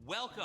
Welcome.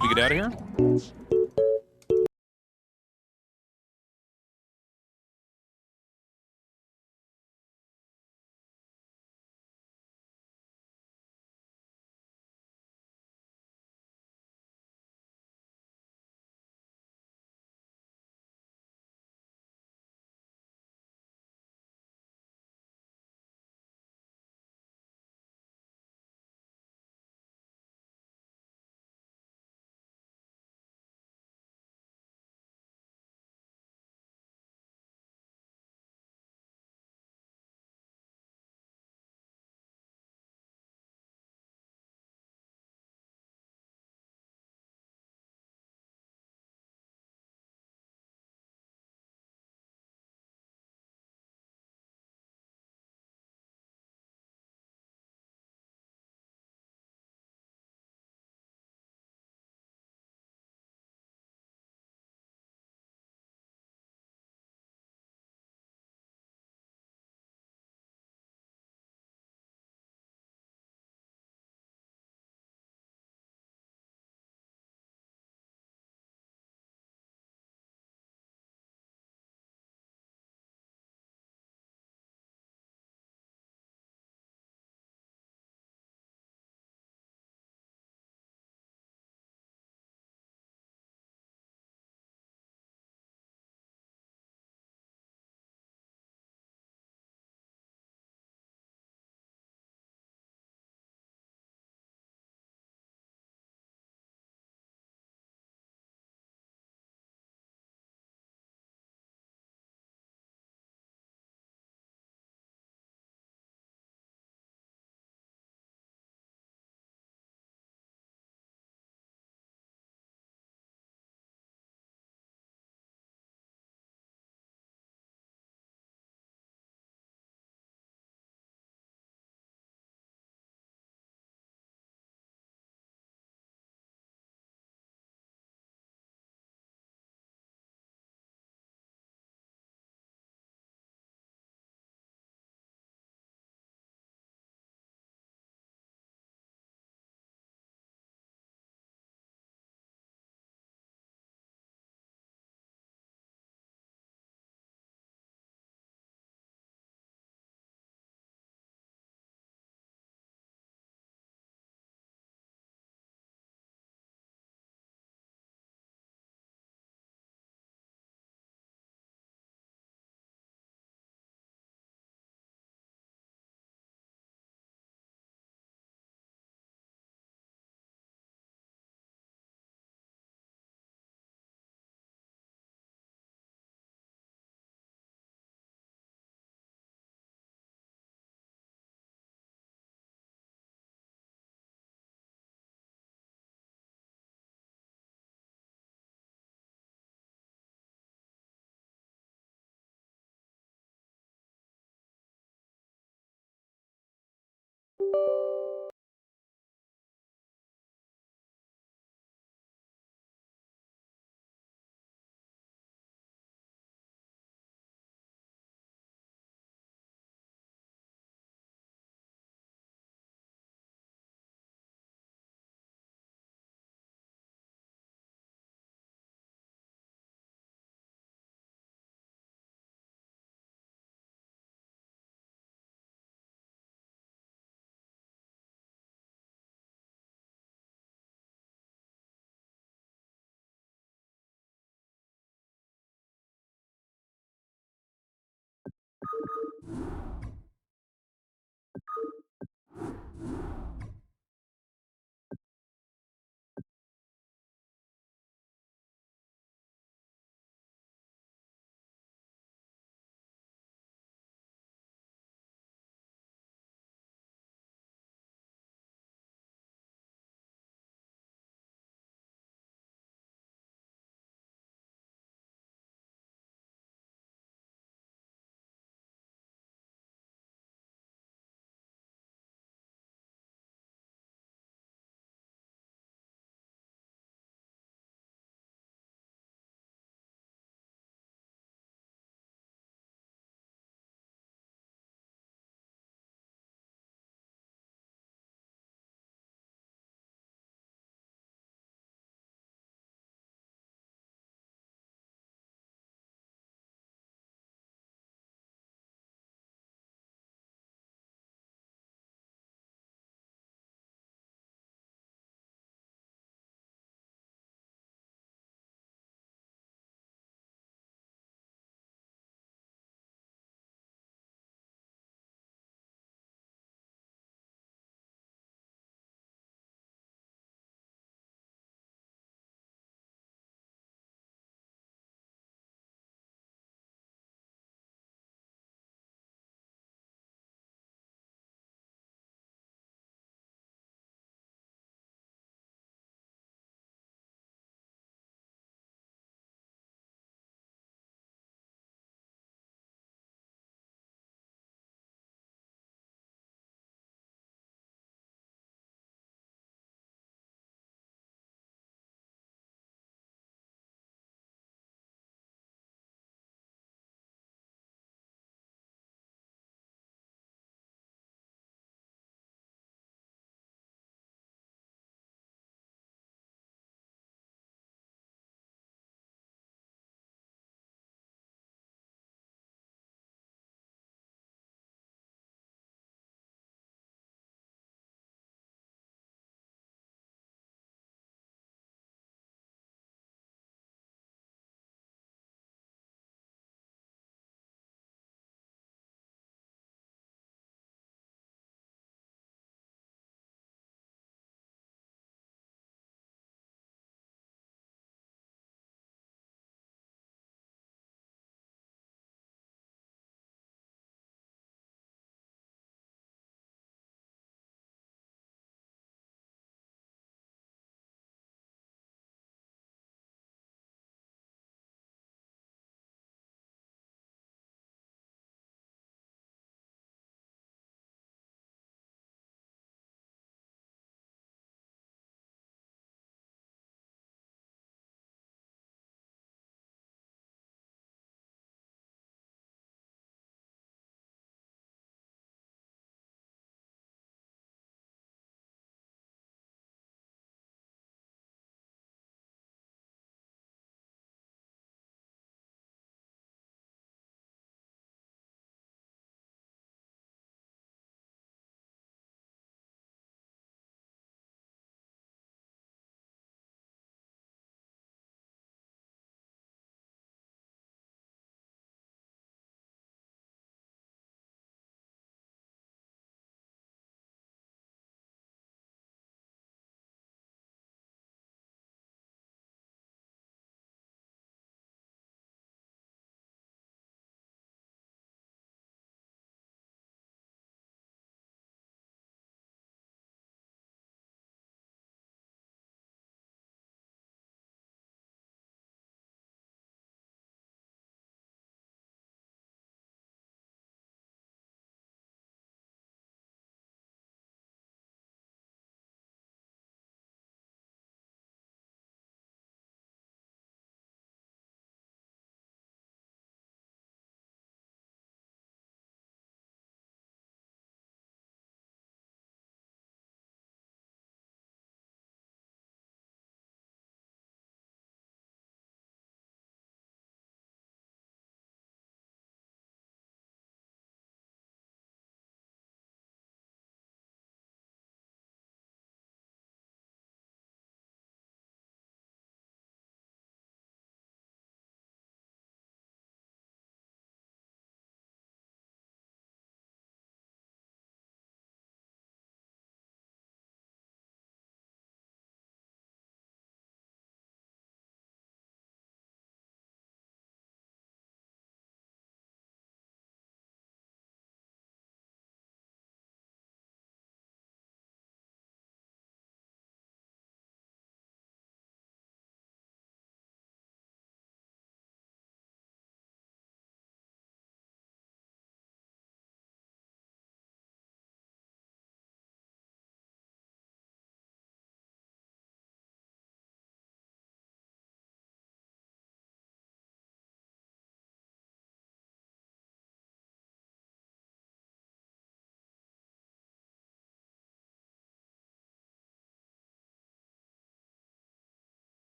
We get out of here?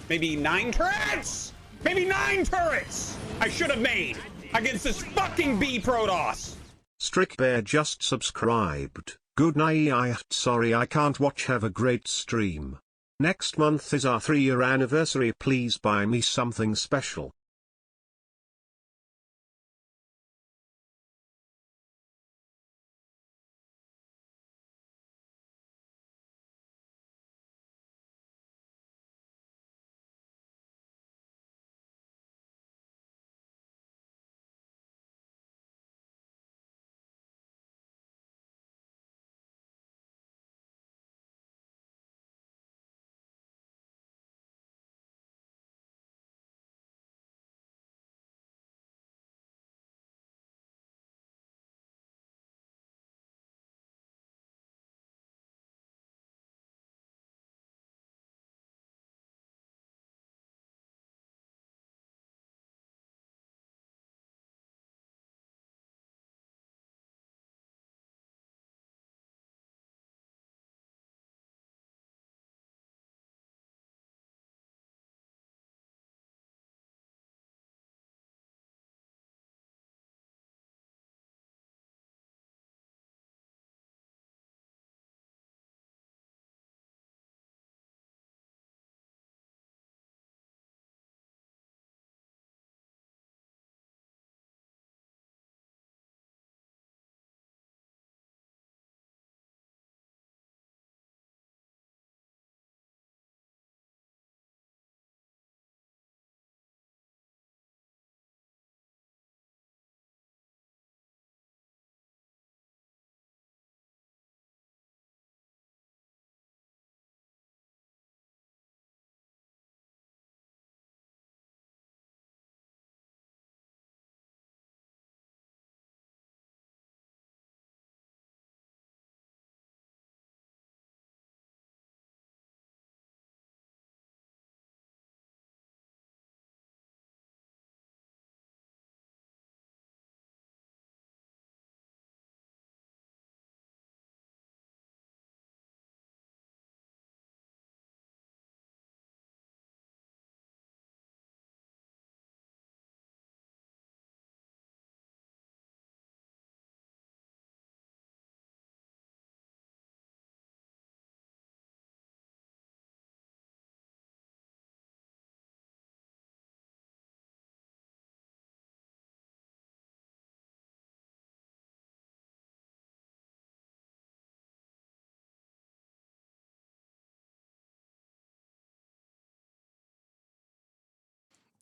Maybe 9 turrets? Maybe 9 turrets I should have made against this fucking B Protoss. Strick Bear just subscribed. Good night. Sorry I can't watch. Have a great stream. Next month is our 3-year anniversary. Please buy me something special.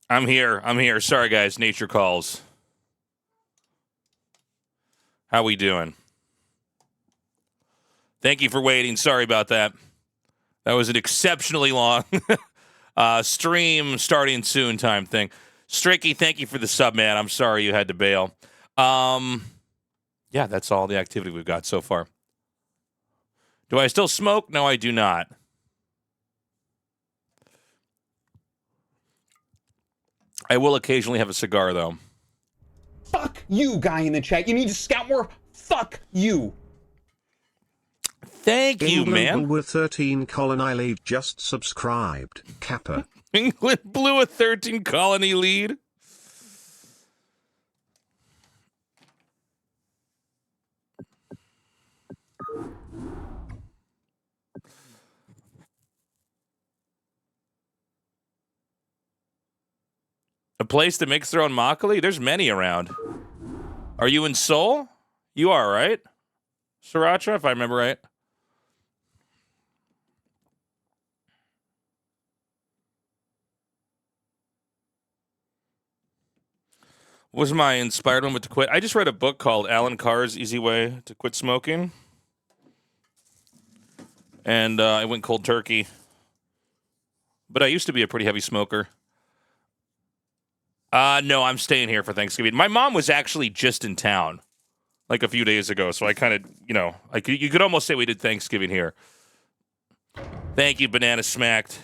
I'm here. Sorry, guys. Nature calls. How we doing? Thank you for waiting. Sorry about that. That was an exceptionally long stream starting soon time thing. Stricky, thank you for the sub, man. I'm sorry you had to bail. Yeah, that's all the activity we've got so far. Do I still smoke? No, I do not. I will occasionally have a cigar, though. Fuck you, guy in the chat. You need to scout more. Fuck you. Thank you, England man. Blue 13 colony lead just subscribed. Kappa. England blew a 13 colony lead. A place that makes their own makgeolli? There's many around. Are you in Seoul? You are, right? Sriracha, if I remember right. What was my inspired moment to quit? I just read a book called Alan Carr's Easy Way to Quit Smoking. And I went cold turkey. But I used to be a pretty heavy smoker. No, I'm staying here for Thanksgiving. My mom was actually just in town, like a few days ago. So I kind of, you could almost say we did Thanksgiving here. Thank you, Banana Smacked.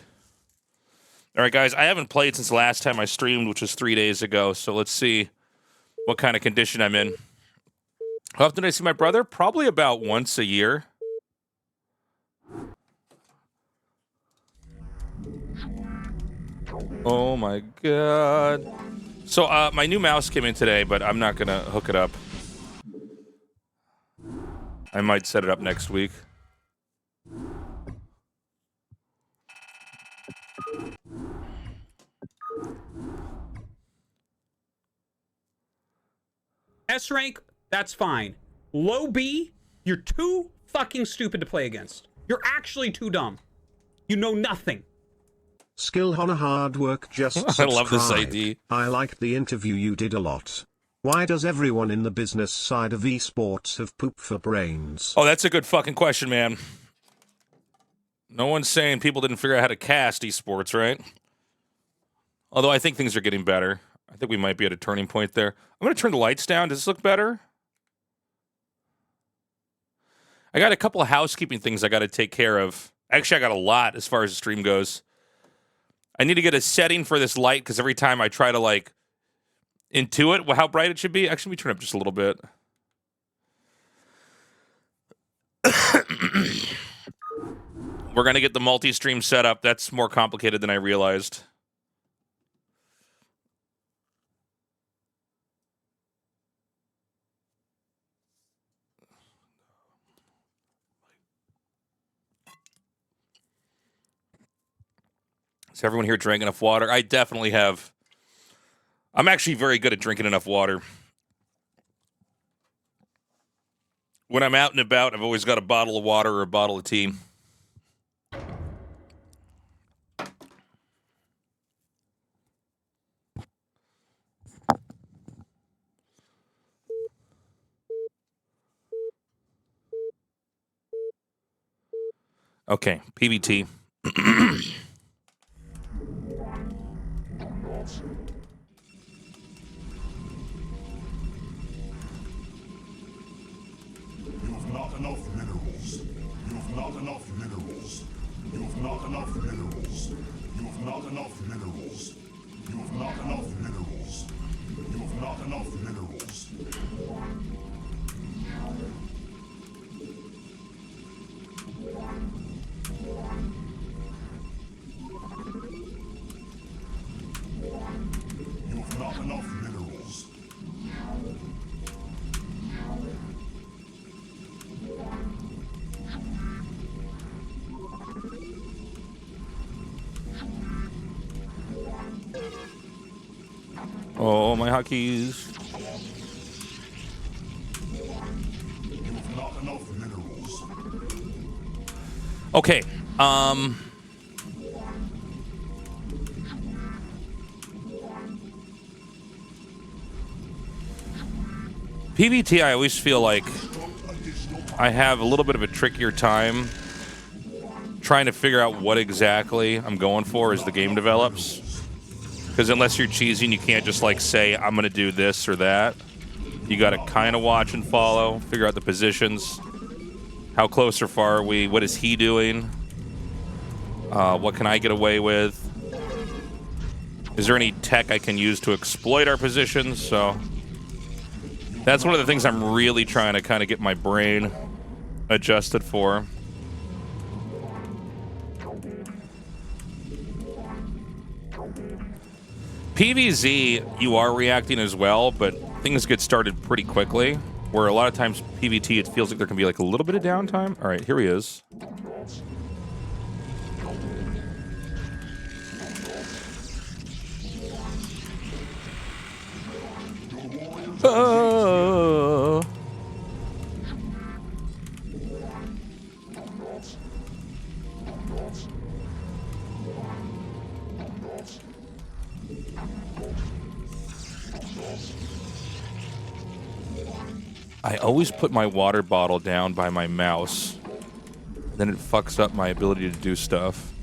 All right, guys, I haven't played since the last time I streamed, which was 3 days ago. So let's see what kind of condition I'm in. How often do I see my brother? Probably about once a year. Oh my god. So my new mouse came in today, but I'm not gonna hook it up. I might set it up next week. S rank, that's fine. Low B, you're too fucking stupid to play against. You're actually too dumb. You know nothing. Skill on a hard work, just I subscribe. love this ID. I liked the interview you did a lot. Why does everyone in the business side of esports have poop for brains? Oh, that's a good fucking question, man. No one's saying people didn't figure out how to cast esports, right? Although I think things are getting better. I think we might be at a turning point there. I'm going to turn the lights down. Does this look better? I got a couple of housekeeping things I got to take care of. Actually, I got a lot as far as the stream goes. I need to get a setting for this light because every time I try to, like, intuit how bright it should be. Actually, let me turn it up just a little bit. We're going to get the multi-stream set up. That's more complicated than I realized. Has everyone here drank enough water? I definitely have. I'm actually very good at drinking enough water. When I'm out and about, I've always got a bottle of water or a bottle of tea. Okay, PBT. Not enough minerals. You've not enough minerals. You've not enough minerals. You've not enough minerals. You've not enough minerals. You've not enough minerals. You've not enough minerals. Oh, my hotkeys. You've not enough minerals. Okay, PBT, I always feel like I have a little bit of a trickier time trying to figure out what exactly I'm going for as the game develops. Because unless you're cheesing, you can't just like say, I'm going to do this or that. You got to kind of watch and follow, figure out the positions. How close or far are we? What is he doing? What can I get away with? Is there any tech I can use to exploit our positions? So that's one of the things I'm really trying to kind of get my brain adjusted for. PvZ, you are reacting as well, but things get started pretty quickly. Where a lot of times PvT, it feels like there can be like a little bit of downtime. All right, here he is. Oh. I always put my water bottle down by my mouse. Then it fucks up my ability to do stuff.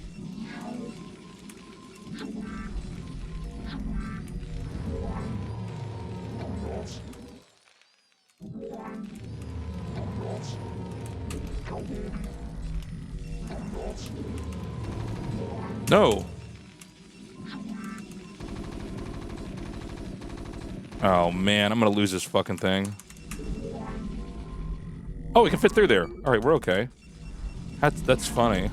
No. Oh man, I'm gonna lose this fucking thing. Oh, we can fit through there. All right, we're okay. That's funny.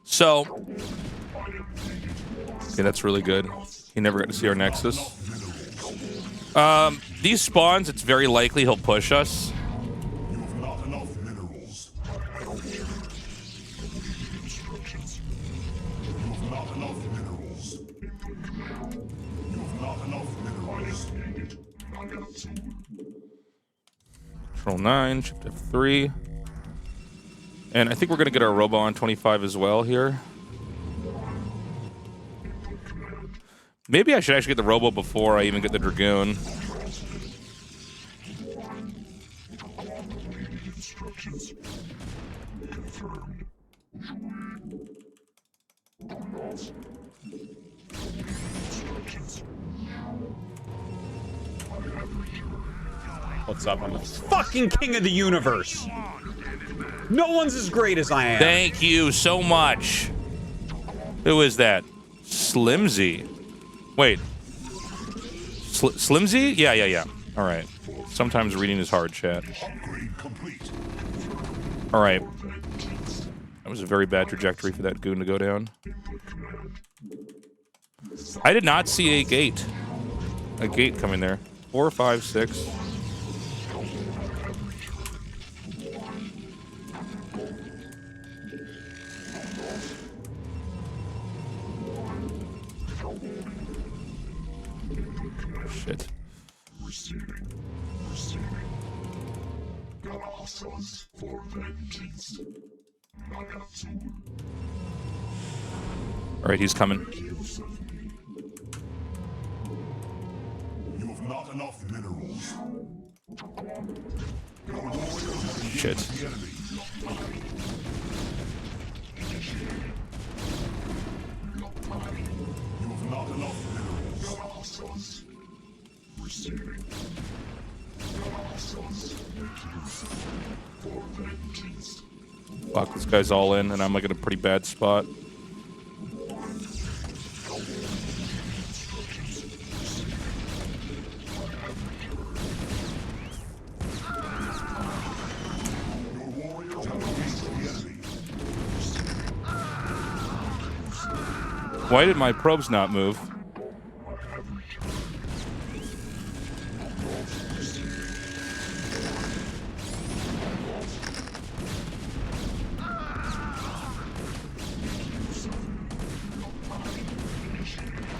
So, okay, that's really good. He never got to see our Nexus. These spawns, it's very likely he'll push us. You have not enough minerals. You have not enough minerals. You have not enough minerals. Control 9, shift F3. And I think we're going to get our Robo on 25 as well here. Maybe I should actually get the Robo before I even get the Dragoon. What's up? I'm the fucking king of the universe. No one's as great as I am. Thank you so much. Who is that? Slimzy. Wait. Slimzy? Yeah. All right. Sometimes reading is hard, chat. All right. That was a very bad trajectory for that goon to go down. I did not see a gate. A gate coming there. 4, 5, 6. Shit. All right, he's coming. You have not enough minerals. Shit. You have not enough minerals. Fuck, this guy's all in, and I'm like in a pretty bad spot. Why did my probes not move?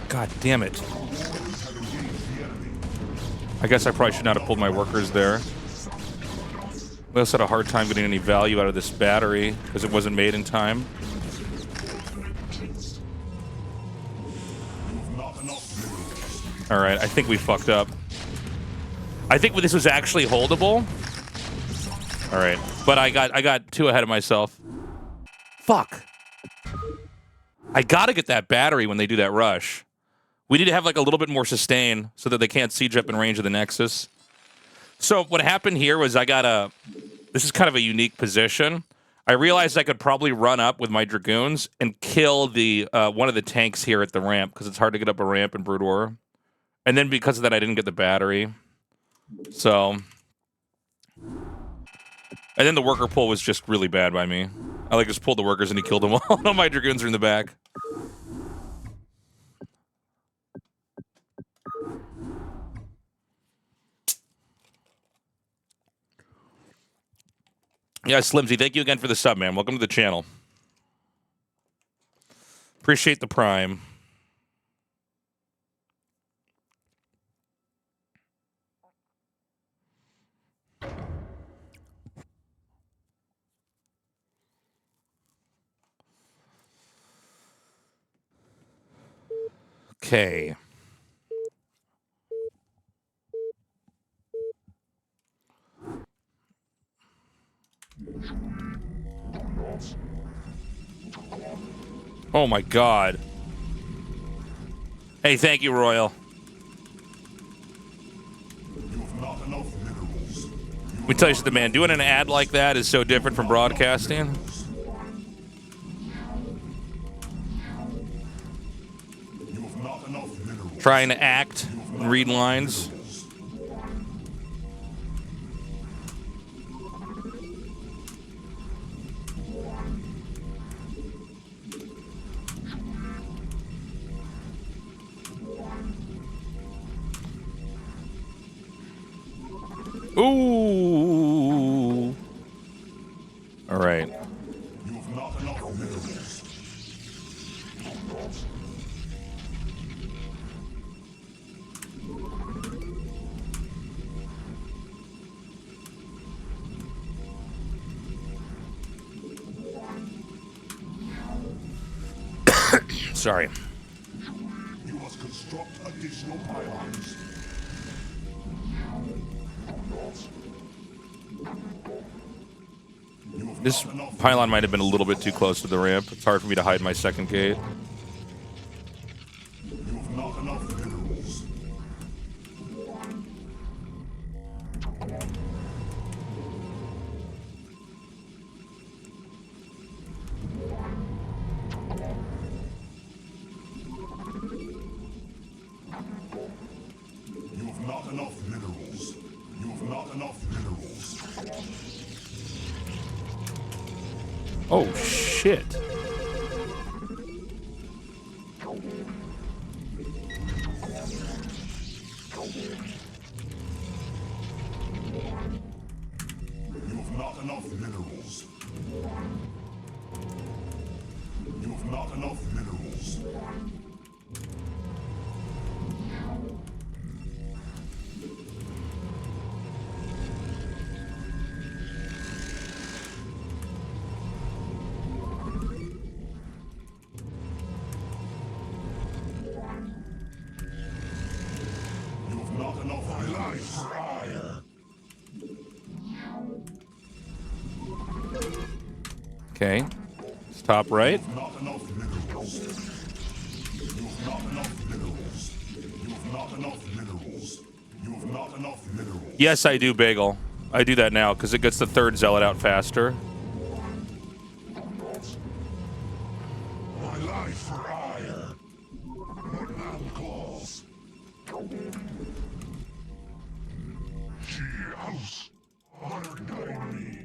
God damn it. I guess I probably should not have pulled my workers there. We also had a hard time getting any value out of this battery because it wasn't made in time. Alright, I think we fucked up. I think this was actually holdable. Alright, but I got too ahead of myself. Fuck. I gotta get that battery when they do that rush. We need to have like a little bit more sustain so that they can't siege up in range of the Nexus. So what happened here was this is kind of a unique position. I realized I could probably run up with my Dragoons and kill the one of the tanks here at the ramp because it's hard to get up a ramp in Brood War. And then because of that, I didn't get the battery. So, and then the worker pull was just really bad by me. I just pulled the workers and he killed them all. All my Dragoons are in the back. Yeah, Slimsy, thank you again for the sub, man. Welcome to the channel. Appreciate the prime. Okay. Oh my God. Hey, thank you, Royal. You have not enough minerals. You Let me tell you something, man. Doing an ad like that is so different from broadcasting. Trying to act and read lines. Ooh. All right. Sorry. You must construct additional pylons. This pylon might have been a little bit too close to the ramp. It's hard for me to hide my second gate. You have not enough minerals. You have not enough minerals. You have not enough minerals. Oh, shit. You have not enough minerals. You have not enough minerals. You have not enough life for ire. Okay. It's top right. Not enough minerals. You have not enough minerals. You have not enough minerals. You have not enough minerals. Yes, I do, Bagel. I do that now because it gets the third zealot out faster. My life for ire. What man calls. She house. Honor guide me.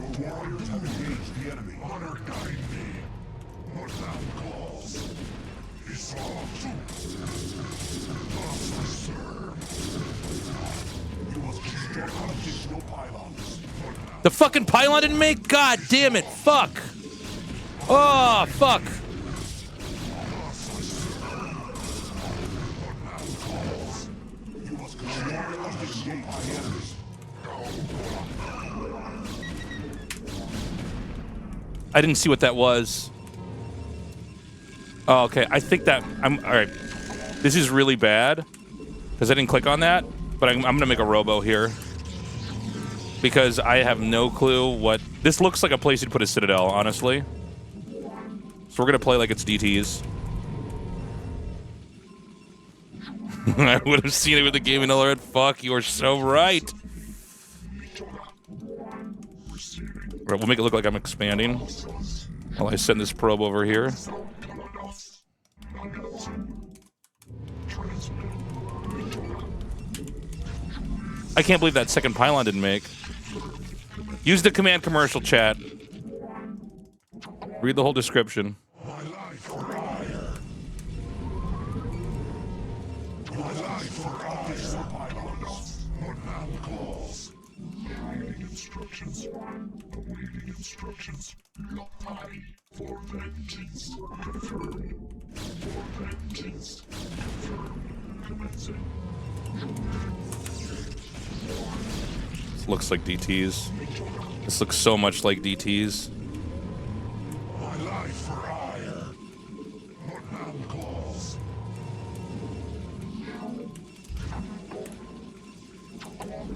Your warriors have engaged the enemy. Honor guide me. What thou calls. You must construct additional pylons. The fucking pylon didn't make? God damn it. Fuck. Oh, fuck. You must construct additional pylons. I didn't see what that was. Oh, okay. I think that... all right. This is really bad because I didn't click on that, but I'm going to make a robo here because I have no clue what... This looks like a place you'd put a citadel, honestly. So we're going to play like it's DTs. I would have seen it with the gaming alert. Fuck, you are so right. Right, we'll make it look like I'm expanding while I send this probe over here. I can't believe that second pylon didn't make. Use the command commercial, chat. Read the whole description. instructions. Awaiting instructions. Lockpile. For vengeance. Confirmed. For vengeance. Confirmed. Commencing. This looks like DTs. This looks so much like DTs. My life for hire. What hand claws?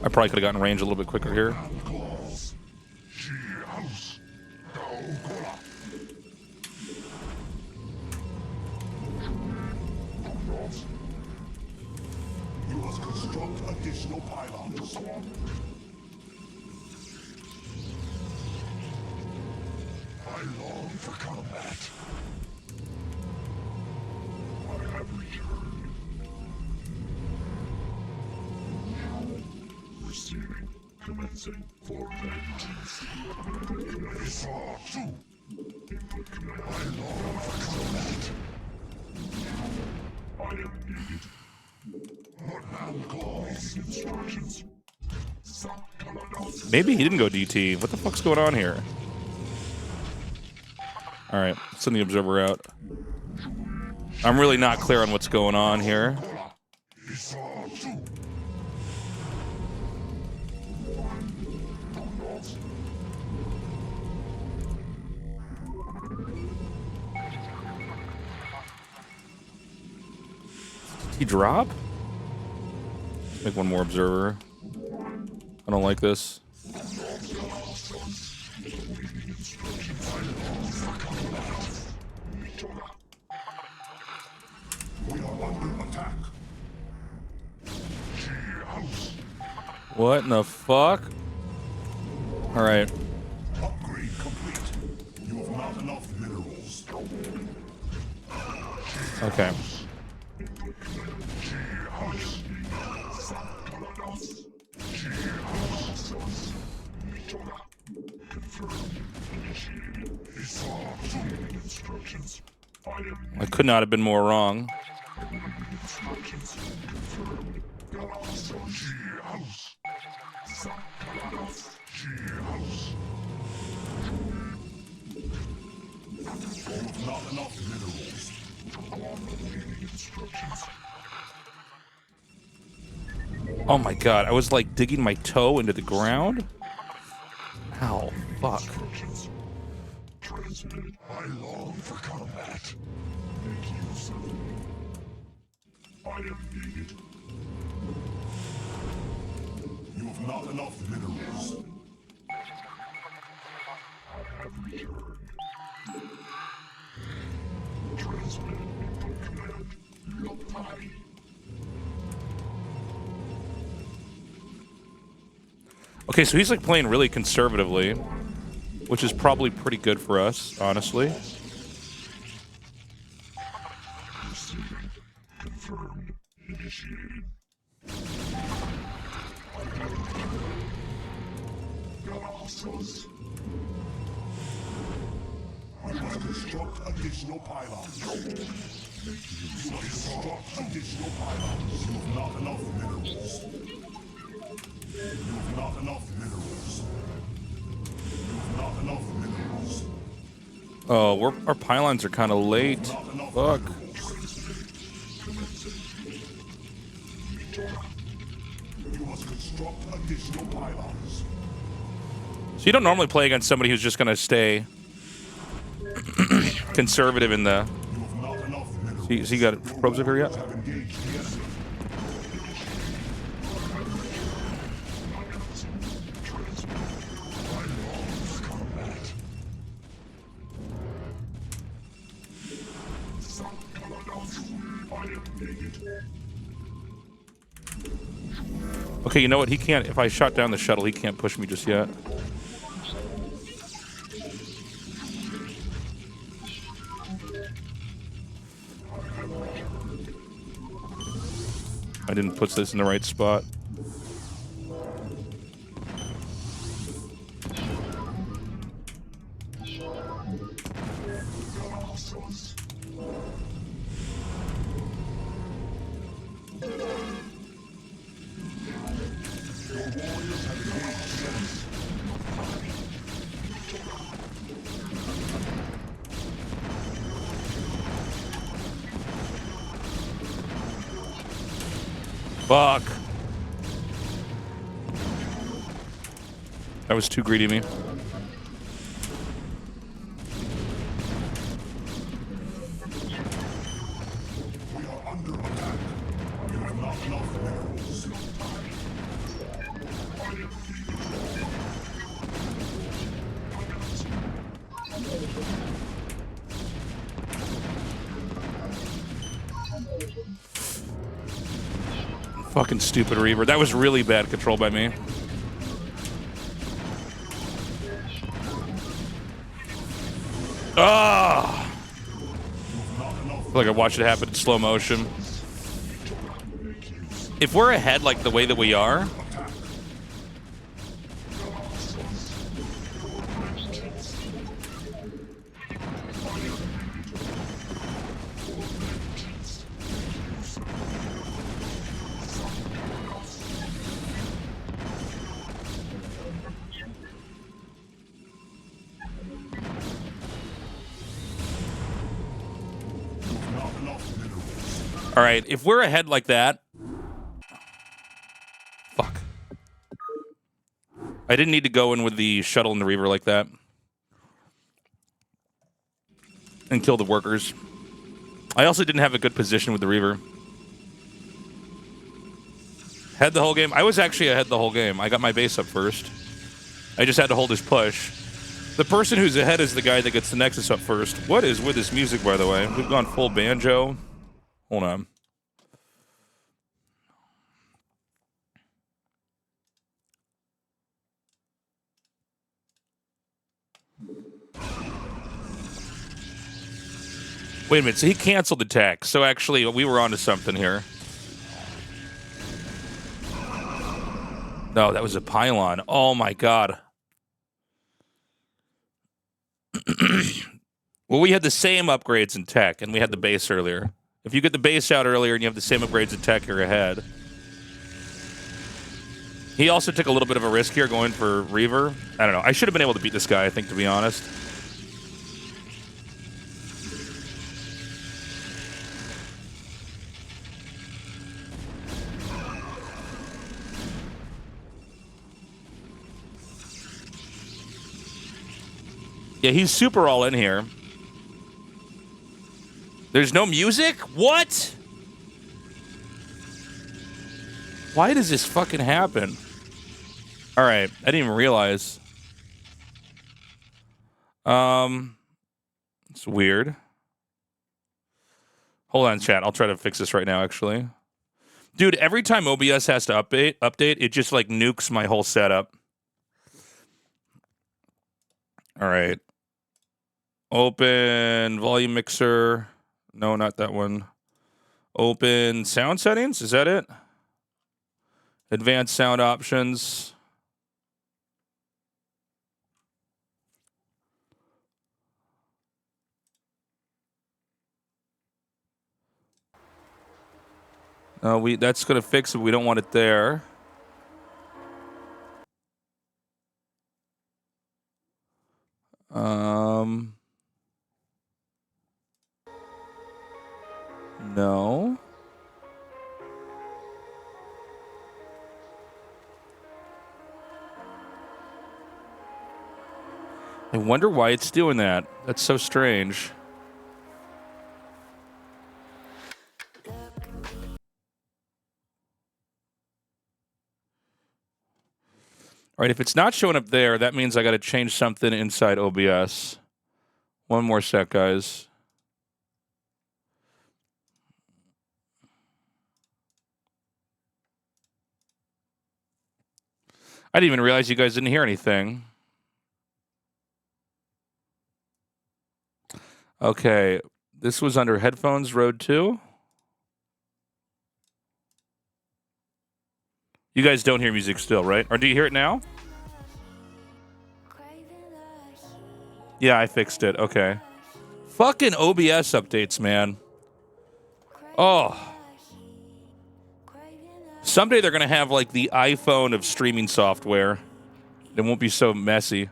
I probably could have gotten range a little bit quicker here. Hand claws. She house. Go. You must construct additional pylons. I long for combat. I have returned. Receiving. Commencing. For vengeance. I saw too. Input command. I long for combat. I am needed. What hand claws? Instructions. Maybe he didn't go DT. What the fuck's going on here? Alright, send the observer out. I'm really not clear on what's going on here. Did he drop? Make one more observer. I don't like this. What in the fuck? All right. Upgrade complete. You have not enough minerals. Okay. I could not have been more wrong. Not enough minerals. Oh my god, I was like digging my toe into the ground? Ow, fuck. Transmitted. I long for combat. Make use of me. I am needed. You have not enough minerals. I have returned. Transmitted input command. Lockpile. Okay, so he's like playing really conservatively, which is probably pretty good for us, honestly. Receiving. Confirmed. Initiated. Galaxos. We must construct additional pylons. You must construct additional pylons. You have not enough minerals. You have not enough minerals. You have not enough minerals. Oh, our pylons are kind of late. Fuck. You must construct additional pylons. So you don't normally play against somebody who's just going to stay conservative in the... You have not enough minerals. So you got probes over here yet? Have engaged the enemy. Okay, you know what? He can't... If I shot down the shuttle, he can't push me just yet. I didn't put this in the right spot. Fuck. That was too greedy of me. We are under attack. You have not enough minerals. Fucking stupid Reaver. That was really bad control by me. Ah! I feel like I watched it happen in slow motion. If we're ahead like the way that we are, all right, if we're ahead like that, fuck. I didn't need to go in with the shuttle and the Reaver like that and kill the workers. I also didn't have a good position with the Reaver. Had the whole game. I was actually ahead the whole game. I got my base up first. I just had to hold his push. The person who's ahead is the guy that gets the Nexus up first. What is with this music, by the way? We've gone full banjo. Hold on. Wait a minute, so he canceled the attack. So actually, we were onto something here. No, that was a pylon. Oh my god. Well, we had the same upgrades in tech, and we had the base earlier. If you get the base out earlier and you have the same upgrades in tech, you're ahead. He also took a little bit of a risk here going for Reaver. I don't know. I should have been able to beat this guy, I think, to be honest. Yeah, he's super all in here. There's no music? What? Why does this fucking happen? All right, I didn't even realize. It's weird. Hold on, chat. I'll try to fix this right now, actually. Dude, every time OBS has to update, it just like nukes my whole setup. All right. Open volume mixer. No, not that one. Open sound settings. Is that it? Advanced sound options. That's gonna fix it. We don't want it there. No. I wonder why it's doing that. That's so strange. All right, if it's not showing up there, that means I got to change something inside OBS. One more sec, guys. I didn't even realize you guys didn't hear anything. Okay, this was under headphones, Road 2. You guys don't hear music still, right? Or do you hear it now? Yeah, I fixed it. Okay. Fucking OBS updates, man. Oh. Someday they're going to have, like, the iPhone of streaming software. It won't be so messy.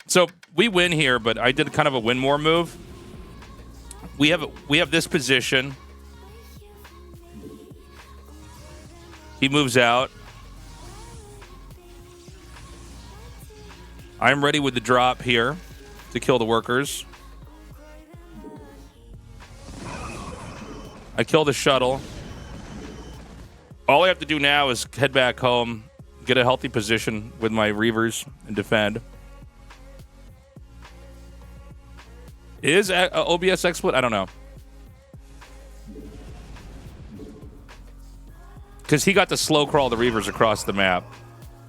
So, we win here, but I did kind of a win more move. We have this position. He moves out. I'm ready with the drop here to kill the workers. I kill the shuttle. All I have to do now is head back home, get a healthy position with my Reavers, and defend. Is OBS XSplit? I don't know. Because he got to slow crawl the Reavers across the map.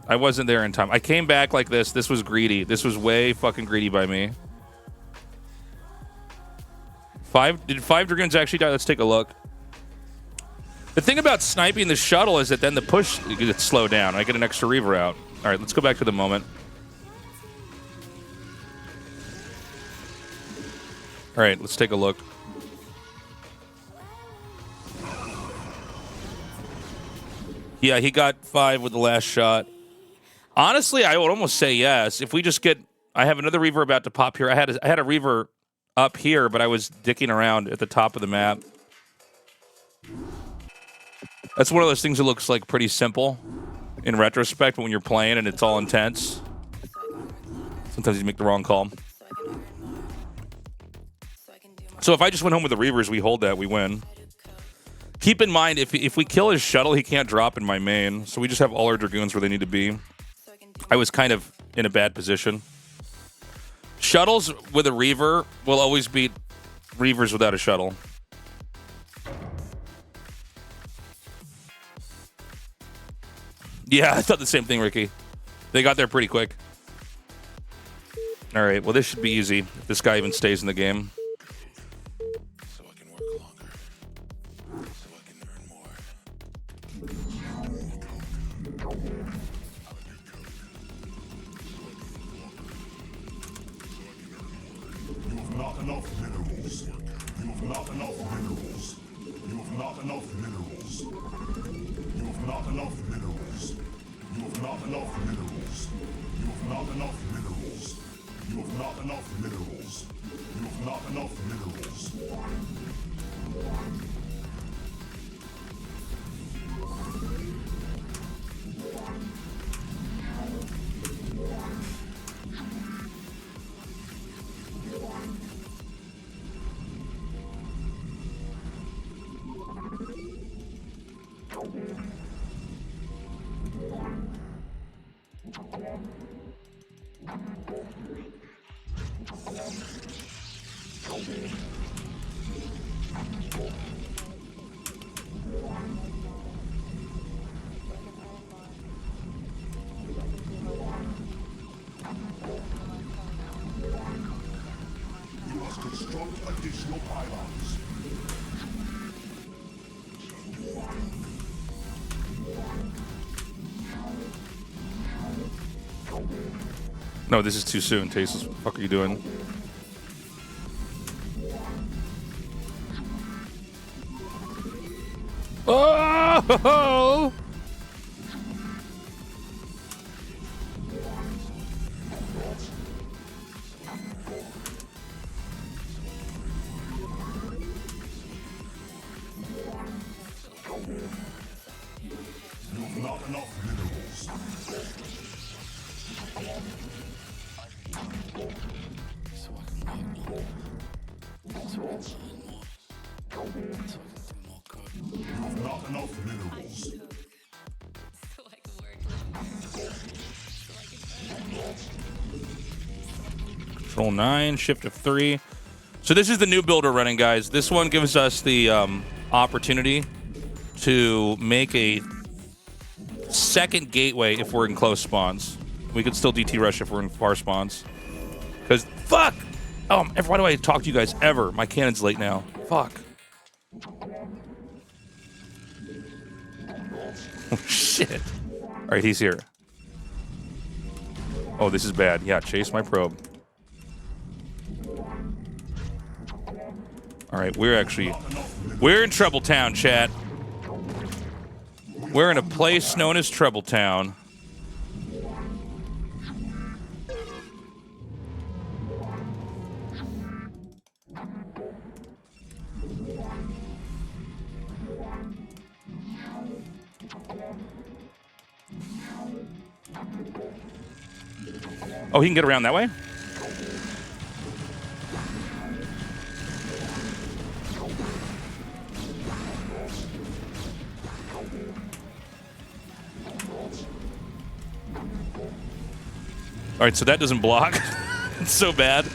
I wasn't there in time. I came back like this. This was greedy. This was way fucking greedy by me. Did 5 Dragoons actually die? Let's take a look. The thing about sniping the shuttle is that then the push gets slowed down. I get an extra Reaver out. All right, let's go back to the moment. All right, let's take a look. Yeah, he got 5 with the last shot. Honestly, I would almost say yes. If we just get... I have another Reaver about to pop here. I had a Reaver up here, but I was dicking around at the top of the map. That's one of those things that looks like pretty simple in retrospect, but when you're playing and it's all intense, sometimes you make the wrong call. So if I just went home with the Reavers, we hold that, we win. Keep in mind, if we kill his shuttle, he can't drop in my main, so we just have all our Dragoons where they need to be. I was kind of in a bad position. Shuttles with a Reaver will always beat Reavers without a shuttle. Yeah, I thought the same thing, Ricky. They got there pretty quick. All right, well, this should be easy if this guy even stays in the game. So I can work longer. So I can earn more. You have not enough minerals. You have not enough minerals. You have not enough minerals. You have not enough minerals. You have not enough minerals. You have not enough minerals. You have not enough minerals. You have not enough minerals. You must construct additional pylons. No, this is too soon, Tasteless. What the fuck are you doing? Oh! You have not enough minerals. You have not enough minerals. Control 9, shift of 3. So this is the new build we're running, guys. This one gives us the opportunity to make a second gateway if we're in close spawns. We could still DT rush if we're in far spawns. Because, fuck! Oh, why do I talk to you guys ever? My cannon's late now. Fuck. Oh, shit. Alright, he's here. Oh, this is bad. Yeah, chase my probe. Alright, we're in Trouble Town, chat. We're in a place known as Trouble Town. Oh, he can get around that way? All right, so that doesn't block. It's so bad.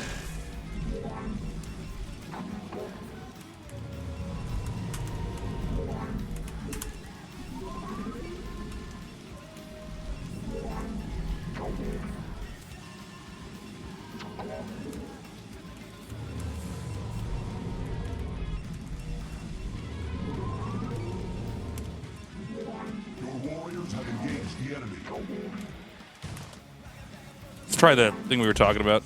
Let's try the thing we were talking about.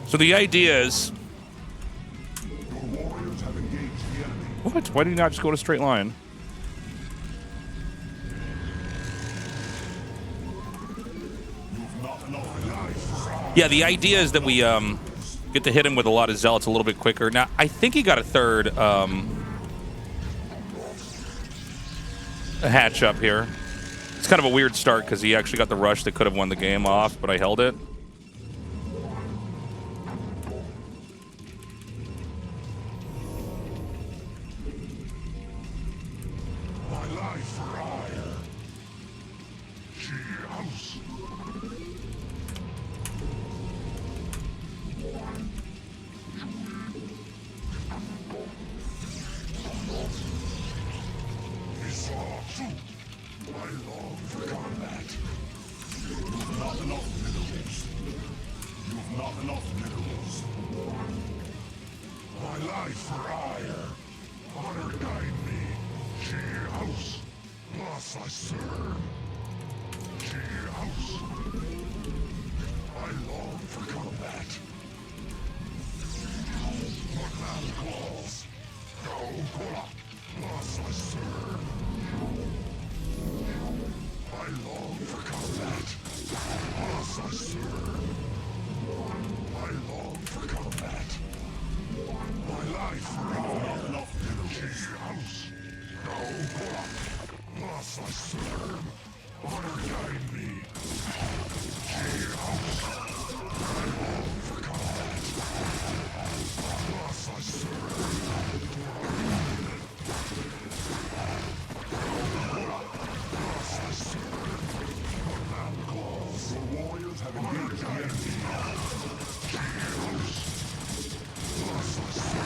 So the idea is... What? Why do you not just go to a straight line? Yeah, the idea is that we get to hit him with a lot of zealots a little bit quicker. Now, I think he got a third a hatch up here. It's kind of a weird start because he actually got the rush that could have won the game off, but I held it.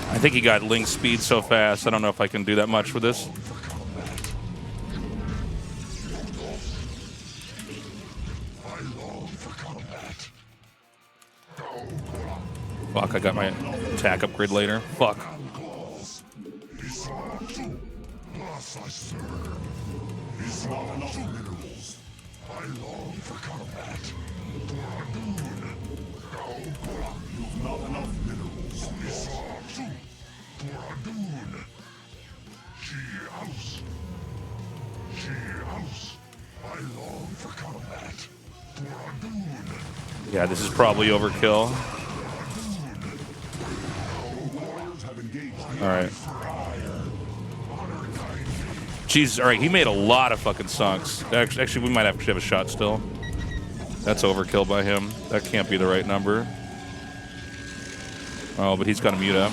I think he got link speed so fast. I don't know if I can do that much with this. Fuck, I got my attack upgrade later. Fuck. Yeah, this is probably overkill. Alright. Jesus, alright, he made a lot of fucking sunks. Actually, we might actually have a shot still. That's overkill by him. That can't be the right number. Oh, but he's got a mute up.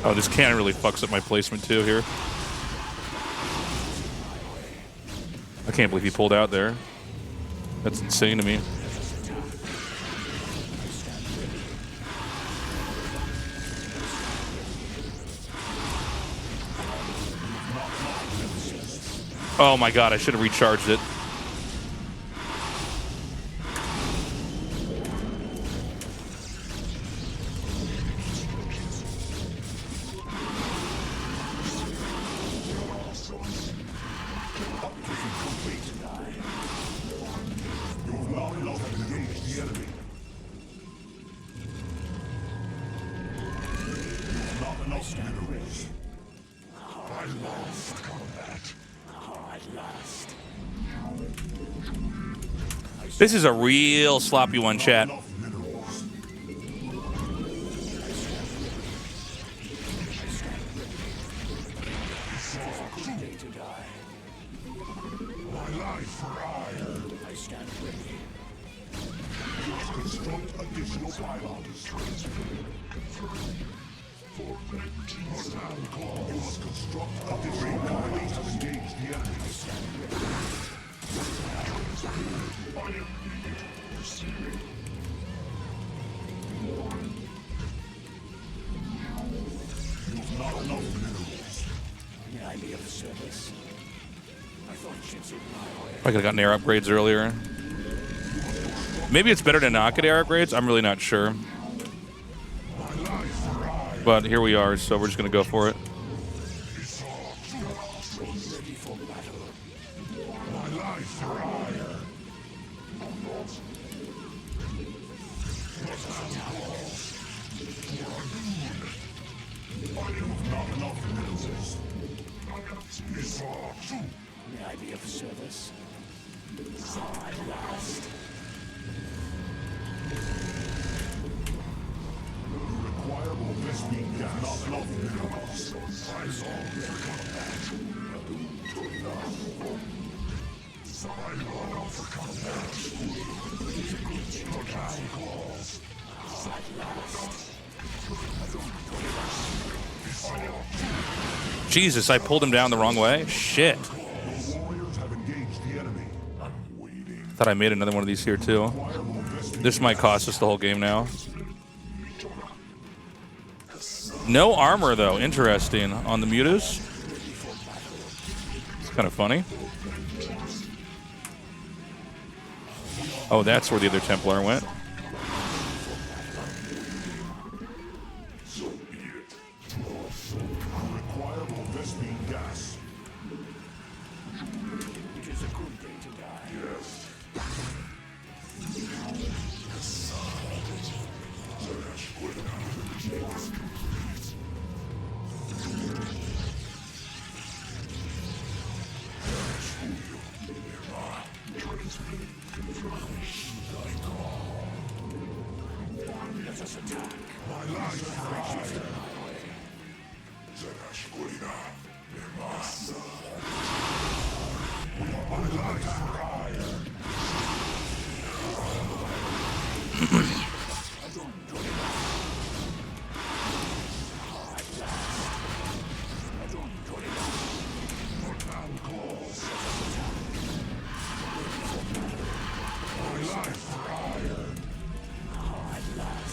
Oh, this cannon really fucks up my placement too here. I can't believe he pulled out there. That's insane to me. Oh my god, I should have recharged it. This is a real sloppy one, chat. I could have gotten air upgrades earlier. Maybe it's better to not get air upgrades. I'm really not sure. But here we are, so we're just going to go for it. Jesus, I pulled him down the wrong way? Shit. Thought I made another one of these here too. This might cost us the whole game now. No armor though, interesting, on the Mutas. It's kind of funny. Oh, that's where the other Templar went.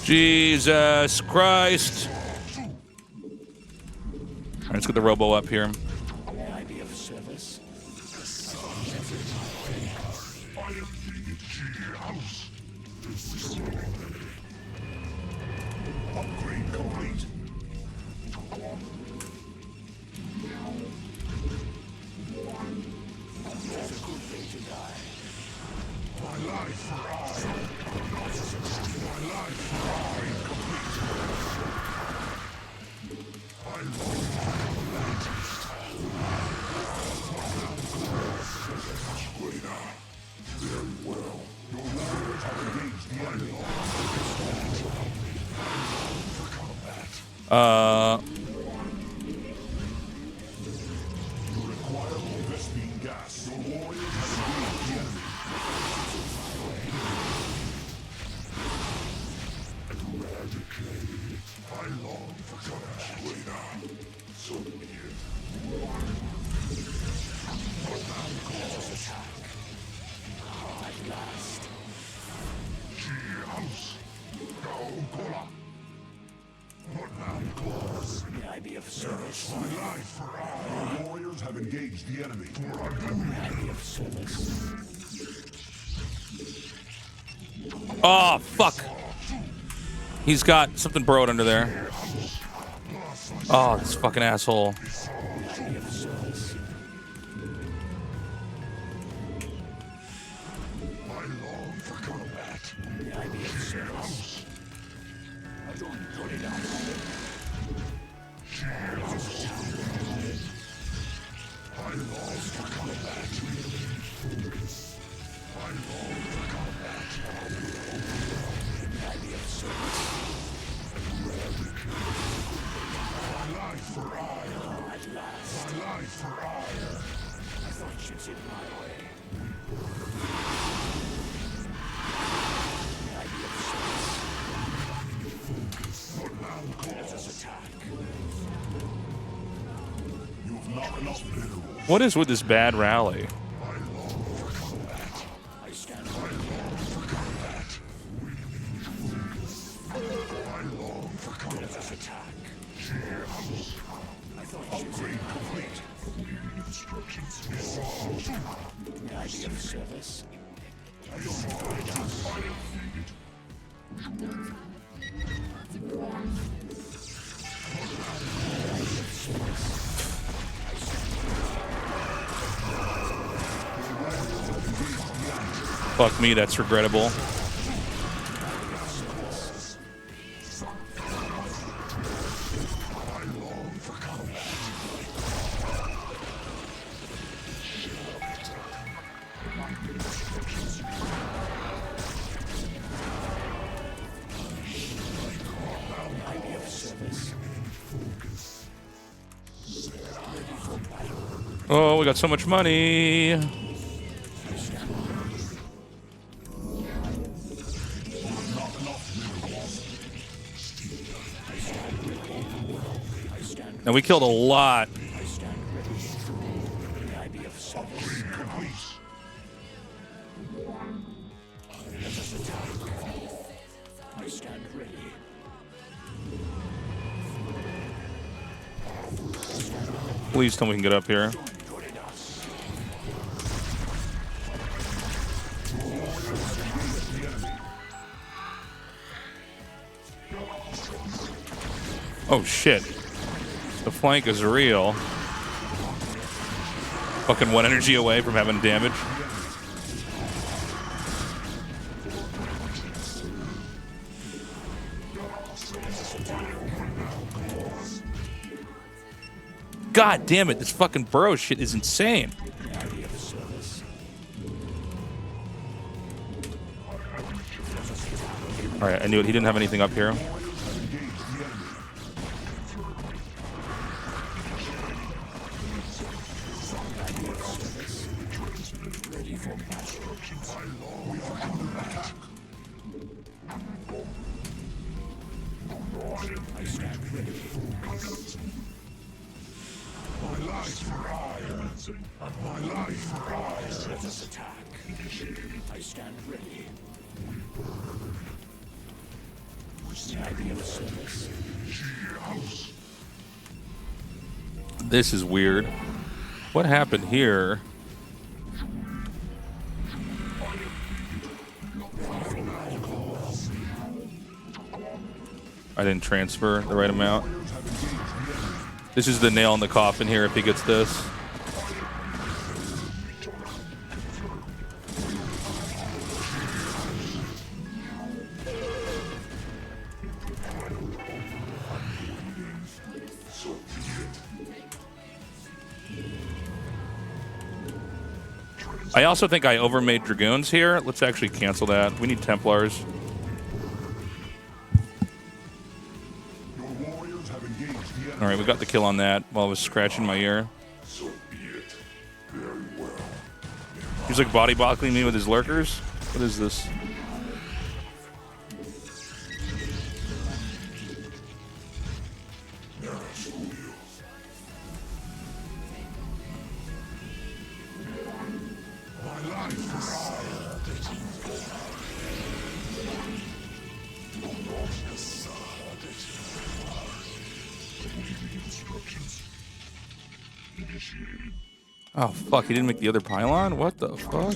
Jesus Christ. All right, let's get the robo up here. Your warriors have engaged the enemy. Oh, fuck. He's got something burrowed under there. Oh, this fucking asshole. What is with this bad rally? Fuck me, that's regrettable. Oh, we got so much money. And we killed a lot. Please tell me we can get up here. Oh shit. The flank is real. Fucking one energy away from having damage. God damn it, this fucking burrow shit is insane. Alright, I knew it. He didn't have anything up here. This is weird. What happened here? I didn't transfer the right amount. This is the nail in the coffin here if he gets this. I also think I overmade Dragoons here. Let's actually cancel that. We need Templars. Alright, we got the kill on that while I was scratching my ear. He's like body bottling me with his lurkers. What is this? Oh, fuck. He didn't make the other pylon? What the fuck?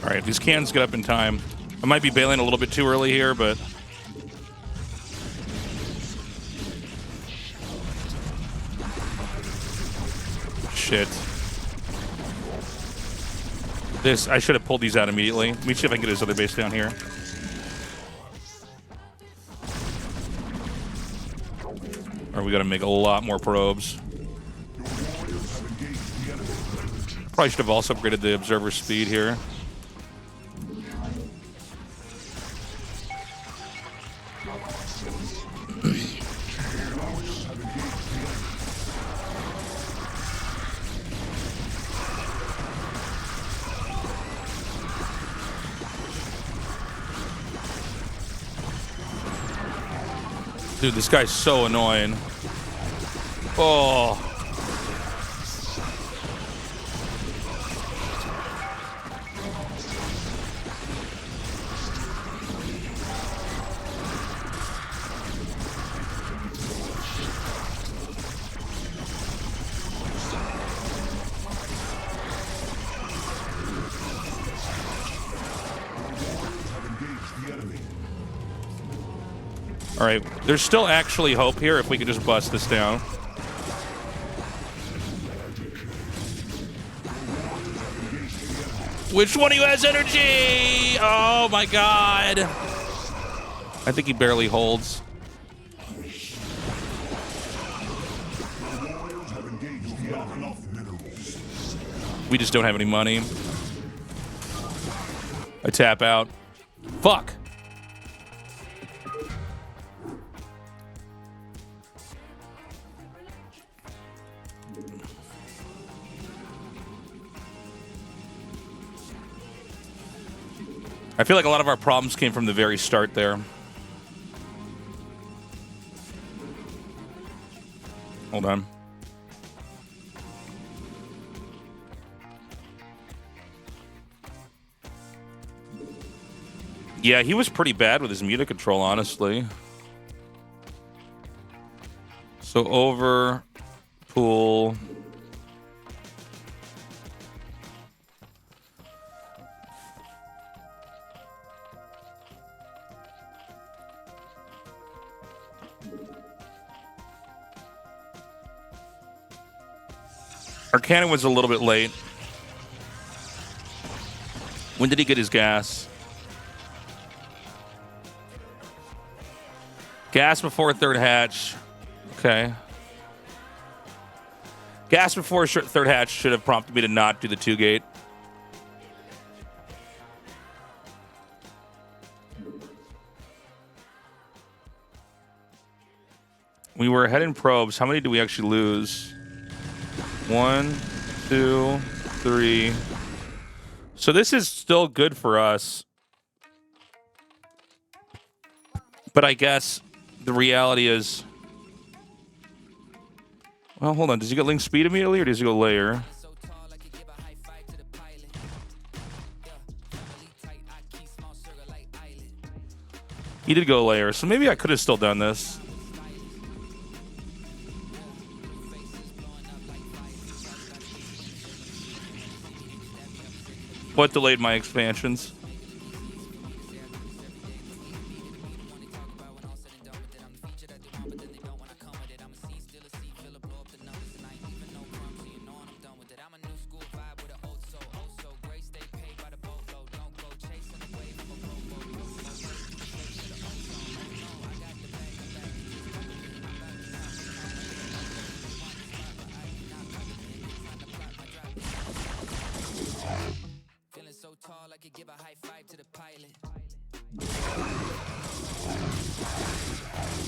All right, if these cans get up in time, I might be bailing a little bit too early here, but shit. This, I should have pulled these out immediately. Let me see if I can get his other base down here. Or we gotta make a lot more probes. Probably should have also upgraded the observer speed here. Dude, this guy's so annoying. Oh. All right, there's still actually hope here if we could just bust this down. Which one of you has energy? Oh my god. I think he barely holds. We just don't have any money. I tap out. Fuck. I feel like a lot of our problems came from the very start there. Hold on. Yeah, he was pretty bad with his muta control, honestly. So over, pool. Our cannon was a little bit late. When did he get his gas? Gas before third hatch. Okay. Gas before third hatch should have prompted me to not do the 2-gate. We were ahead in probes. How many do we actually lose? 1, 2, 3. So this is still good for us. But I guess the reality is... Well, hold on. Does he get link speed immediately or does he go layer? He did go layer, so maybe I could have still done this. What delayed my expansions?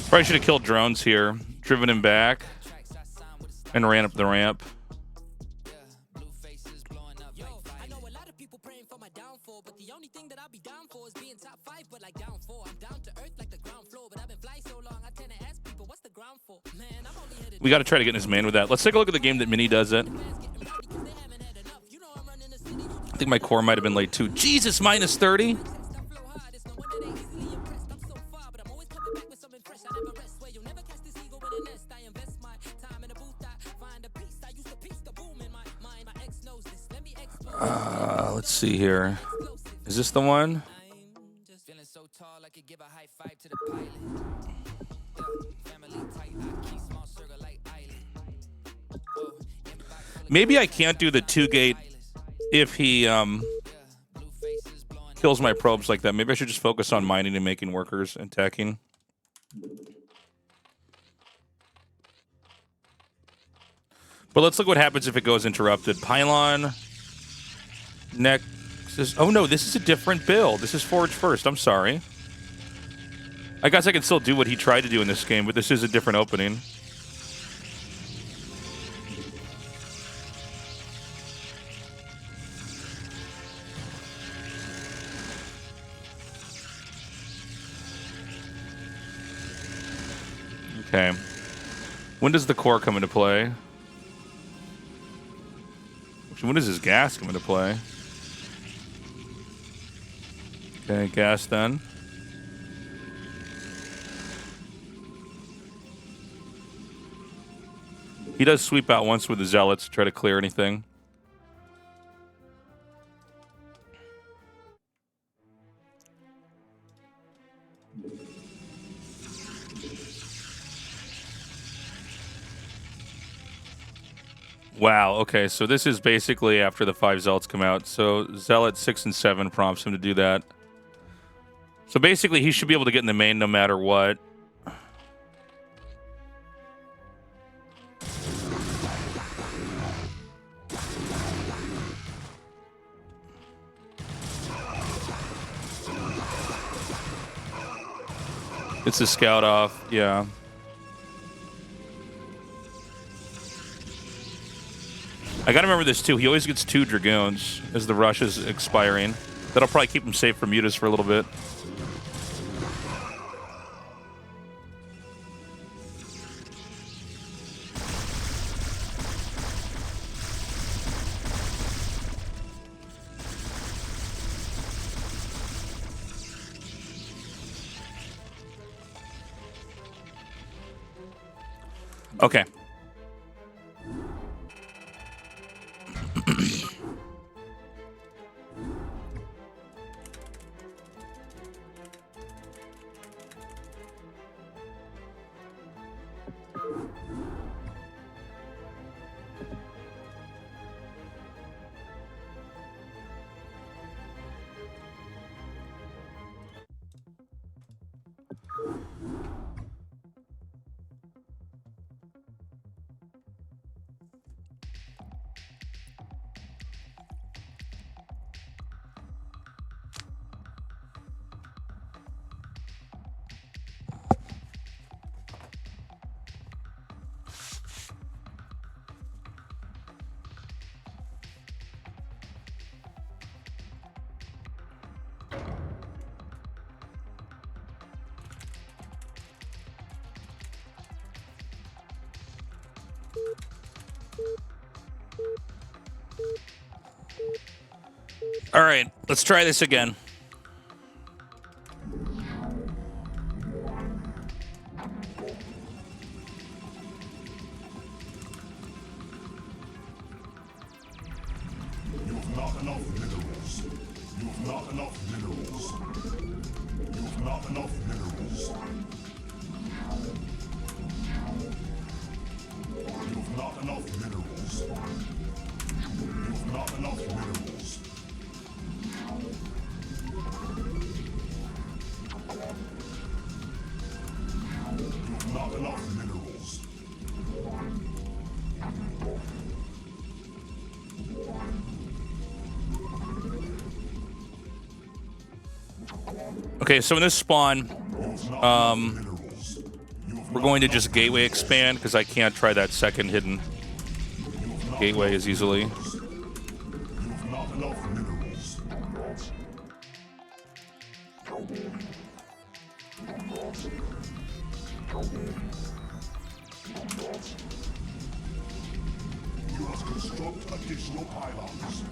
Probably should have killed drones here. Driven him back. And ran up the ramp. We got to try to get in his main with that. Let's take a look at the game that Mini does it. I think my core might have been late too. Jesus, minus 30. Let's see here. Is this the one? Maybe I can't do the 2-gate if he kills my probes like that. Maybe I should just focus on mining and making workers and tacking. But let's look what happens if it goes interrupted. Pylon. Nexus. Oh no, this is a different build. This is Forge First. I'm sorry. I guess I can still do what he tried to do in this game, but this is a different opening. Okay. When does the core come into play? When does his gas come into play? Okay, gas then. He does sweep out once with the zealots to try to clear anything. Wow, okay, so this is basically after the 5 zealots come out. So zealot 6 and 7 prompts him to do that. So basically he should be able to get in the main no matter what. It's a scout off, yeah. I gotta remember this too. He always gets 2 Dragoons as the rush is expiring. That'll probably keep him safe from mutas for a little bit. Okay. All right, let's try this again. Okay, so in this spawn, We're going to just gateway expand because I can't try that second hidden gateway as easily. You have not enough minerals. You must construct additional pylons.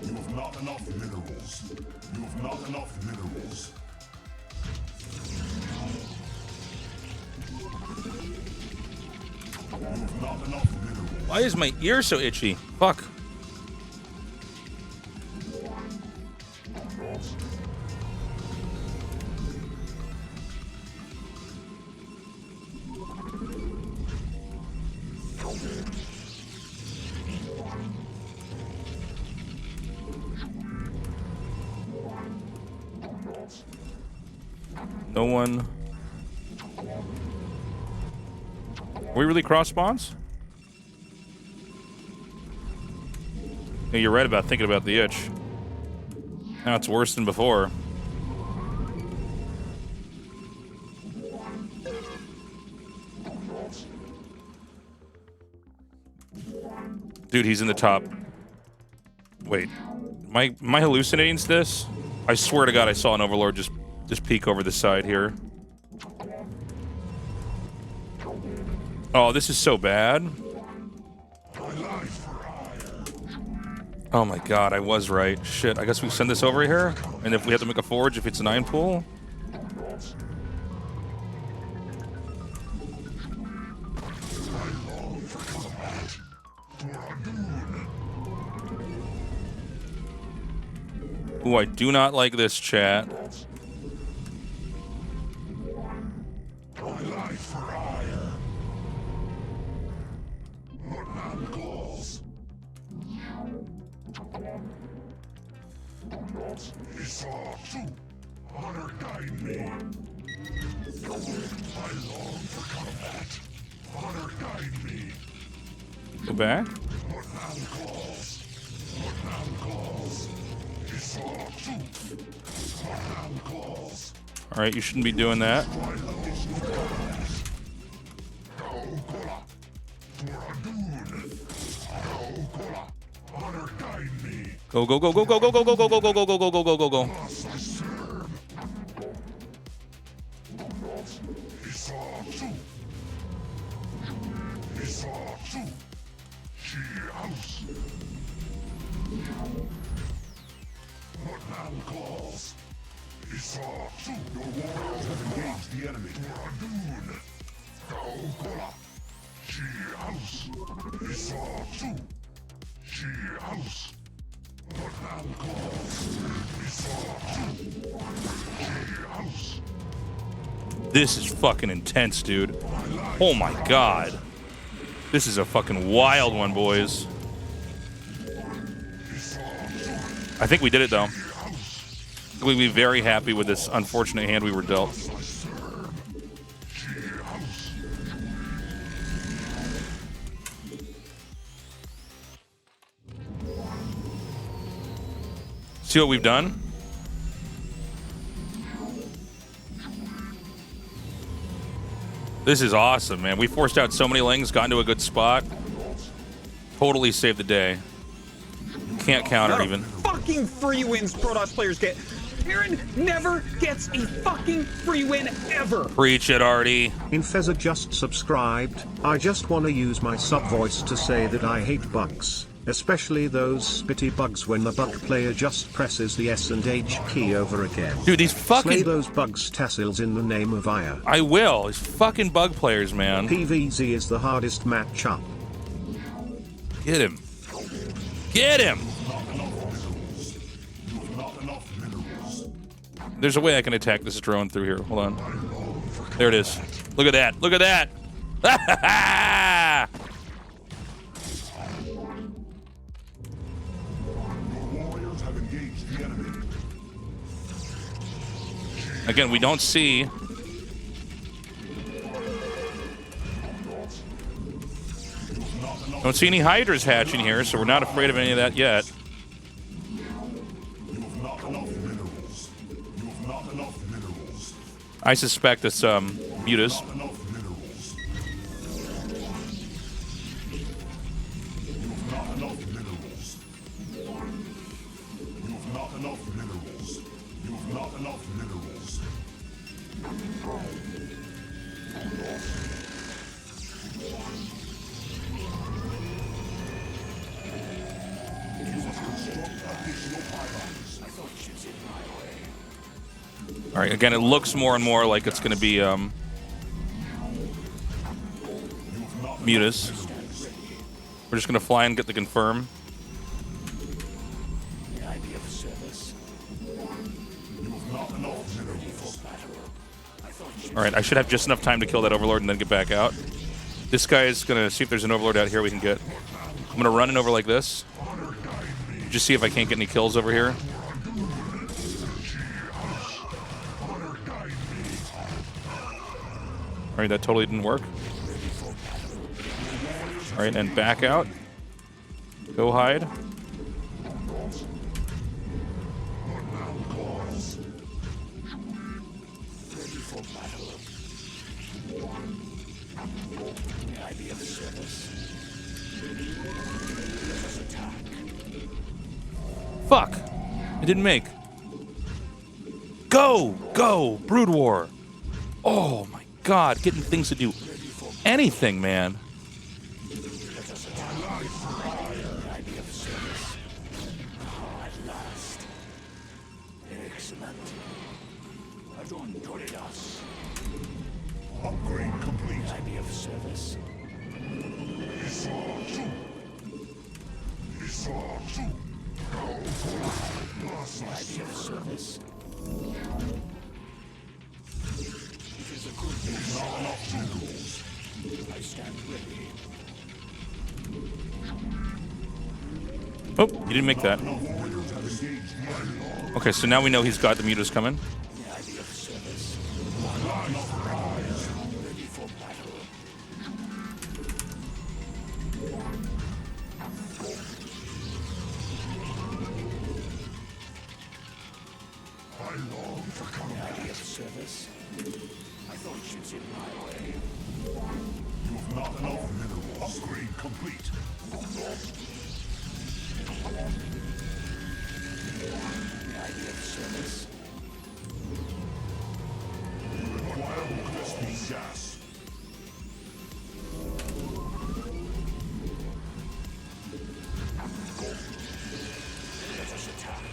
You have not enough minerals. You have not enough minerals. You have not enough minerals. Why is my ear so itchy? Fuck. No one. Are we really cross spawns? Yeah, you're right about thinking about the itch. Now it's worse than before. Dude, he's in the top. Wait, am I hallucinating this? I swear to God, I saw an Overlord just peek over the side here. Oh, this is so bad. Oh my God, I was right. Shit, I guess we send this over here? And if we have to make a forge, if it's a 9 pool? Ooh, I do not like this, chat. Honor guide me. I long for combat. Honor guide me. Go back. What now calls? What now calls? What now calls? All right, you shouldn't be doing that. Honor guide me. Go, go, go, go, go, go, go, go, go, go, go, go, go, go, go, go, go, go. This is fucking intense, dude. Oh my God. This is a fucking wild one, boys. I think we did it, though. We'd be very happy with this unfortunate hand we were dealt. See what we've done? This is awesome, man. We forced out so many lings, got into a good spot. Totally saved the day. Can't counter even. Fucking free wins Protoss players get. Terran never gets a fucking free win ever. Preach it, Artie. Infeza just subscribed. I just want to use my sub voice to say that I hate bugs. Especially those spitty bugs when the bug player just presses the S and H key over again. Dude, these fucking... Slay those bugs tassels in the name of Aya. I will. These fucking bug players, man. PvZ is the hardest matchup. Get him. Get him! There's a way I can attack this drone through here. Hold on. There it is. Look at that. Look at that. Again, we don't see. Don't see any hydras hatching here, so we're not afraid of any of that yet. I suspect it's Mutas. All right, again, it looks more and more like it's going to be Mutas. We're just going to fly and get the confirm. All right, I should have just enough time to kill that Overlord and then get back out. This guy is going to see if there's an Overlord out here we can get. I'm going to run in over like this. Just see if I can't get any kills over here. All right, that totally didn't work. All right, and back out. Go hide. Fuck! It didn't make. Go! Go! Brood War! Oh my god, getting things to do anything, man. Upgrade complete. Oh, he didn't make that. Okay, so now we know he's got the Mutas coming. Upgrade complete. Gas. Let us attack.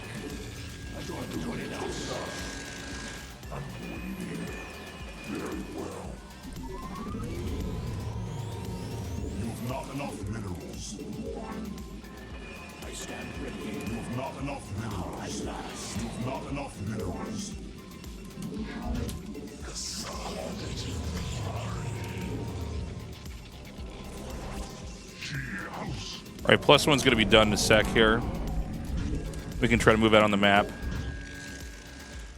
Very well. You've not enough minerals. I stand ready. You've not enough minerals. You've not enough minerals. All right, plus one's going to be done in a sec here. We can try to move out on the map.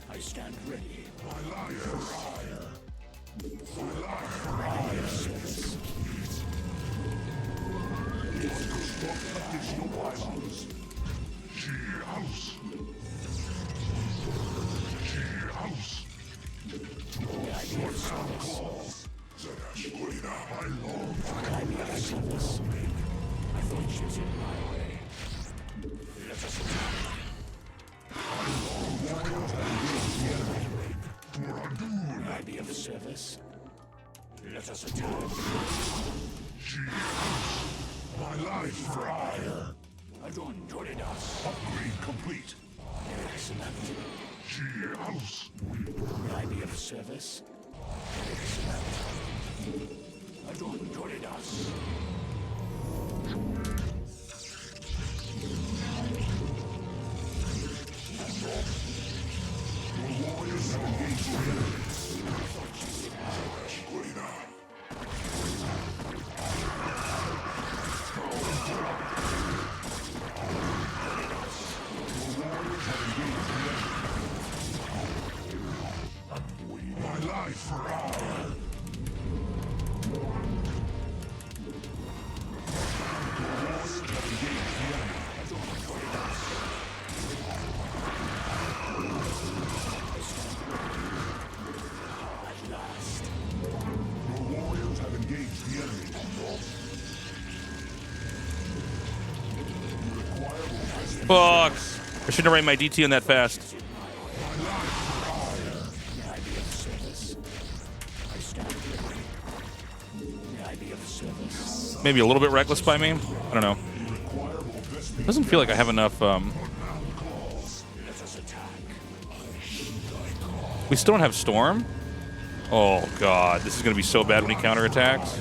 I stand ready. Let us attack. My life for hire. Adon Toridas. Upgrade complete. Excellent. May I be of service? Excellent. Adon Toridas. Your warriors have engaged the enemy. My life for hire. Fuck. I shouldn't have ran my DT on that fast. Maybe a little bit reckless by me. I don't know. Doesn't feel like I have enough. We still don't have Storm? Oh, God. This is going to be so bad when he counterattacks.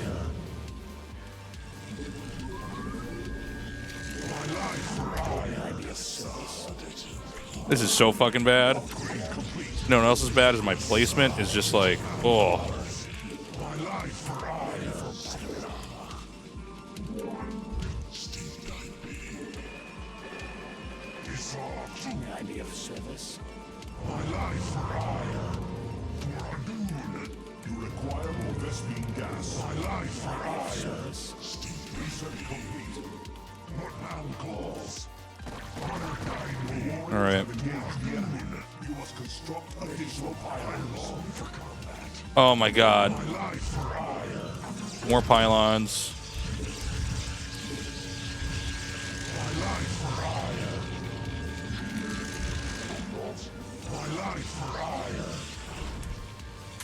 This is so fucking bad. No one else is bad as my placement is just like, oh. All right. Oh my God. More pylons.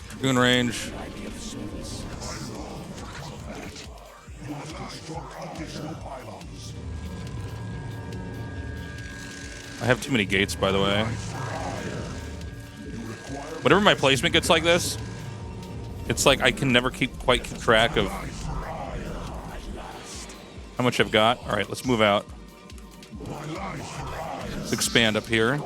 Dragoon range. I have too many gates, by the way. Whenever my placement gets like this, it's like I can never quite keep track of how much I've got. All right, let's move out. Let's expand up here.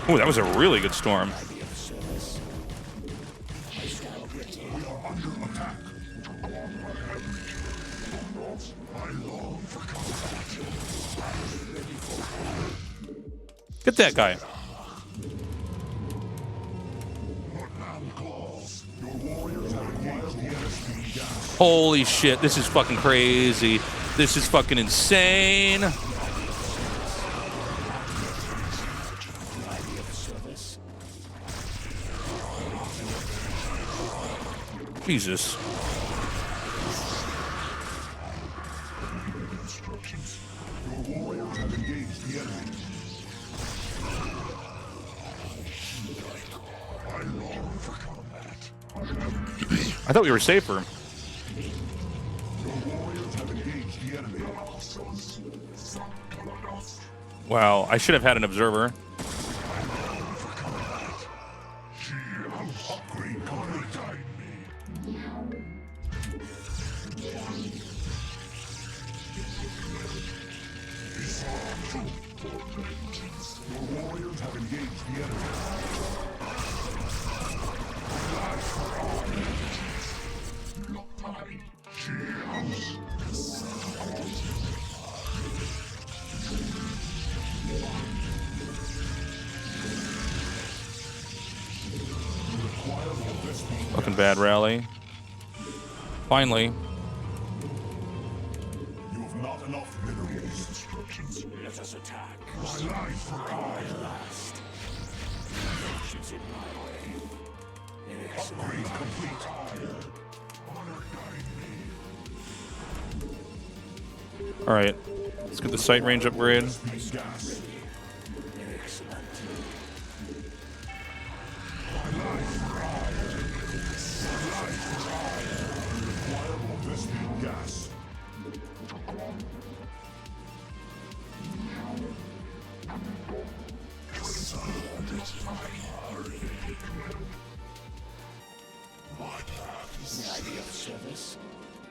Ooh, that was a really good storm. Get that guy. Holy shit, this is fucking crazy. This is fucking insane. Jesus. I thought we were safer. Wow, I should have had an observer. Fucking bad rally. Finally. You have not enough minerals. Instructions. Let us attack. My life for I last. Nations in my way. Upgrade complete. Honor guide me. All right. Let's get the sight range upgrade.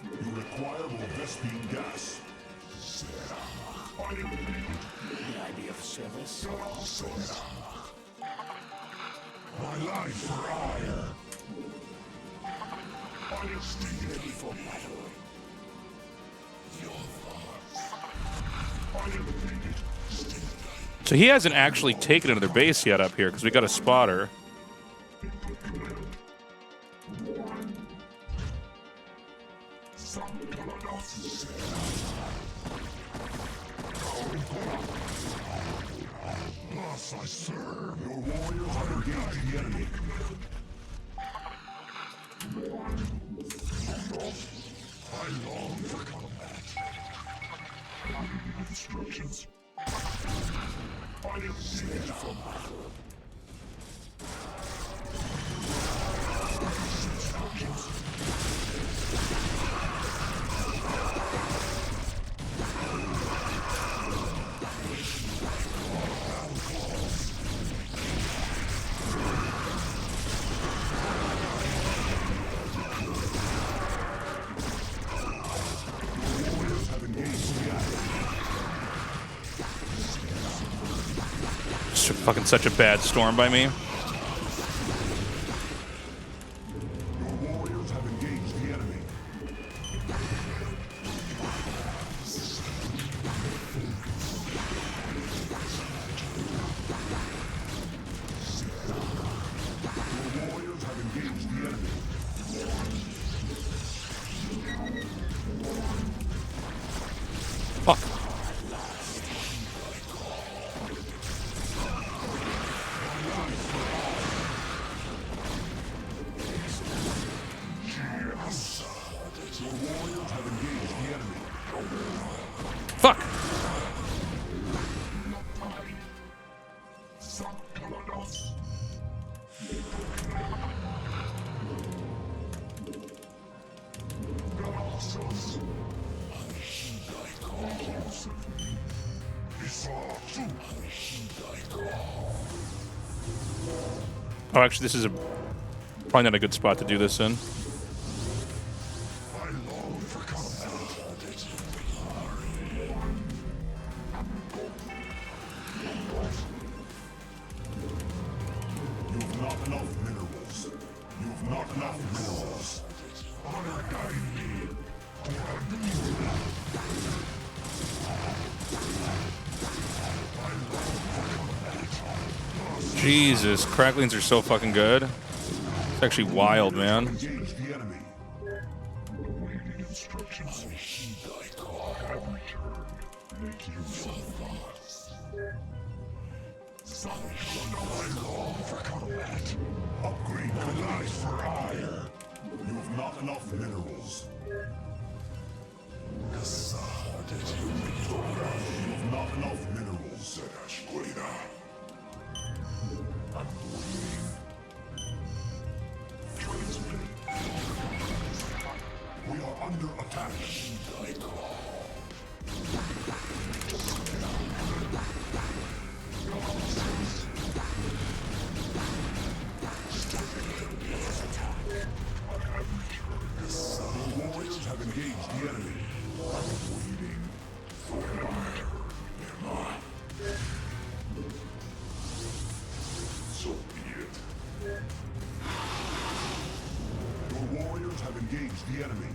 You require more Vespine gas. May I be of service? My life for ire. Honesty ready for battle. Your thoughts. So he hasn't actually taken another base yet up here because we got a spotter. Thus I serve. Your warriors have engaged the enemy. I long for combat. Instructions. I am seeking from Fucking such a bad storm by me. Your warriors have engaged the enemy. Your warriors have engaged the enemy. Fuck. Fuck. Oh, actually, this is probably not a good spot to do this in. Jesus, cracklings are so fucking good. It's actually wild, man. Upgrade collides for hire. You have not enough minerals. You have not enough minerals. We are under attack. The warriors have engaged the enemy. Waiting for fire. So be it. Your warriors have engaged the enemy.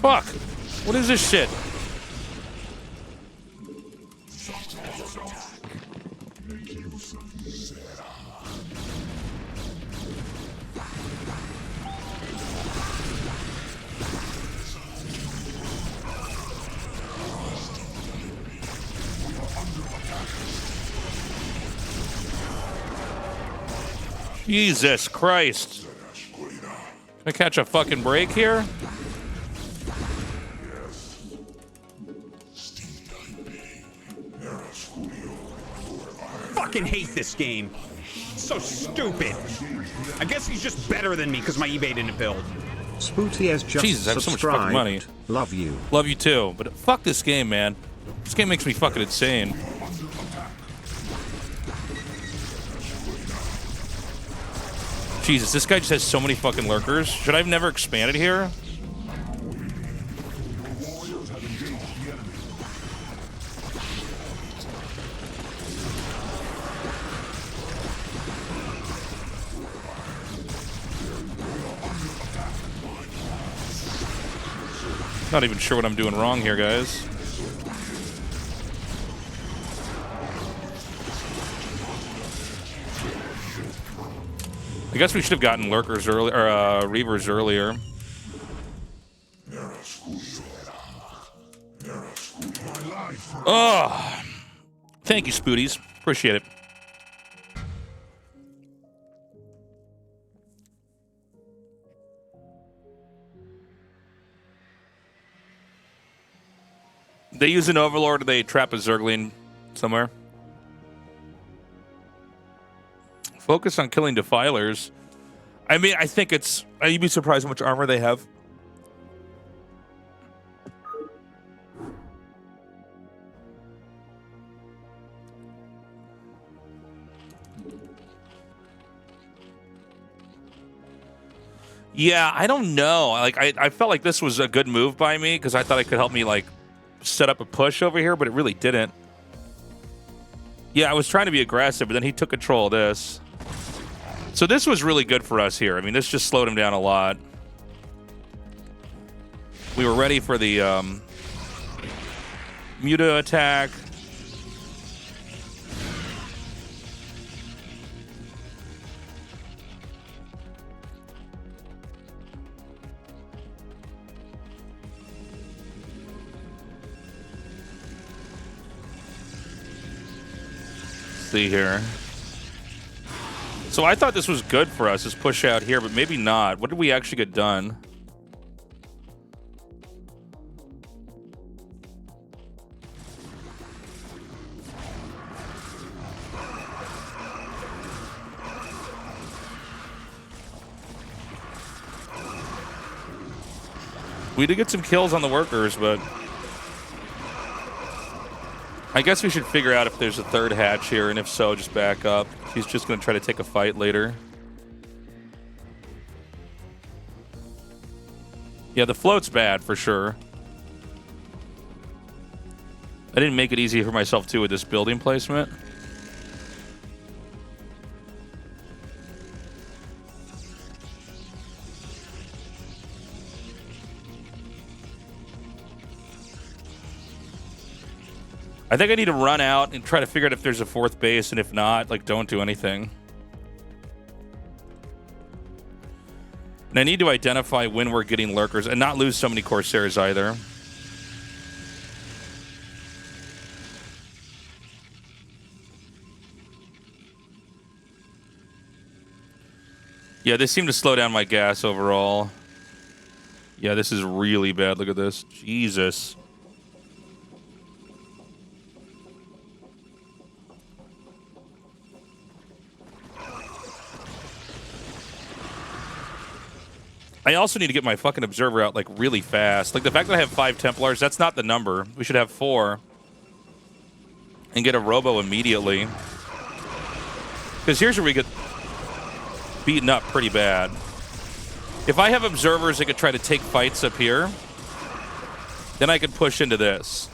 Fuck! What is this shit? Jesus Christ. Can I catch a fucking break here? Fucking hate this game. It's so stupid. I guess he's just better than me because my eBay didn't build. Spooty has just Jesus, I have so much fucking subscribed. money. Love you. Love you too, but fuck this game, man. This game makes me fucking insane. Jesus, this guy just has so many fucking lurkers. Should I have never expanded here? Not even sure what I'm doing wrong here, guys. I guess we should have gotten lurkers earlier, or reavers earlier. Oh, thank you, Spooties. Appreciate it. They use an overlord, or they trap a Zergling somewhere. Focus on killing defilers. I mean, I think it's... You'd be surprised how much armor they have. Yeah, I don't know. Like, I felt like this was a good move by me because I thought it could help me, like, set up a push over here, but it really didn't. Yeah, I was trying to be aggressive, but then he took control of this. So this was really good for us here. I mean, this just slowed him down a lot. We were ready for the Muta attack. See here. So I thought this was good for us, this push out here, but maybe not. What did we actually get done? We did get some kills on the workers, but I guess we should figure out if there's a third hatch here, and if so, just back up. He's just going to try to take a fight later. Yeah, the float's bad for sure. I didn't make it easy for myself, too, with this building placement. I think I need to run out and try to figure out if there's a fourth base, and if not, like, don't do anything. And I need to identify when we're getting lurkers and not lose so many Corsairs either. Yeah, this seemed to slow down my gas overall. Yeah, this is really bad. Look at this. Jesus. I also need to get my fucking observer out, like, really fast. Like, the fact that I have 5 Templars, that's not the number. We should have 4. And get a robo immediately. Because here's where we get beaten up pretty bad. If I have observers that could try to take fights up here, then I could push into this.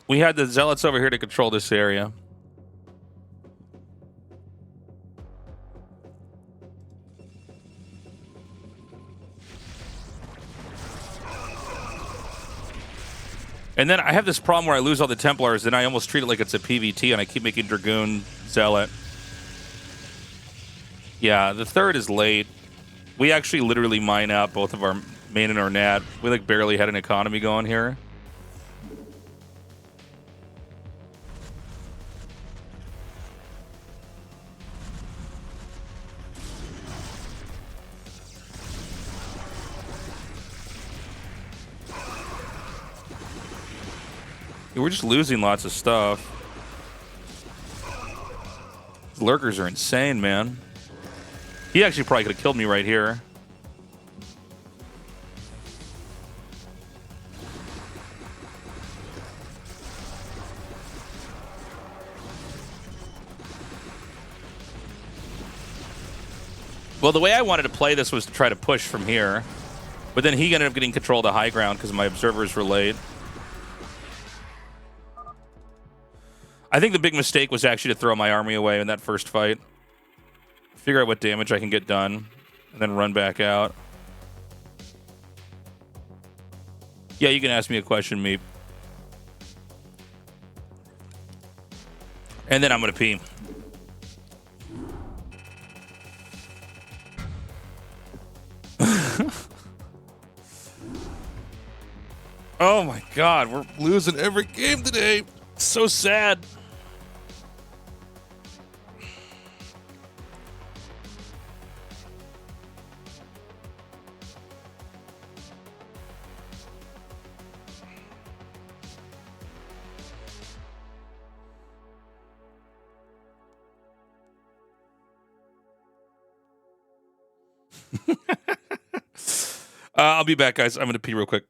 We had the Zealots over here to control this area. And then I have this problem where I lose all the Templars, and I almost treat it like it's a PvT, and I keep making Dragoon Zealot. Yeah, the third is late. We actually literally mine out both of our main and our nat. We, like, barely had an economy going here. We're just losing lots of stuff. These lurkers are insane, man. He actually probably could have killed me right here. Well, the way I wanted to play this was to try to push from here. But then he ended up getting control of the high ground because my observers were late. I think the big mistake was actually to throw my army away in that first fight. Figure out what damage I can get done. and then run back out. Yeah, you can ask me a question, Meep. And then I'm going to pee. Oh my God, we're losing every game today. So sad. I'll be back, guys. I'm going to pee real quick.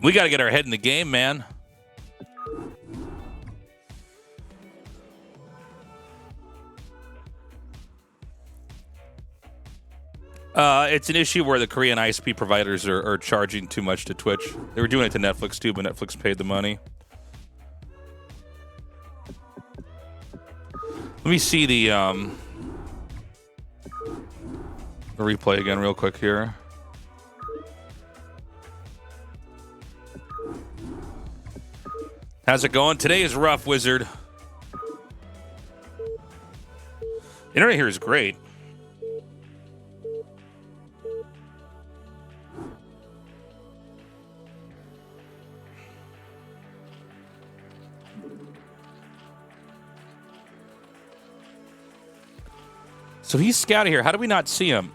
We got to get our head in the game, man. It's an issue where the Korean ISP providers are charging too much to Twitch. They were doing it to Netflix too, but Netflix paid the money. Let me see the replay again real quick here. How's it going? Today is rough, Wizard. Internet here is great. So he's scouting here. How do we not see him?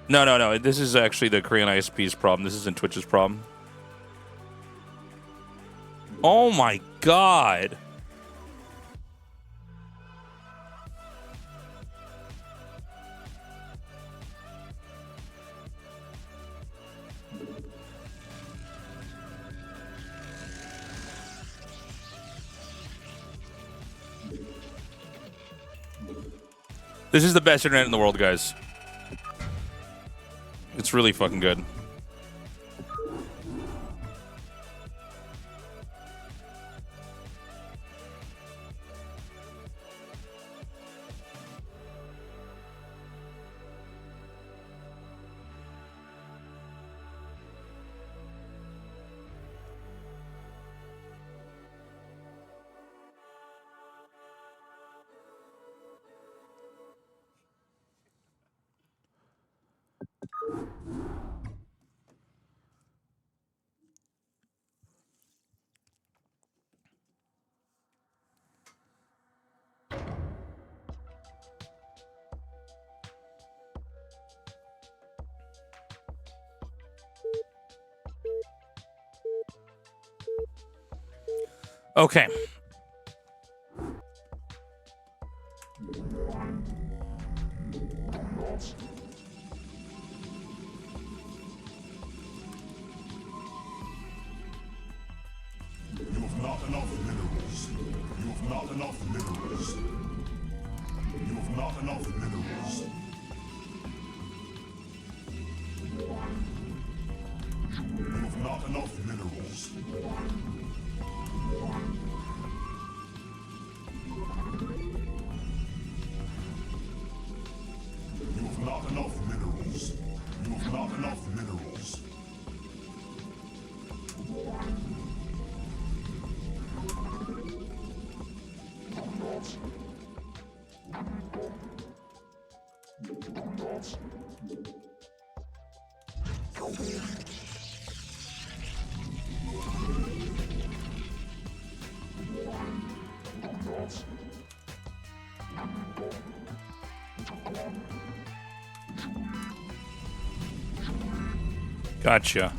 No. This is actually the Korean ISP's problem. This isn't Twitch's problem. Oh my God. This is the best internet in the world, guys. It's really fucking good. Okay. Gotcha.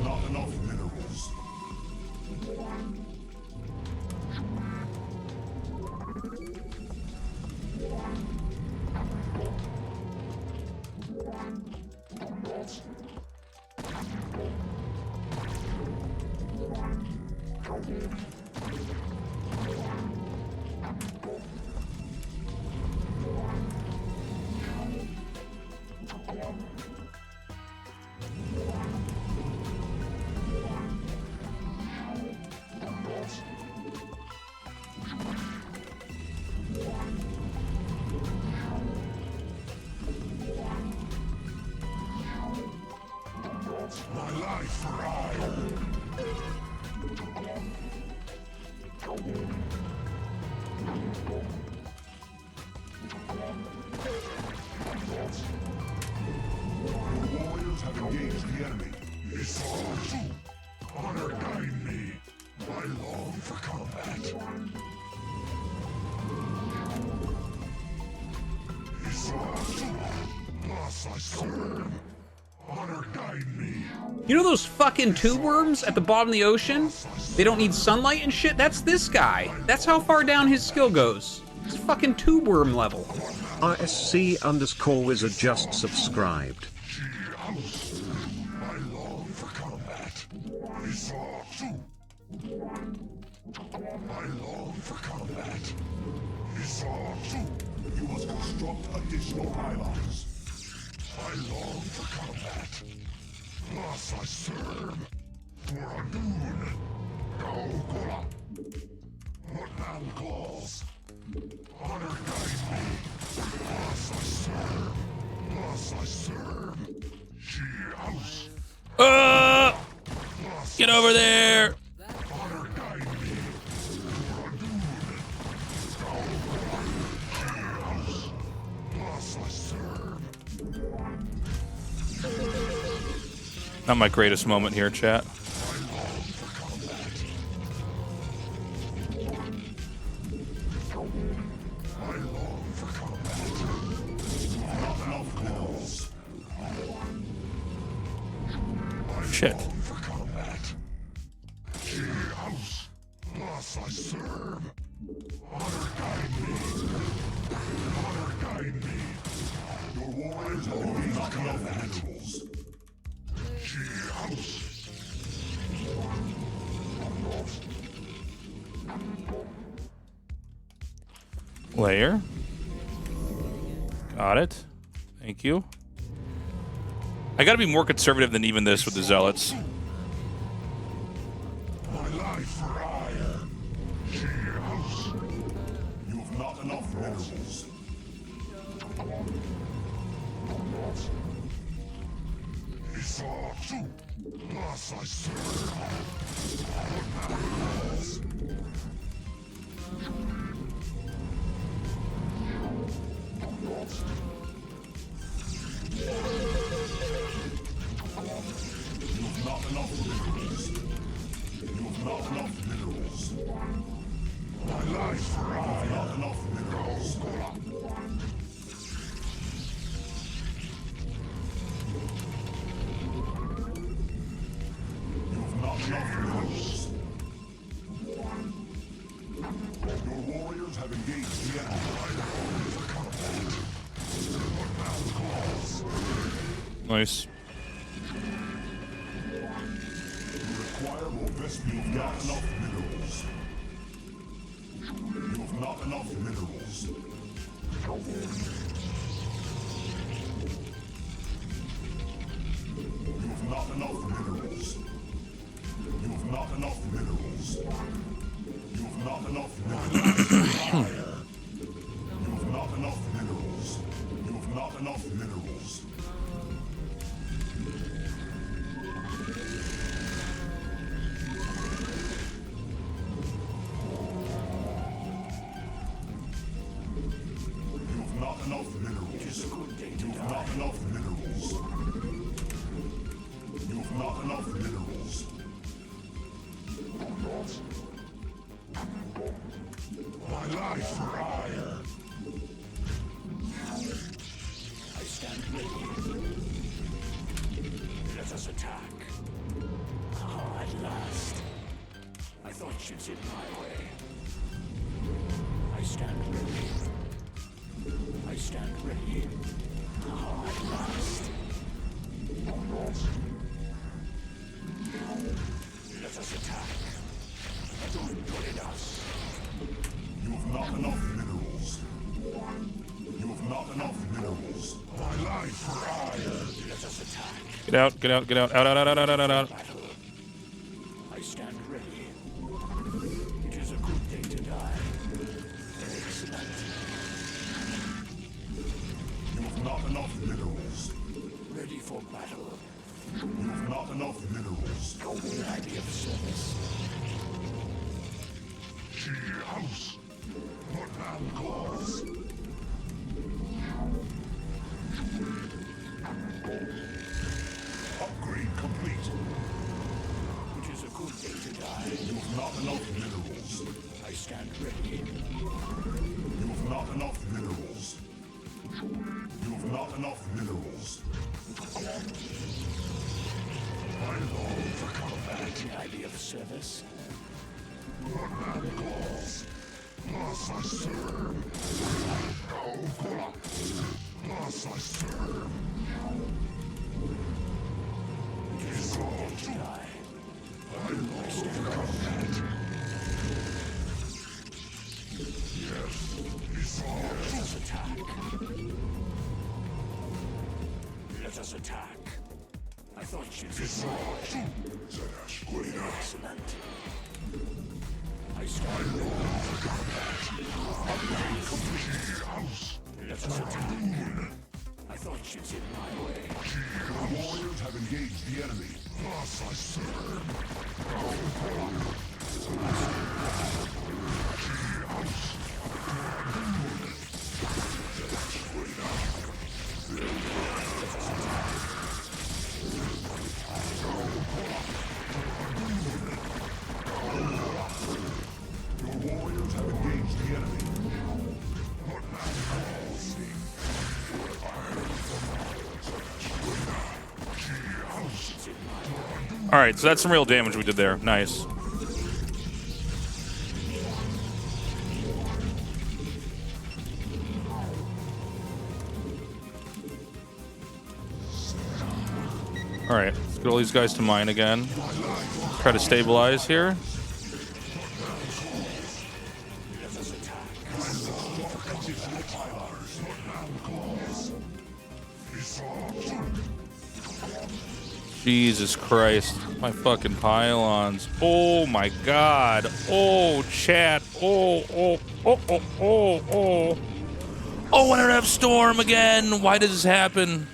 Not enough minerals. My life for Isle. The warriors have engaged the enemy. It's all true. Honor guide me. I long for combat. It's all true. Thus I serve. Honor guide me. You know those fucking tube worms at the bottom of the ocean? They don't need sunlight and shit? That's this guy. That's how far down his skill goes. It's fucking tube worm level. RSC_wizard just subscribed. I long for combat. It's all true. I long for combat. It's all true. You must construct additional pylons. I long for combat. Thus I serve. For a noon. Gaogola. What thou calls. Honor guide me. Thus I serve. Thus I serve. She house. Get over there! Honor guide me. For a noon. Gaogola. She house. Thus I serve. Not my greatest moment here, chat. Shit. Thus I serve. Honor guide me. Honor guide me. Your warriors have already not enough minerals. She house. Layer. Got it. Thank you. I gotta be more conservative than even this with the zealots. My life for ire. She house. You have not enough minerals. It's all true. Thus I serve. What thou calls. You have not enough minerals. You have not enough minerals. My life for I. Not enough minerals. You have not enough minerals. Your warriors have engaged the enemy. What thou calls. Nice. Require more Vespian gas. Not enough minerals. You have not enough minerals. minerals. You've not enough minerals. You've not enough minerals. You've not enough minerals. My life for hire. I stand ready. Let us attack. Ah, at last. I thought you'd in my way. I stand ready. I stand ready. Ah, at last. Let us attack. Join us. You've not enough minerals. You've not enough minerals. My life for hire. Let us attack. Get out, get out, get out. Out, out, out, out, out, out, out. I stand ready. It is a good day to die. Excellent. You've not enough minerals. Ready for battle. You've not enough minerals. Golden idea of service. House. What man calls? Upgrade complete. It is a good day to die. You've not enough minerals. I stand ready. You've not enough minerals. You've not enough minerals. I long for combat. The idea of service. What man calls? Thus I serve. Thus I serve. It is all to die. I long for combat. Yes, it's all. Let us attack. Let us attack. I thought you'd be all. Excellent. I stand long for combat. Let us attack. I thought you'd in my way. The warriors have engaged the enemy. Thus I serve. Your warriors have engaged the enemy. What man calls me? All right, so that's some real damage we did there. Nice. All right, let's get all these guys to mine again. Try to stabilize here. Jesus Christ. My fucking pylons. Oh my god. Oh, chat. Oh, oh, oh, oh, oh, oh. Oh, I don't have storm again. Why does this happen?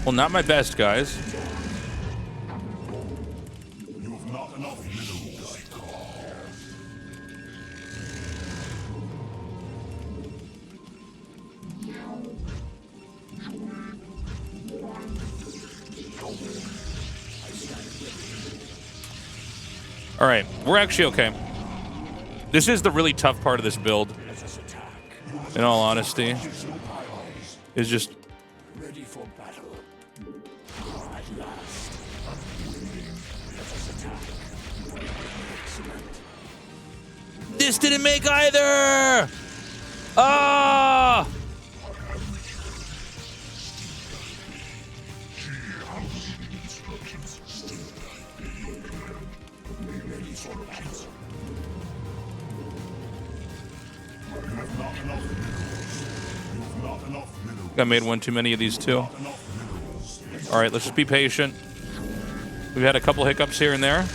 Well, not my best, guys. You've not enough minerals. All right, we're actually okay. This is the really tough part of this build. In all honesty, is just Ready for battle. At last. Let us attack. Excellent. this didn't make either. Ah! I made one too many of these too. All right, let's just be patient. We've had a couple hiccups here and there.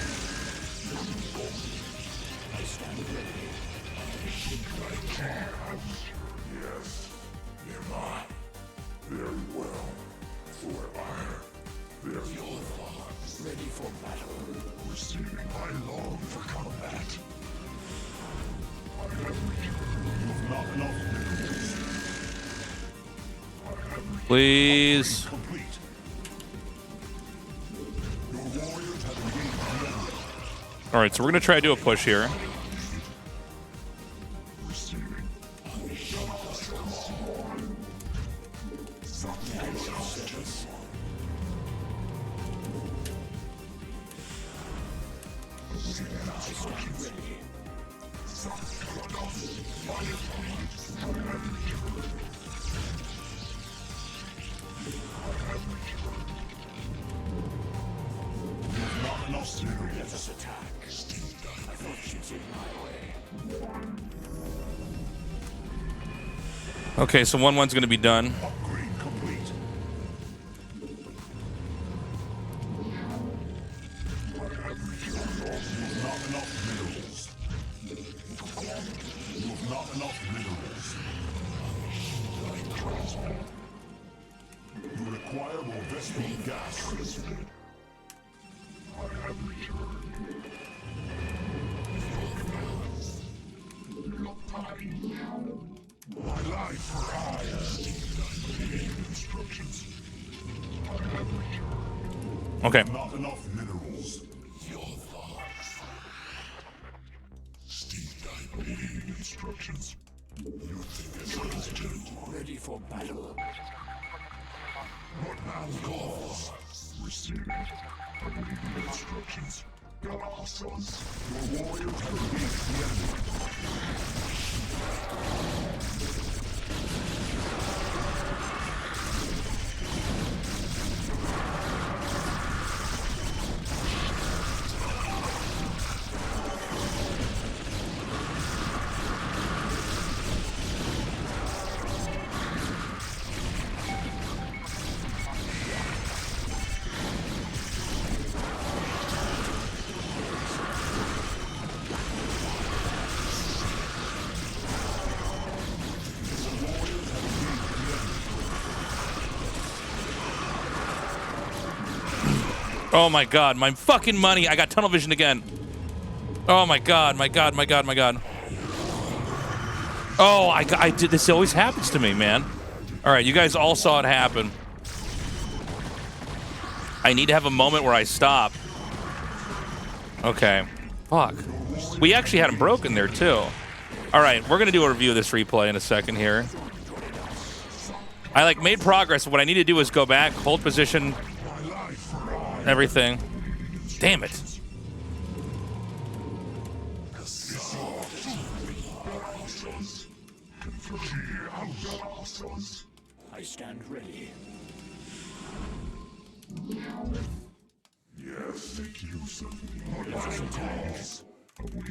Please. All right, so we're going to try to do a push here. Okay, so 1-1's going to be done. Upgrade complete. Not enough minerals. You have not enough minerals. You require more Vespene gas. I have returned. My life for hire. Instructions. I have returned. Okay. Not enough minerals. Your thoughts. Steve, I believe instructions. You think it's too ready for battle. What man's cause? Receiving. I believe instructions. Got hostiles. Your warriors have engaged the enemy. Oh my god, my fucking money. I got tunnel vision again. Oh my god, my god, my god, my god. Oh, I did. This always happens to me, man. All right, you guys all saw it happen. I need to have a moment where I stop. Okay. Fuck. We actually had him broken there, too. All right, we're going to do a review of this replay in a second here. I, like, made progress. What I need to do is go back, hold position, everything. Damn it. I stand ready. Yes, make use of me. Let us attack. Let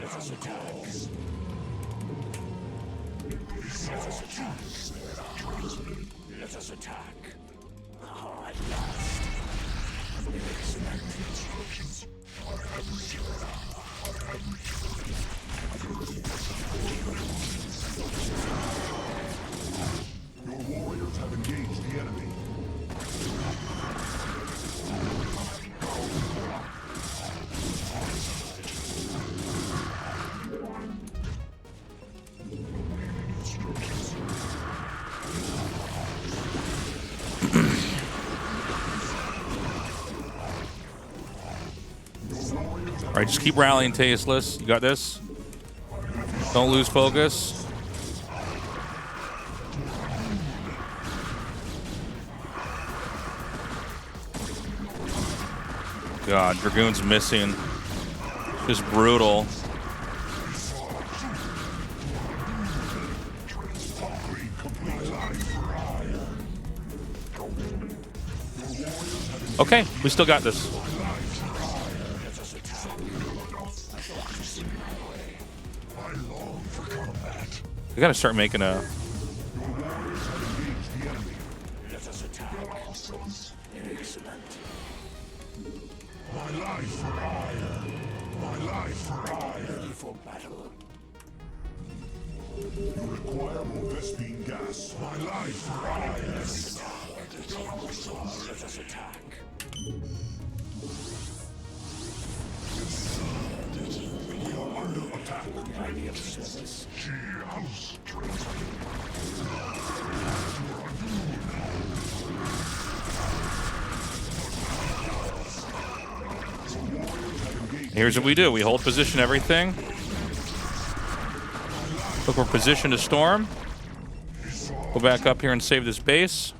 us attack. Let us attack. Oh, at last. Expect instructions. I have returned. I have returned. Your warriors have engaged the enemy. All right, just keep rallying, Tasteless. You got this. Don't lose focus. God, Dragoon's missing. Just brutal. Okay, we still got this. We gotta start making a... My life for hire. My life for hire. Ready for battle. You require more Vespine gas. My life for hire. Let us attack. We are under attack. Here's what we do. We hold position everything. Look, we're positioned to storm. Go back up here and save this base.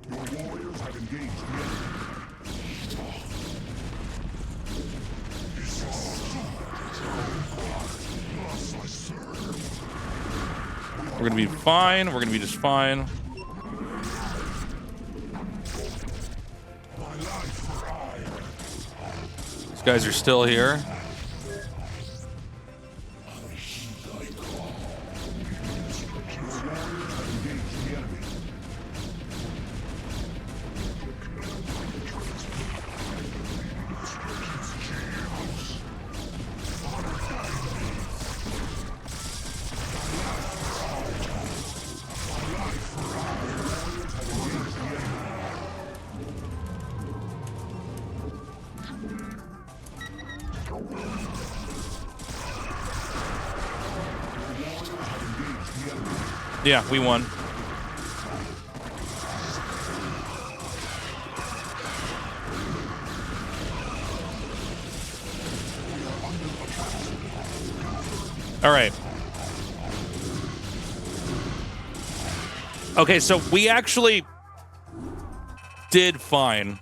Your warriors have engaged We're gonna be fine. We're gonna be just fine. These guys are still here. Yeah, we won. All right. Okay, so we actually did fine.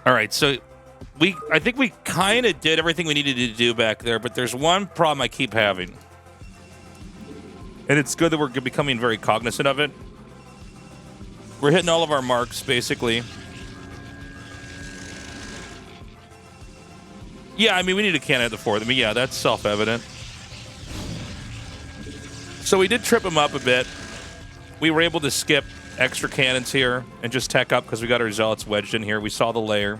All right, so I think we kind of did everything we needed to do back there, but there's one problem I keep having. And it's good that we're becoming very cognizant of it. We're hitting all of our marks, basically. Yeah, I mean, we need a cannon at the fourth. I mean, yeah, that's self-evident. So we did trip him up a bit. We were able to skip extra cannons here and just tech up because we got our zealots wedged in here. We saw the layer.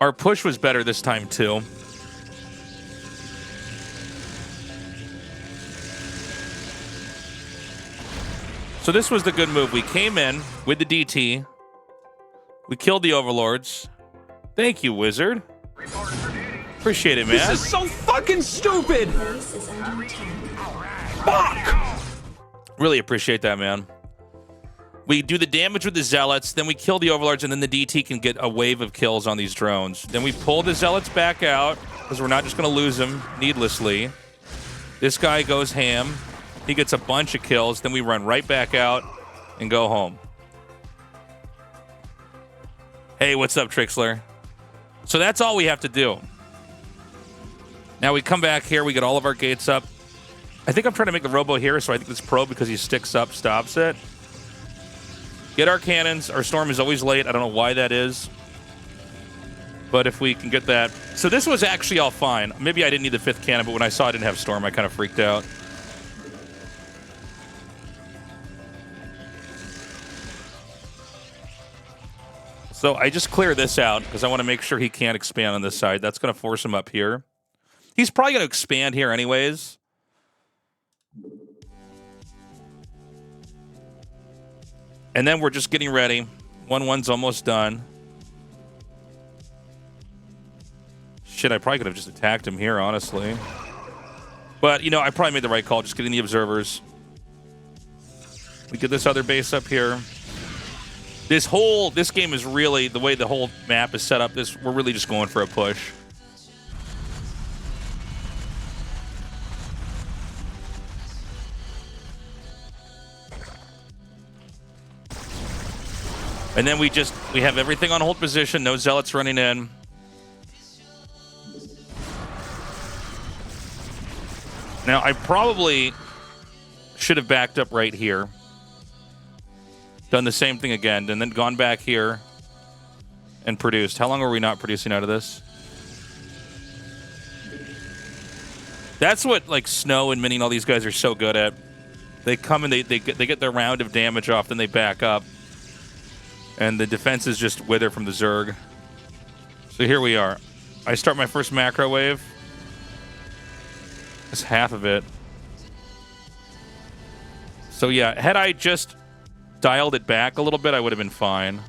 Our push was better this time too. So this was the good move. We came in with the DT. We killed the overlords. Thank you, Wizard. Appreciate it, man. This is so fucking stupid! Fuck! Really appreciate that, man. We do the damage with the zealots, then we kill the overlords, and then the DT can get a wave of kills on these drones. Then we pull the zealots back out, because we're not just going to lose them needlessly. This guy goes ham. He gets a bunch of kills. Then we run right back out and go home. Hey, what's up, Trixler? So that's all we have to do. Now we come back here. We get all of our gates up. I think I'm trying to make the robo here, so I think this probe, because he sticks up, stops it. Get our cannons. Our storm is always late. I don't know why that is. But if we can get that. So this was actually all fine. Maybe I didn't need the fifth cannon, but when I saw I didn't have storm, I kind of freaked out. So I just clear this out because I want to make sure he can't expand on this side. That's going to force him up here. He's probably going to expand here anyways. And then we're just getting ready. 1-1's almost done. Shit, I probably could have just attacked him here, honestly. But, you know, I probably made the right call, just getting the observers. We get this other base up here. This game is really, the way the whole map is set up, we're really just going for a push. And then we have everything on hold position, no zealots running in. Now, I probably should have backed up right here. Done the same thing again, and then gone back here and produced. How long are we not producing out of this? That's what, like, Snow and Minnie and all these guys are so good at. They come and they get their round of damage off, then they back up. And the defenses just wither from the Zerg. So here we are. I start my first macro wave. That's half of it. So yeah, had I just dialed it back a little bit, I would have been fine.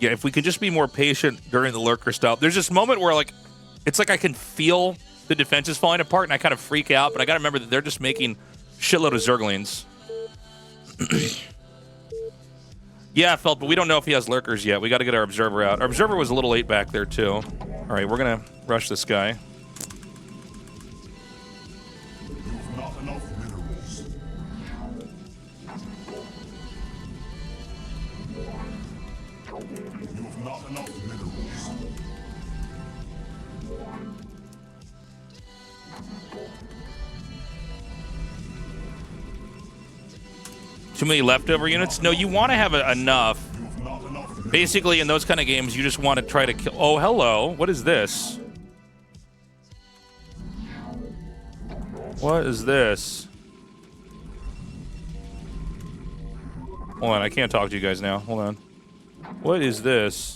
Yeah, if we could just be more patient during the lurker stuff. There's this moment where, like, it's like I can feel the defenses falling apart, and I kind of freak out, but I got to remember that they're just making shitload of Zerglings. Yeah, Felt, but we don't know if he has lurkers yet. We got to get our Observer out. Our Observer was a little late back there, too. All right, we're going to rush this guy. Not enough minerals. You have not enough minerals. Too many leftover units? No, you want to have enough. You have not enough minerals. Basically, in those kind of games, you just want to try to kill... Oh, hello. What is this? What is this? Hold on, I can't talk to you guys now. Hold on. What is this?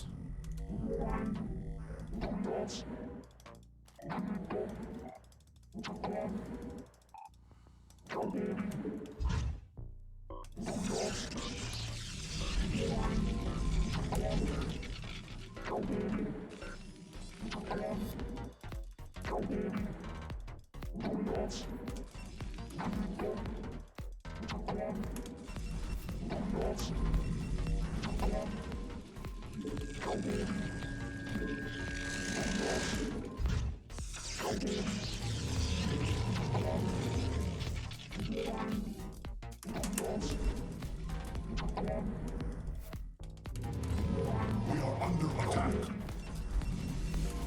We are under attack.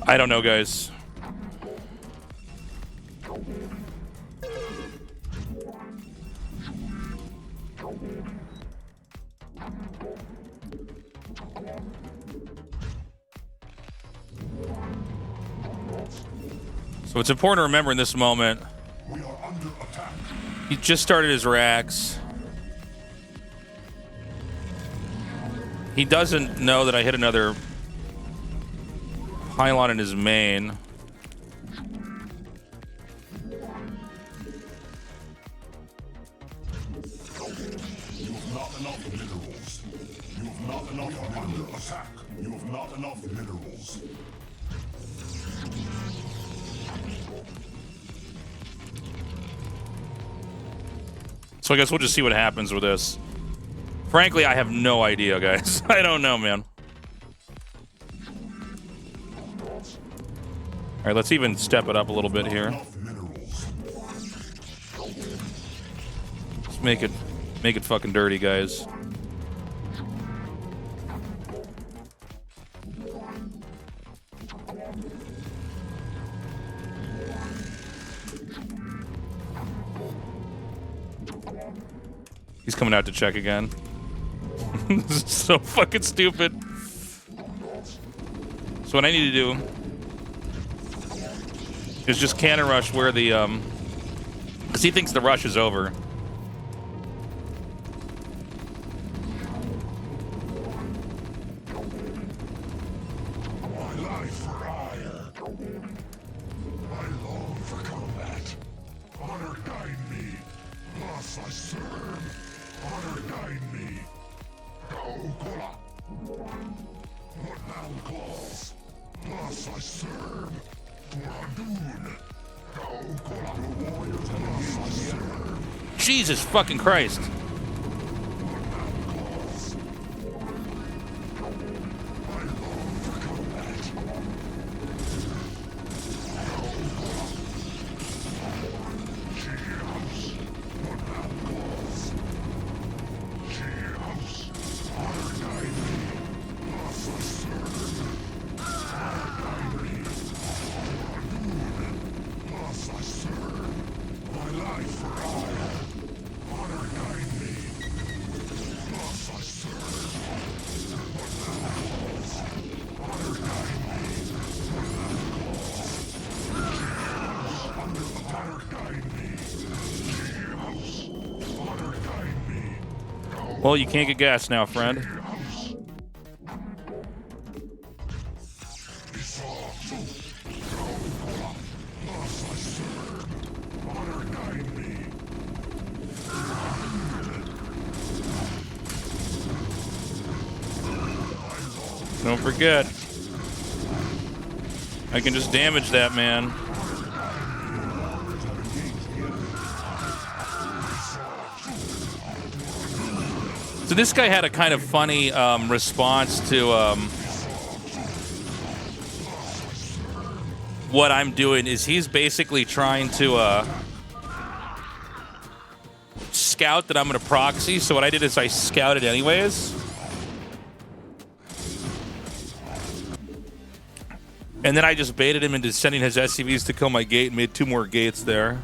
I don't know, guys. So it's important to remember in this moment, We are under attack. he just started his racks. He doesn't know that I hit another pylon in his main. You have not enough minerals. You have not enough. We are under attack. You have not enough minerals. So I guess we'll just see what happens with this. Frankly, I have no idea, guys. I don't know, man. All right, let's even step it up a little bit here. Enough minerals. Let's make it fucking dirty, guys. He's coming out to check again. This is so fucking stupid. So what I need to do is just cannon rush where the because he thinks the rush is over. My life for hire. I long for combat. Honor guide me. Thus I serve. Honor guide me. Go, Kola. What now, claws? Jesus fucking Christ. Well, you can't get gas now, friend. Don't forget, I can just damage that man. So this guy had a kind of funny response to what I'm doing. Is he's basically trying to scout that I'm going to proxy. So what I did is I scouted anyways. And then I just baited him into sending his SCVs to kill my gate and made 2 more gates there.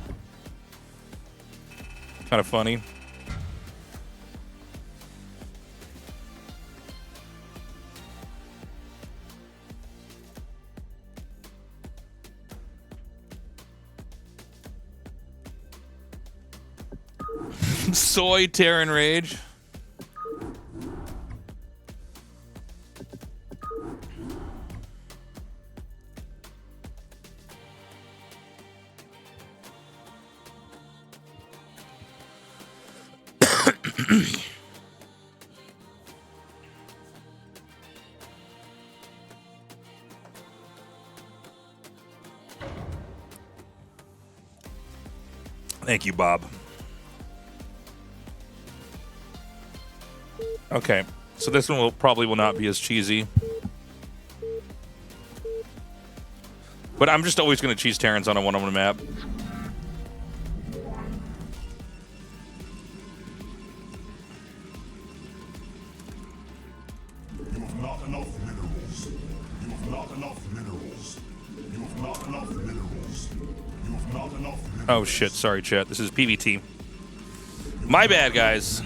Kind of funny. Soy Terran Rage. Thank you, Bob. Okay, so this one probably will not be as cheesy. But I'm just always going to cheese Terrans on a one-on-one map. You have not enough minerals. You have not enough minerals. You have not enough minerals. You have not enough minerals. Oh shit, sorry chat. This is PvT. My bad, guys.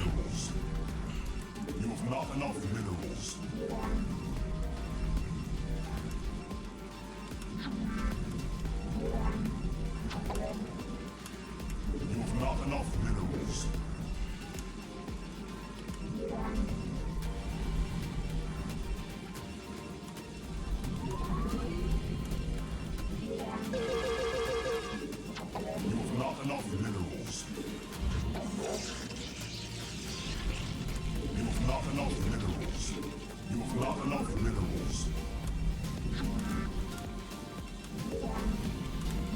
You have not enough minerals. You have not enough minerals. You have not enough minerals. You have not enough minerals. You have not enough minerals.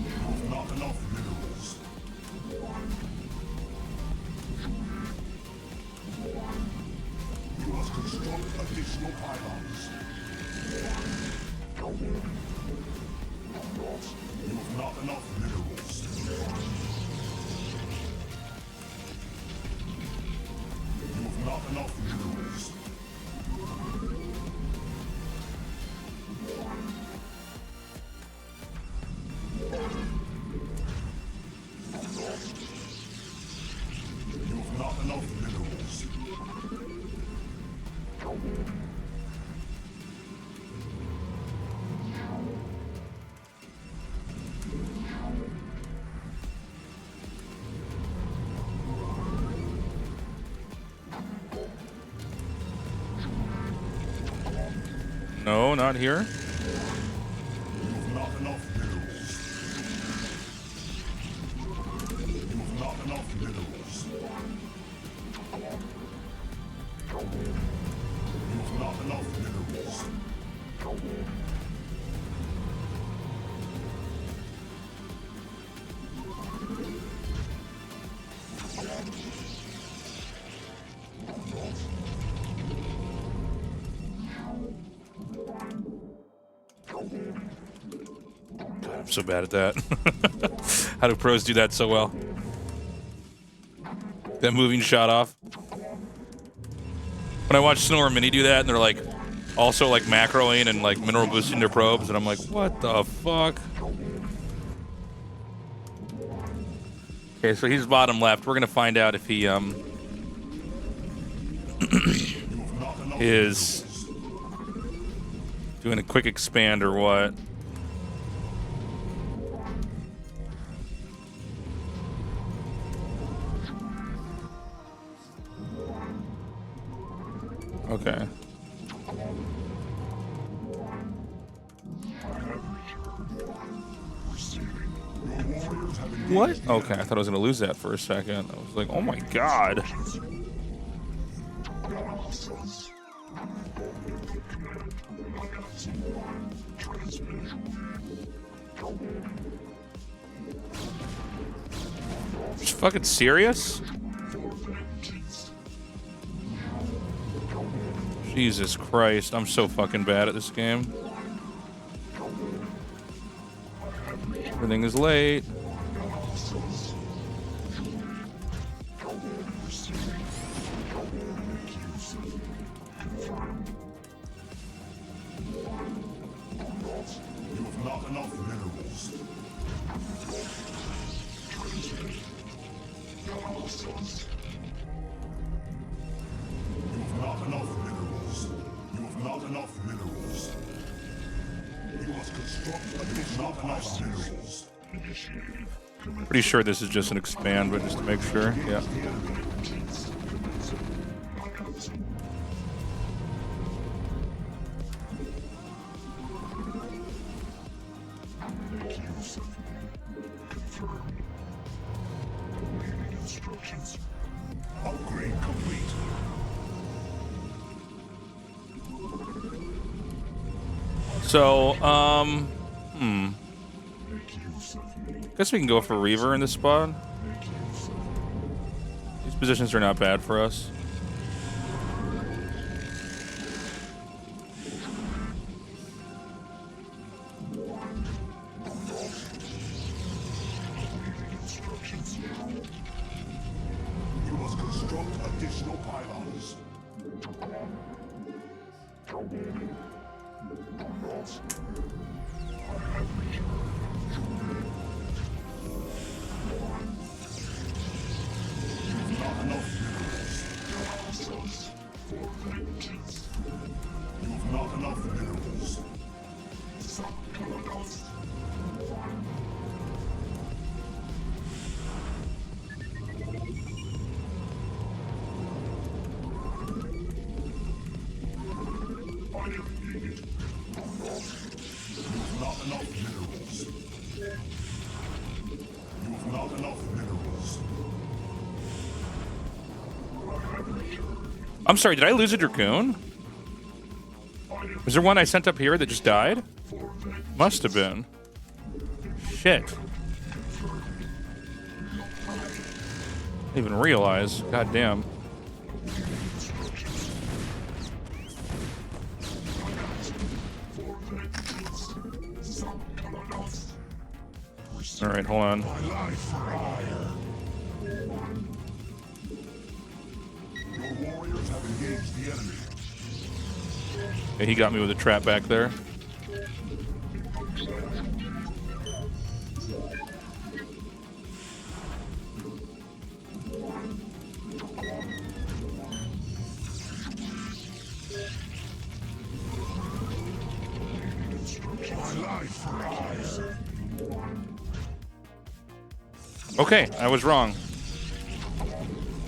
You have not enough minerals. You must construct additional pylons. You have not enough minerals. You have not enough minerals. You have not enough minerals. No, not here. You have not enough minerals. You have not enough minerals. You have not enough minerals. I'm so bad at that. How do pros do that so well? That moving shot off. When I watch Snore and Mini do that, and they're like also like macroing and like mineral boosting their probes, and I'm like, what the fuck? Okay, so he's bottom left. We're gonna find out if he is doing a quick expand or what. Okay. What? Okay, I thought I was gonna lose that for a second. I was like, oh my god. Are you fucking serious? Jesus Christ, I'm so fucking bad at this game. Everything is late. Pretty sure this is just an expand, but just to make sure, yeah. Upgrade complete. So, guess we can go for Reaver in this spot. These positions are not bad for us. You must construct additional pylons. Not enough minerals. Not enough minerals. You've not enough minerals. I'm sorry, did I lose a Dragoon? Was there one I sent up here that just died? Must have been. Shit. Didn't even realize. God damn. Alright, hold on. Your warriors have engaged the enemy. Yeah, he got me with a trap back there. Okay, I was wrong.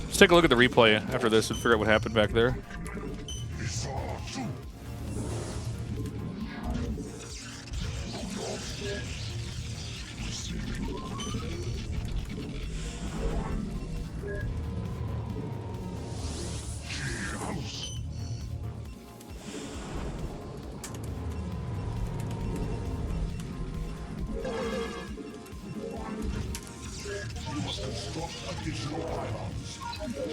Let's take a look at the replay after this and figure out what happened back there.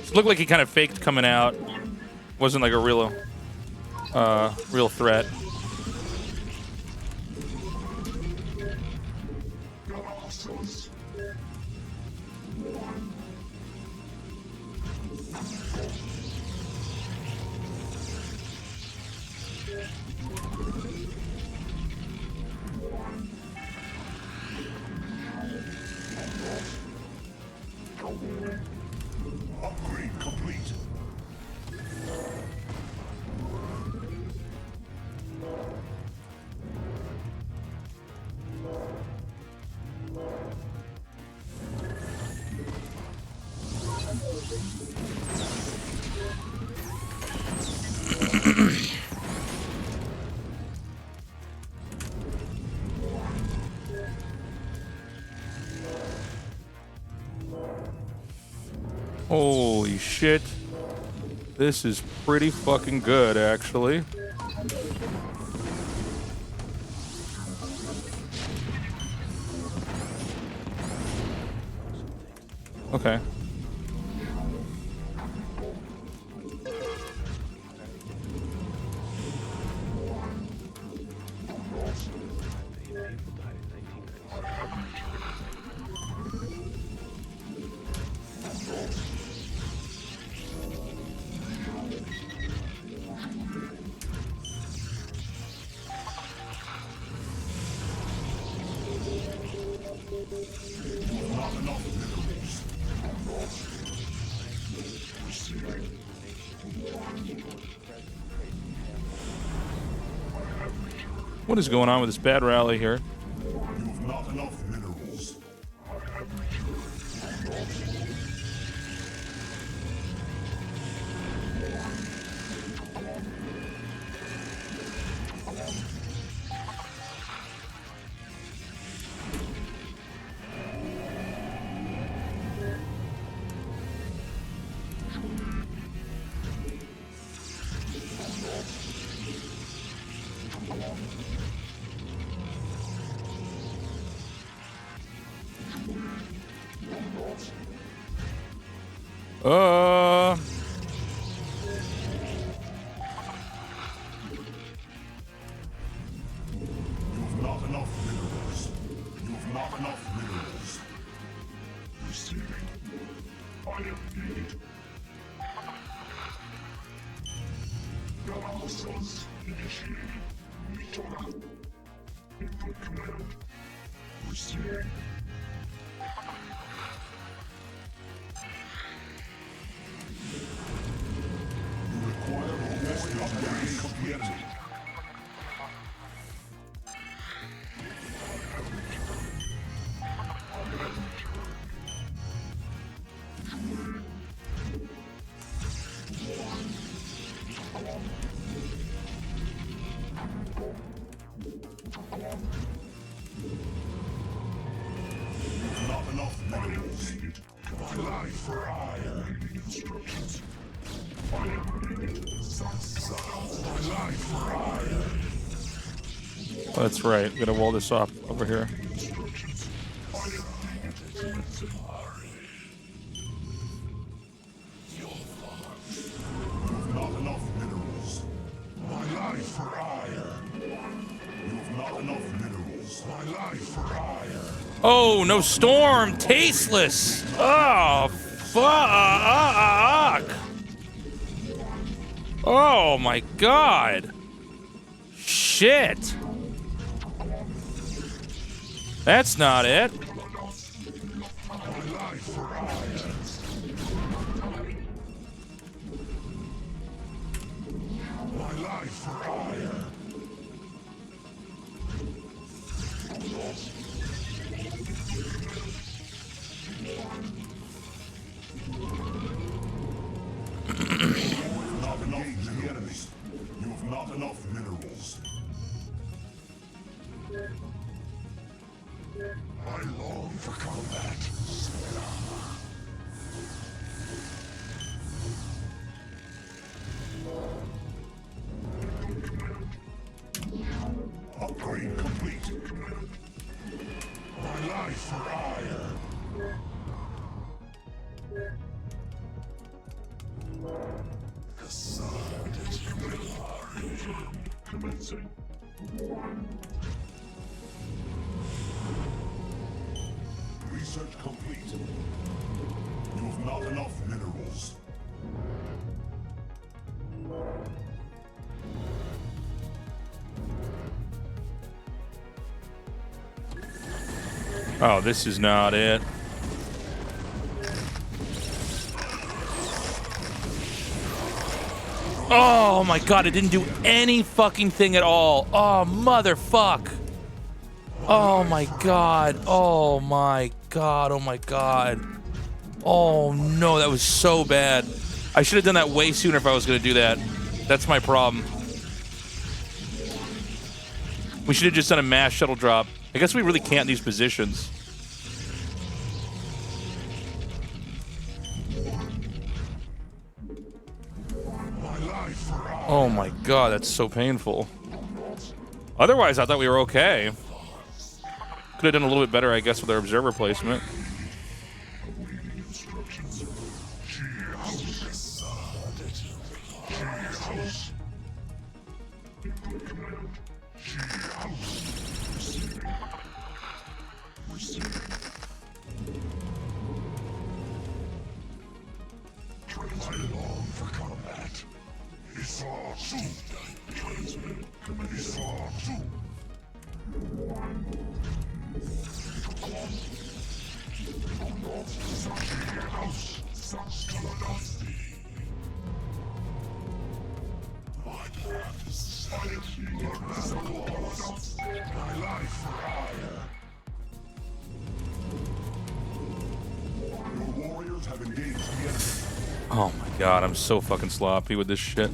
It looked like he kind of faked coming out. Wasn't like a real threat. Upgrade complete. Holy shit. This is pretty fucking good, actually. Okay. What is going on with this bad rally here? You have not enough minerals. Uh. You have not enough minerals. You have not enough minerals. Receiving. I am needed. Cells initiated. Return. Input command. Receiving. You require a best upgrade complete. Not enough minerals. My life for iron. Instructions. I am needed. My life for iron. Oh, that's right. Gotta wall this off over here. Instructions. I am needed. You have not enough minerals. My life for iron. You have not enough minerals. My life for iron. Oh, no storm! Tasteless! Oh, fuck! Oh my god! Shit! That's not it. My life for iron. My life for iron. Not enough minerals. You have not enough minerals. I long for combat. Upgrade complete. My life for iron. Commencing. Oh, this is not it. Oh my god, it didn't do any fucking thing at all. Oh, motherfuck. Oh my god. Oh my god. Oh my god. Oh no, that was so bad. I should have done that way sooner if I was going to do that. That's my problem. We should have just done a mass shuttle drop. I guess we really can't in these positions. Oh my god, that's so painful. Otherwise, I thought we were okay. Could have done a little bit better, I guess, with our observer placement. Oh my god, I'm so fucking sloppy with this shit.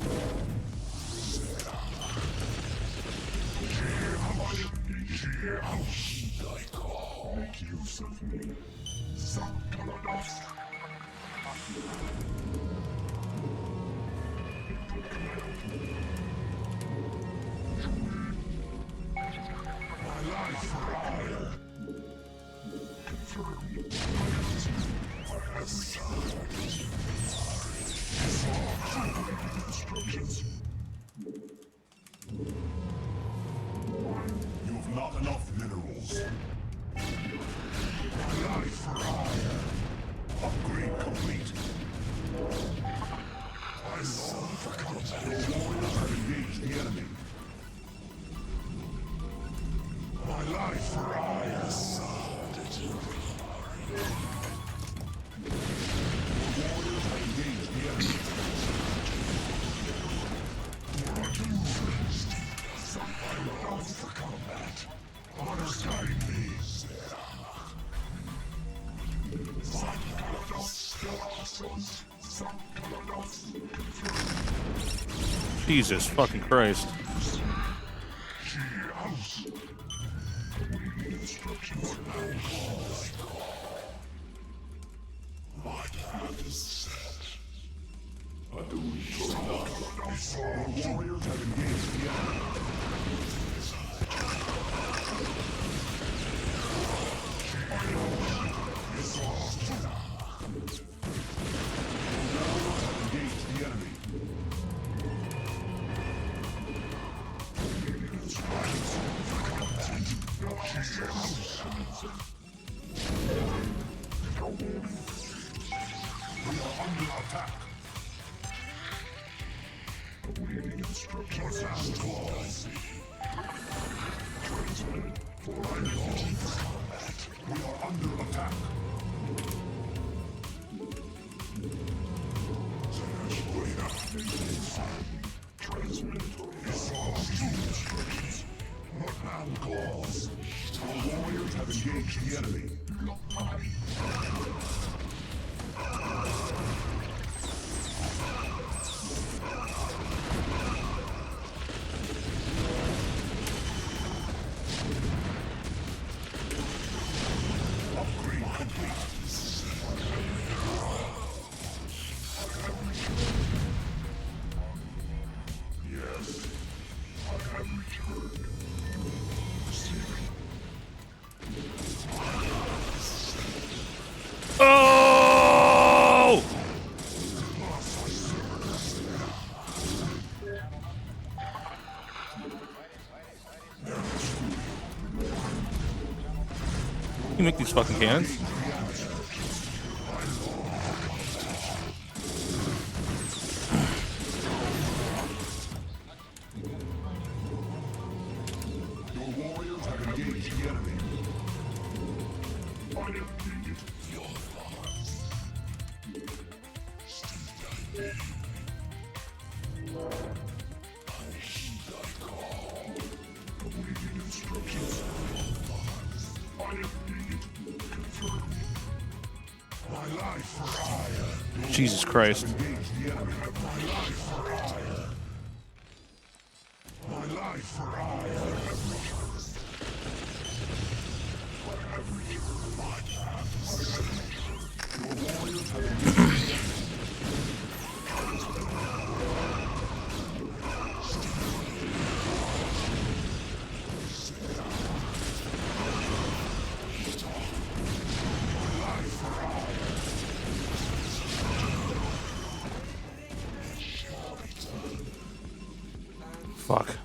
Jesus fucking Christ. Oh! You make these fucking cannons? Jesus Christ. Fuck.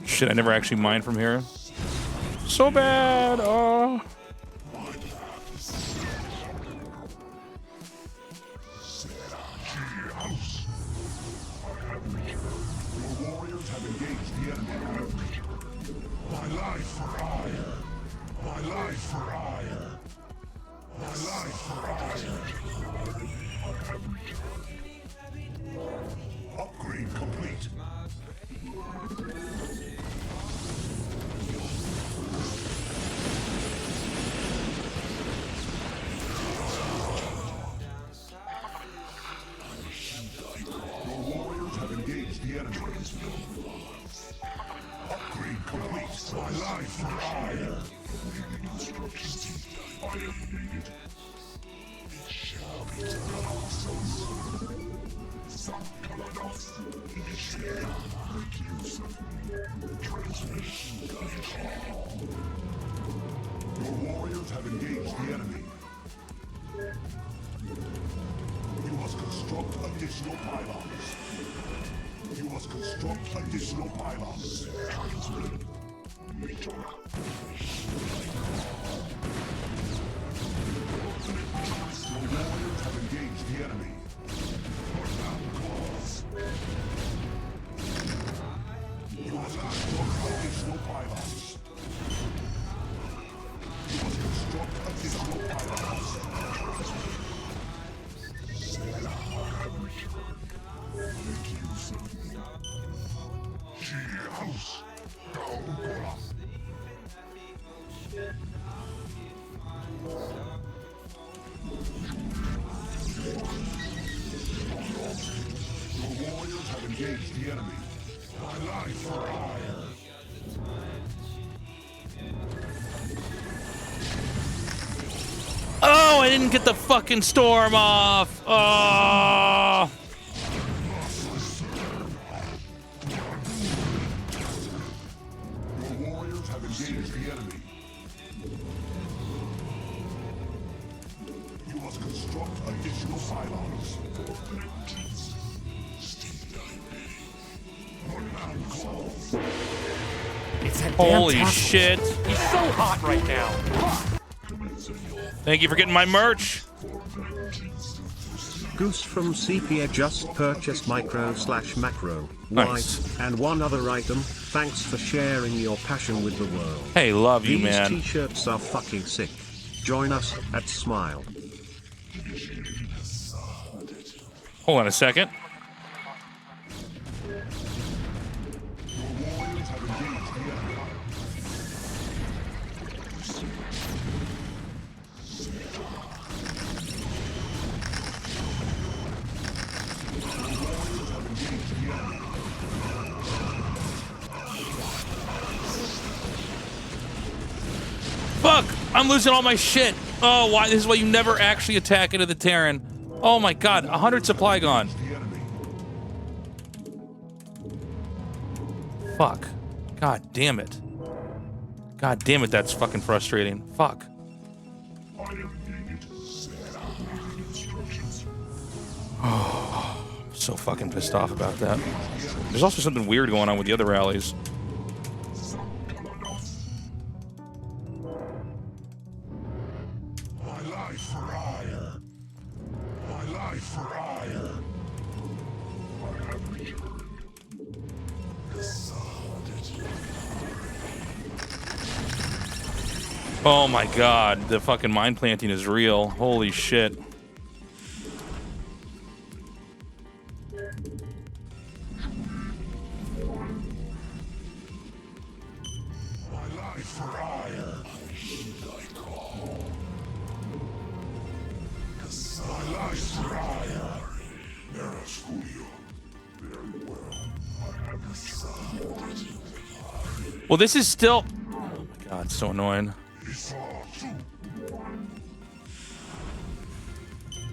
Shit, I never actually mined from here. So bad. Oh. Upgrade complete. Your warriors have engaged the enemy. Upgrade complete. My life for hire. I am needed. It shall be done. Make use of me. Transmission call. Your warriors have engaged the enemy. You must construct additional pylons. You must construct additional pylons. Your warriors have engaged the enemy. You must construct additional pylons. You must construct additional pylons. House. Your warriors have engaged the enemy. My life for hire. Oh, I didn't get the fucking storm off. Oh. Your warriors have engaged the enemy. You must construct additional pylons. It's that Holy damn shit. He's so hot right now. Thank you for getting my merch. Goose from Sepia just purchased micro/macro. Nice. White, and one other item. Thanks for sharing your passion with the world. Hey, love you, These man. t-shirts are fucking sick. Join us at Smile. Hold on a second. Your warriors have engaged the enemy. Fuck! I'm losing all my shit. Oh, why? This is why you never actually attack into the Terran. Oh my god, 100 supply gone. Fuck. God damn it. God damn it, that's fucking frustrating. Fuck. Oh, I'm so fucking pissed off about that. There's also something weird going on with the other rallies. My life for hire. My life for hire. Oh my god, the fucking mind planting is real. Holy shit. Well, this is still... Oh my god, it's so annoying.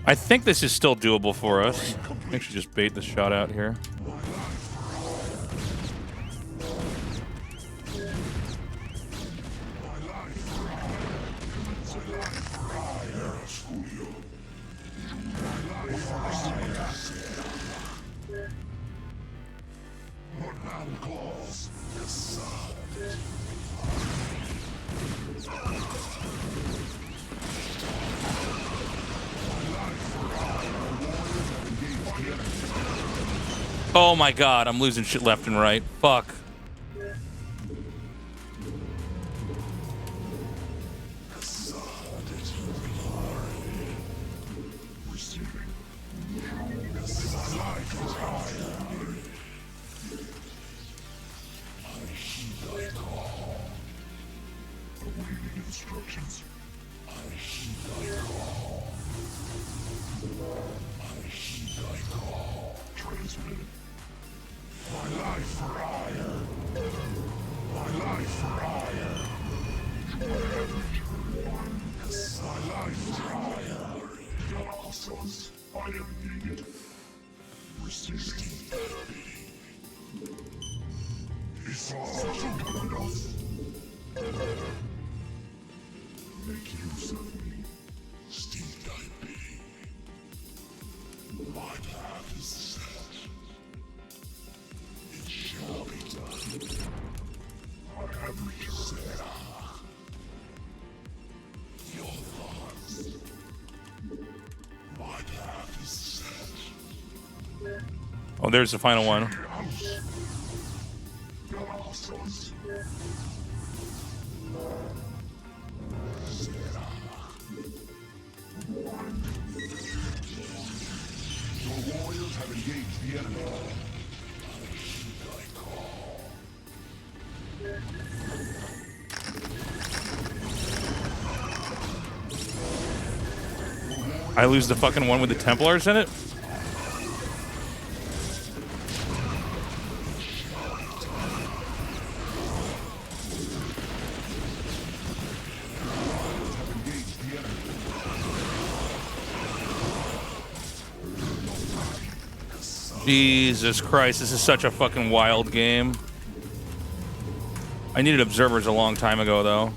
I think this is still doable for us. I should just bait the shot out here. Oh my god, I'm losing shit left and right. Fuck. Oh, there's the final one. I lose the fucking one with the Templars in it? Jesus Christ, this is such a fucking wild game. I needed observers a long time ago, though.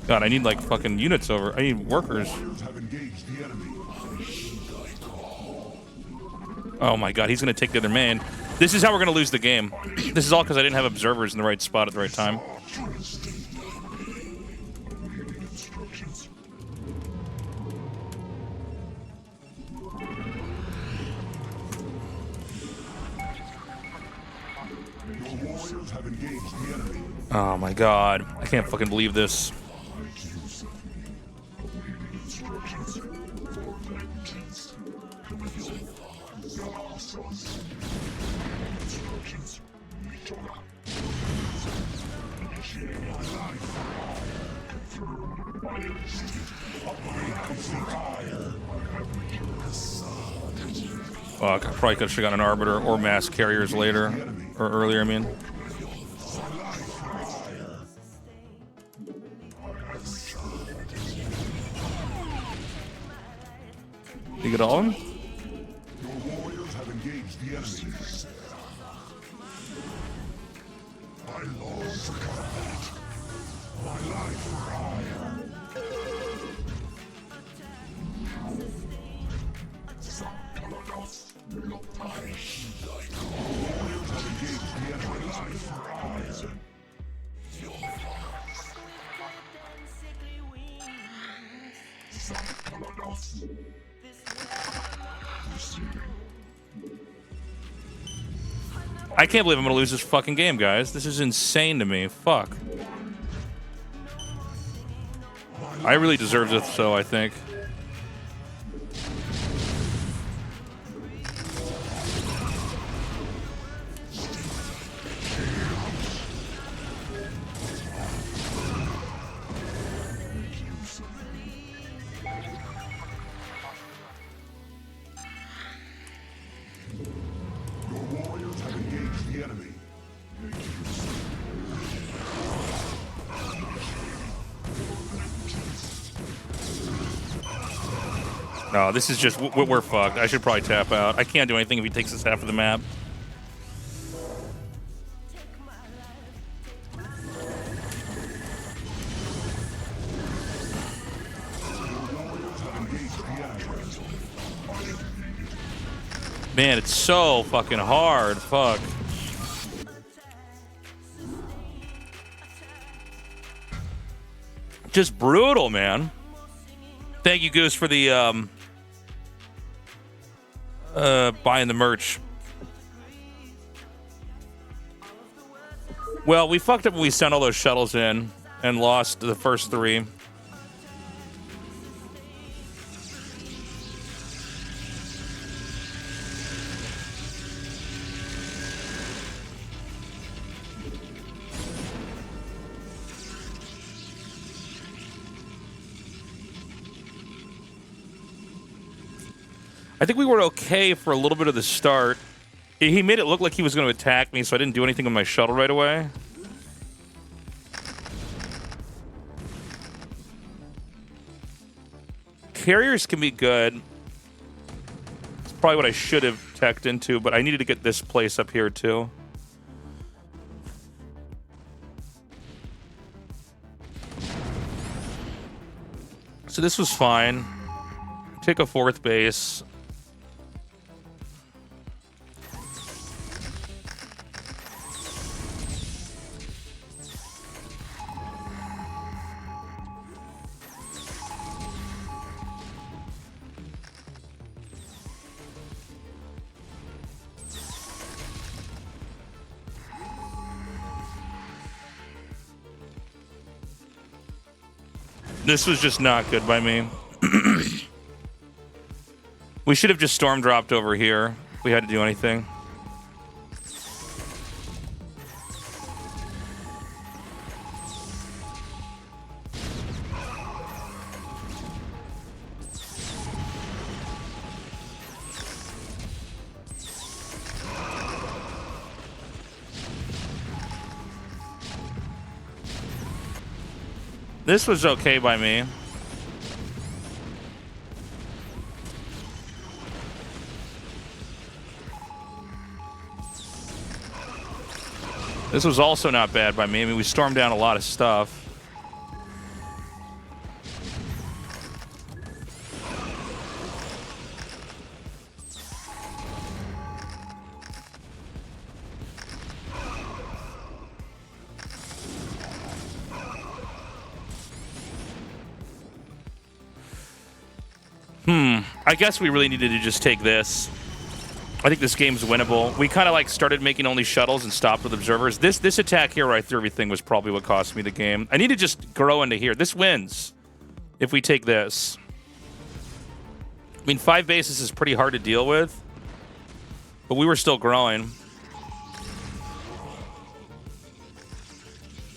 God, I need like fucking units over. I need workers. Oh my god, he's gonna take the other man. This is how we're gonna lose the game. This is all because I didn't have observers in the right spot at the right time. Oh my god, I can't fucking believe this. Fuck, I probably could have gotten an Arbiter or mass carriers later. Or earlier, I mean. You get all of them? I can't believe I'm gonna lose this fucking game, guys. This is insane to me. Fuck. I really deserve it, so I think. Your warriors have engaged the enemy. No, this is just we're fucked. I should probably tap out. I can't do anything if he takes this half of the map. Man, it's so fucking hard. Fuck. Just brutal, man. Thank you, Goose, for the buying the merch. Well, we fucked up when we sent all those shuttles in and lost the first 3. I think we were okay for a little bit of the start. He made it look like he was going to attack me, so I didn't do anything with my shuttle right away. Carriers can be good. It's probably what I should have teched into, but I needed to get this place up here too. So this was fine. Take a 4th base. This was just not good by me. We should have just storm dropped over here if we had to do anything. This was okay by me. This was also not bad by me. I mean, we stormed down a lot of stuff. I guess we really needed to just take this. I think this game's winnable. We kind of like started making only shuttles and stopped with observers. This attack here where I threw everything was probably what cost me the game. I need to just grow into here. This wins if we take this. I mean, 5 bases is pretty hard to deal with, but we were still growing.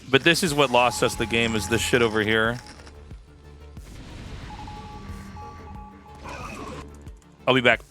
But this is what lost us the game, is this shit over here. I'll be back.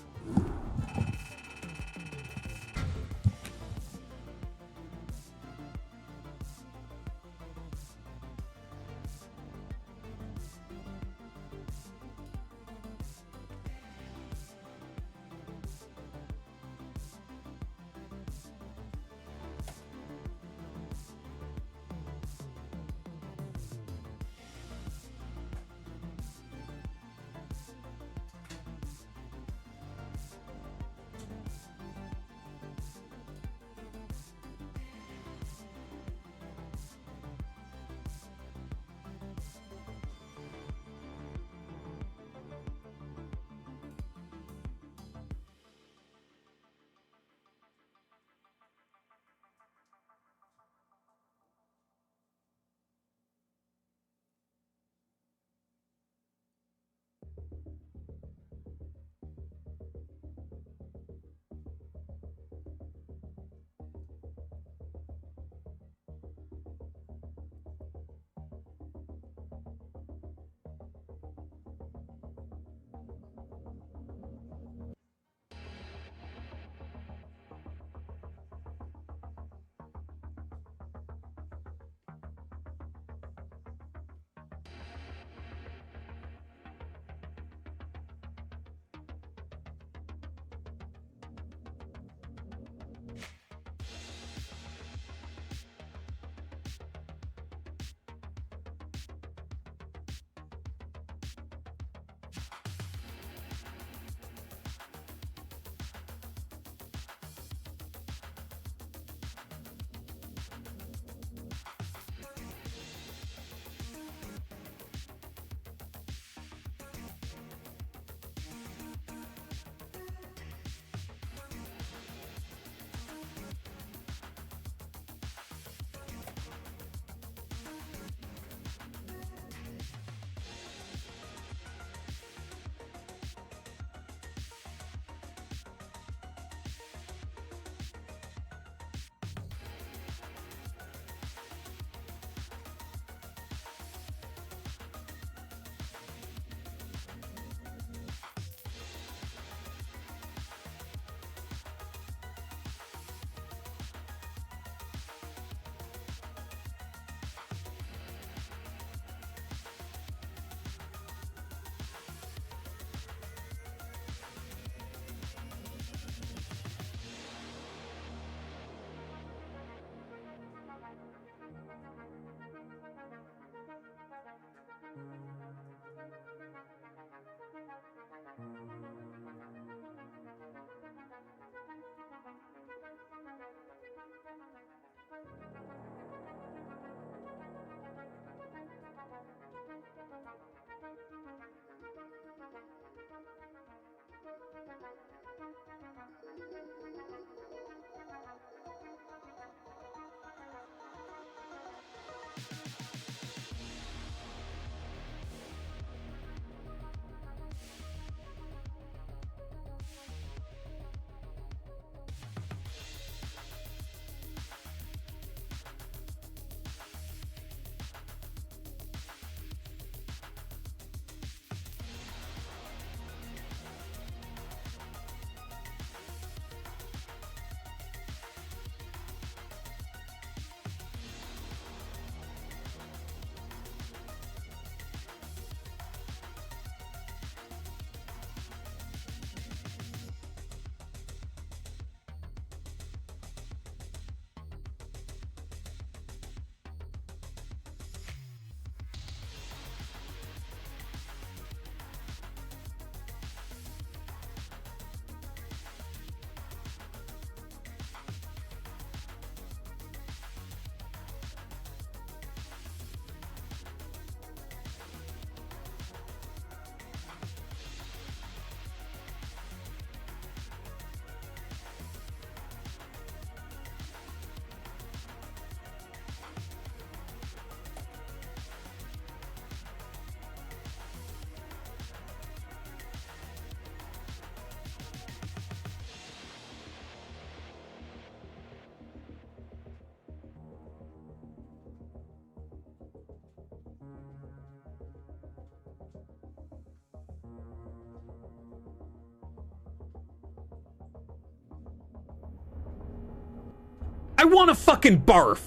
want to fucking barf.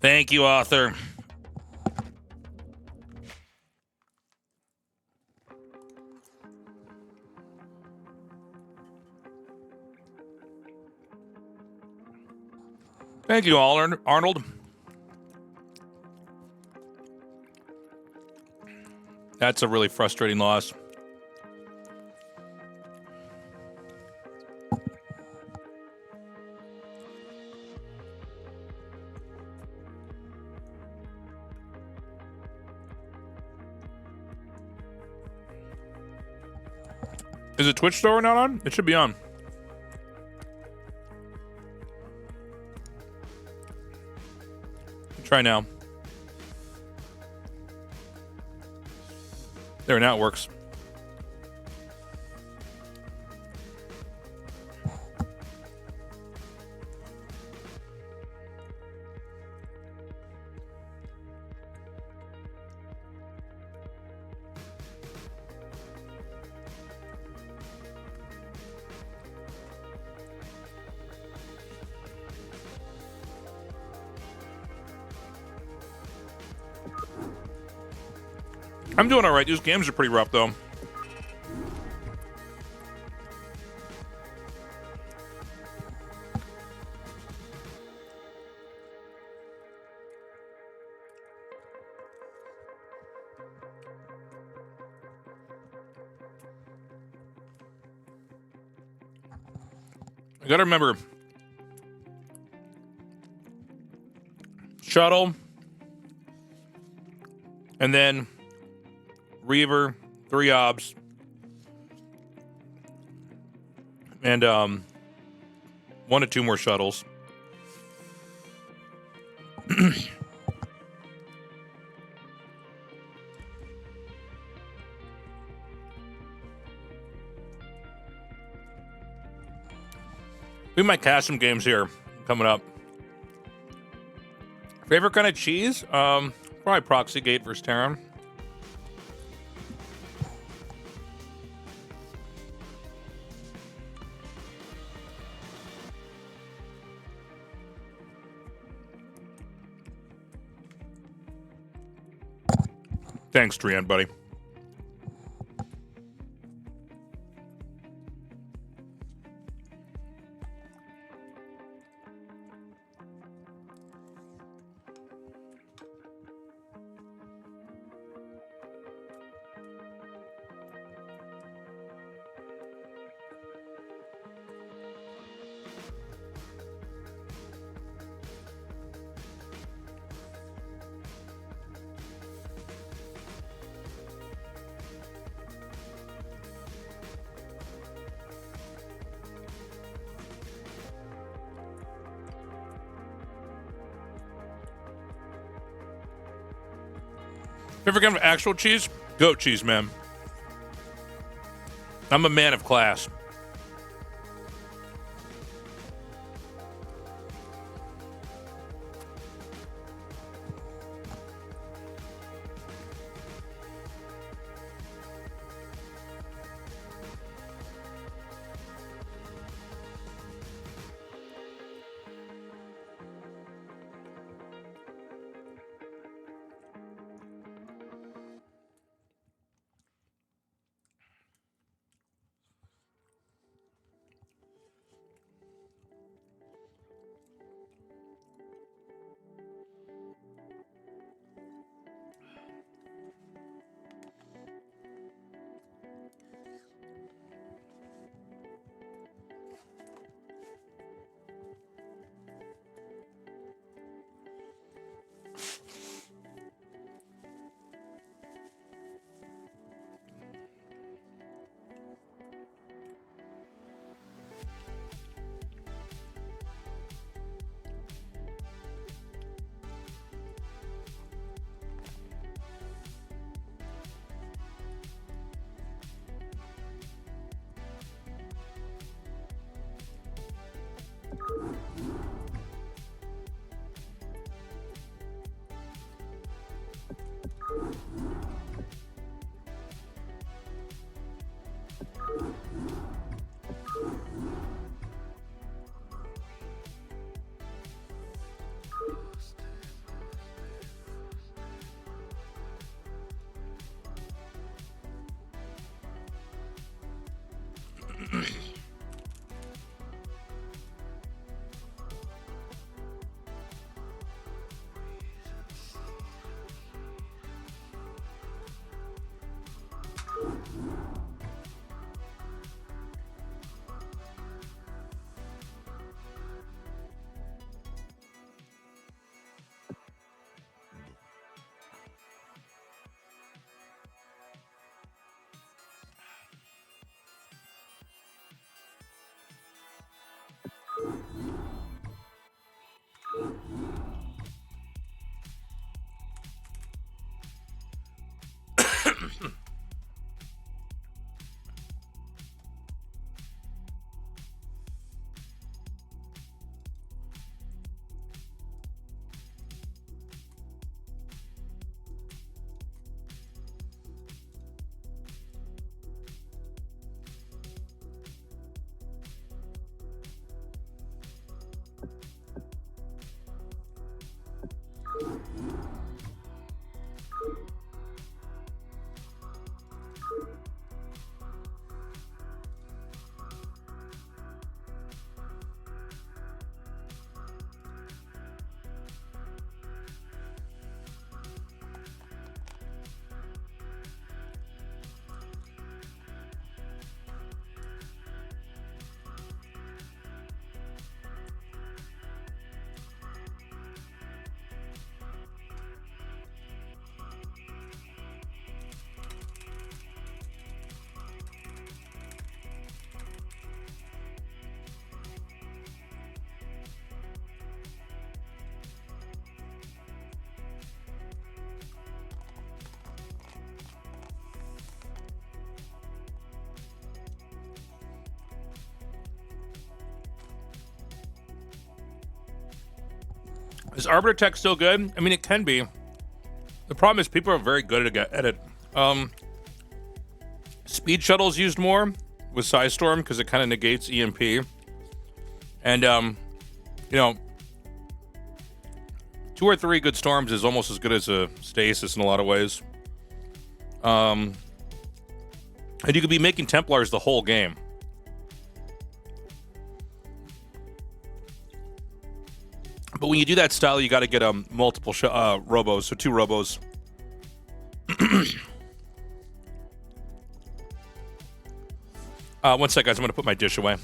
Thank you, author. Thank you, Arnold. That's a really frustrating loss. Is the Twitch store not on? It should be on. Try now. There, now it works. I'm doing all right. These games are pretty rough, though. I gotta remember. Shuttle. And then Reaver, 3 obs, and 1 to 2 more shuttles. We might cast some games here coming up. Favorite kind of cheese? Probably Proxygate versus Terran. Thanks, Trian, buddy. Favorite kind of actual cheese? Goat cheese, man. I'm a man of class. Is Arbiter Tech still good? I mean, it can be. The problem is people are very good at it. Speed Shuttle's used more with Psystorm because it kind of negates EMP. And, 2 or 3 good storms is almost as good as a stasis in a lot of ways. And you could be making Templars the whole game. But when you do that style, you got to get multiple robos, so 2 robos. 1 sec, guys. I'm going to put my dish away.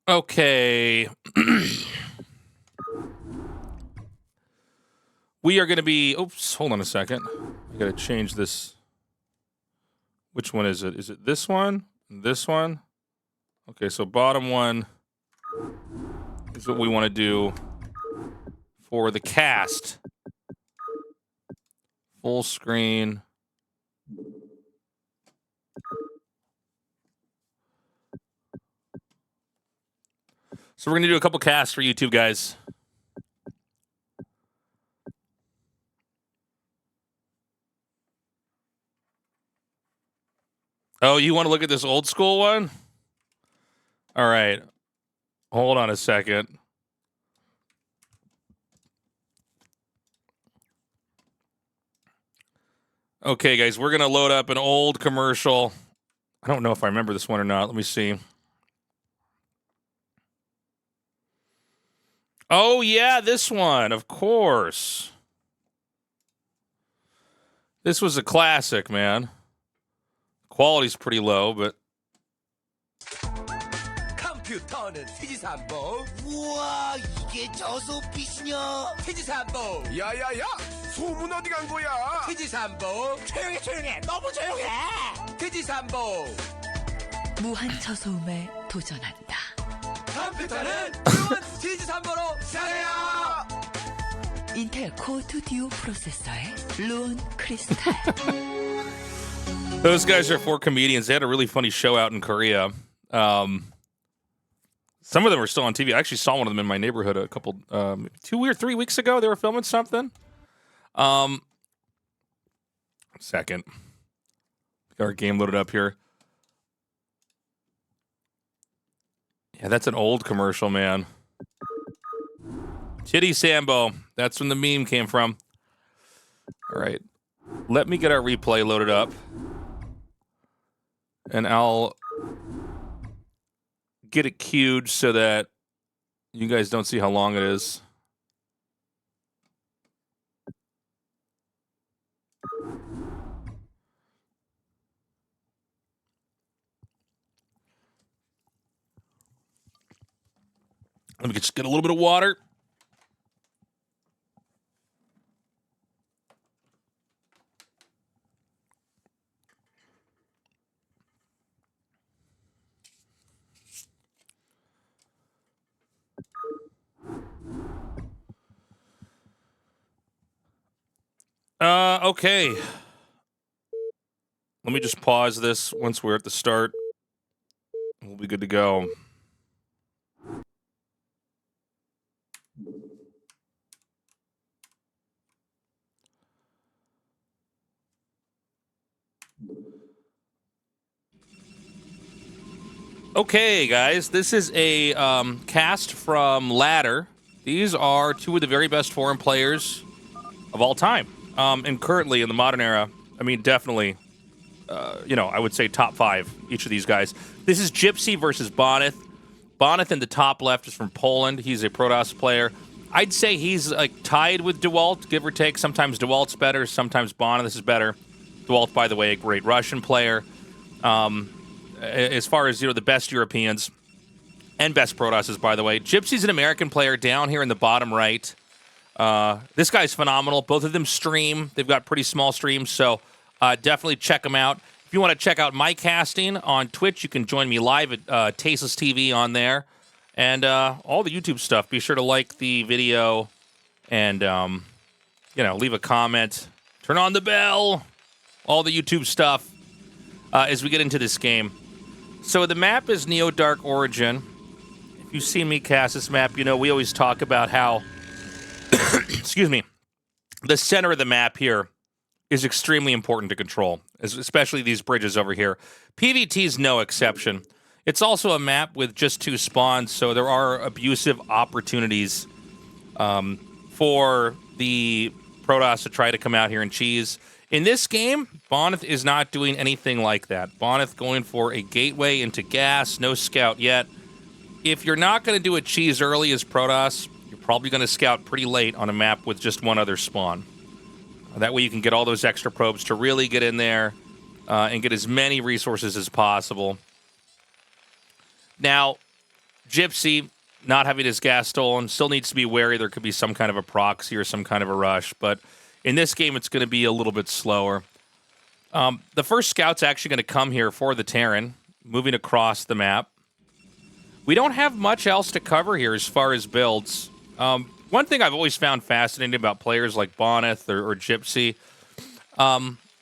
Okay. We are going to be... Oops, hold on a second. I got to change this. Which one is it? Is it this one? This one? Okay, so bottom one is what we want to do for the cast. Full screen. So we're going to do a couple casts for YouTube, guys. Oh, you want to look at this old school one? All right. Hold on a second. Okay, guys, we're going to load up an old commercial. I don't know if I remember this one or not. Let me see. Oh, yeah, this one, of course. This was a classic, man. Quality's pretty low, but... 컴퓨터는 퇴지산보. 우와, 이게 저소빛이냐? 퇴지산보. 야야야, 소문 어디 간 거야? 퇴지산보. 조용해. 너무 조용해. 퇴지산보. 무한 저소음에 도전한다. 컴퓨터는 무한 퇴지산보로 사세요. 인텔 코어 2 듀오 프로세서의 루온 크리스탈. Those guys are 4 comedians. They had a really funny show out in Korea. Some of them are still on TV. I actually saw one of them in my neighborhood a couple, 2 or 3 weeks ago. They were filming something. Second. Got our game loaded up here. Yeah, that's an old commercial, man. Titty Sambo. That's when the meme came from. All right. Let me get our replay loaded up. And I'll get it queued so that you guys don't see how long it is. Let me just get a little bit of water. Okay. Let me just pause this once we're at the start. We'll be good to go. Okay, guys, this is a cast from Ladder. These are two of the very best foreign players of all time. And currently in the modern era, I mean, definitely, I would say top 5, each of these guys. This is Gypsy versus Boneth. Boneth in the top left is from Poland. He's a Protoss player. I'd say he's like tied with DeWalt, give or take. Sometimes DeWalt's better, sometimes Boneth is better. DeWalt, by the way, a great Russian player. As far as, the best Europeans and best Protosses, by the way. Gypsy's an American player down here in the bottom right. This guy's phenomenal. Both of them stream. They've got pretty small streams, so definitely check them out. If you want to check out my casting on Twitch, you can join me live at Tasteless TV on there. And all the YouTube stuff. Be sure to like the video and, leave a comment. Turn on the bell. All the YouTube stuff as we get into this game. So the map is Neo Dark Origin. If you've seen me cast this map, we always talk about how, excuse me, the center of the map here is extremely important to control, especially these bridges over here. PVT is no exception. It's also a map with just 2 spawns, so there are abusive opportunities for the Protoss to try to come out here and cheese. In this game, Boneth is not doing anything like that. Boneth going for a gateway into gas, no scout yet. If you're not going to do a cheese early as Protoss, you're probably going to scout pretty late on a map with just 1 other spawn. That way you can get all those extra probes to really get in there and get as many resources as possible. Now, Gypsy, not having his gas stolen, still needs to be wary. There could be some kind of a proxy or some kind of a rush, but in this game, it's going to be a little bit slower. The first scout's actually going to come here for the Terran, moving across the map. We don't have much else to cover here as far as builds. One thing I've always found fascinating about players like Boneth or Gypsy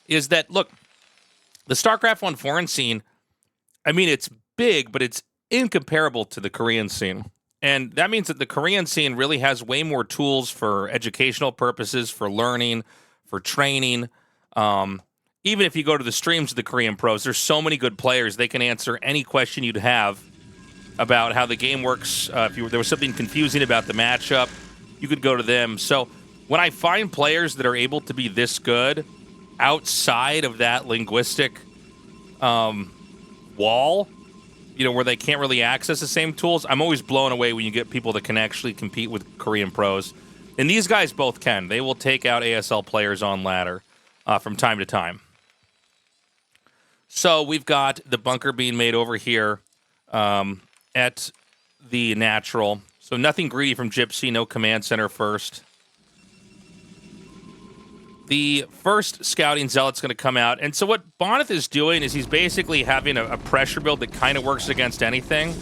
is that, look, the StarCraft 1 foreign scene, I mean, it's big, but it's incomparable to the Korean scene. And that means that the Korean scene really has way more tools for educational purposes, for learning, for training. Even if you go to the streams of the Korean pros, there's so many good players. They can answer any question you'd have about how the game works. If there was something confusing about the matchup, you could go to them. So when I find players that are able to be this good outside of that linguistic wall, where they can't really access the same tools, I'm always blown away when you get people that can actually compete with Korean pros. And these guys both can. They will take out ASL players on ladder from time to time. So we've got the bunker being made over here at the natural. So nothing greedy from Gypsy, no command center first. The first scouting zealot's going to come out. And so what Boneth is doing is he's basically having a pressure build that kind of works against anything.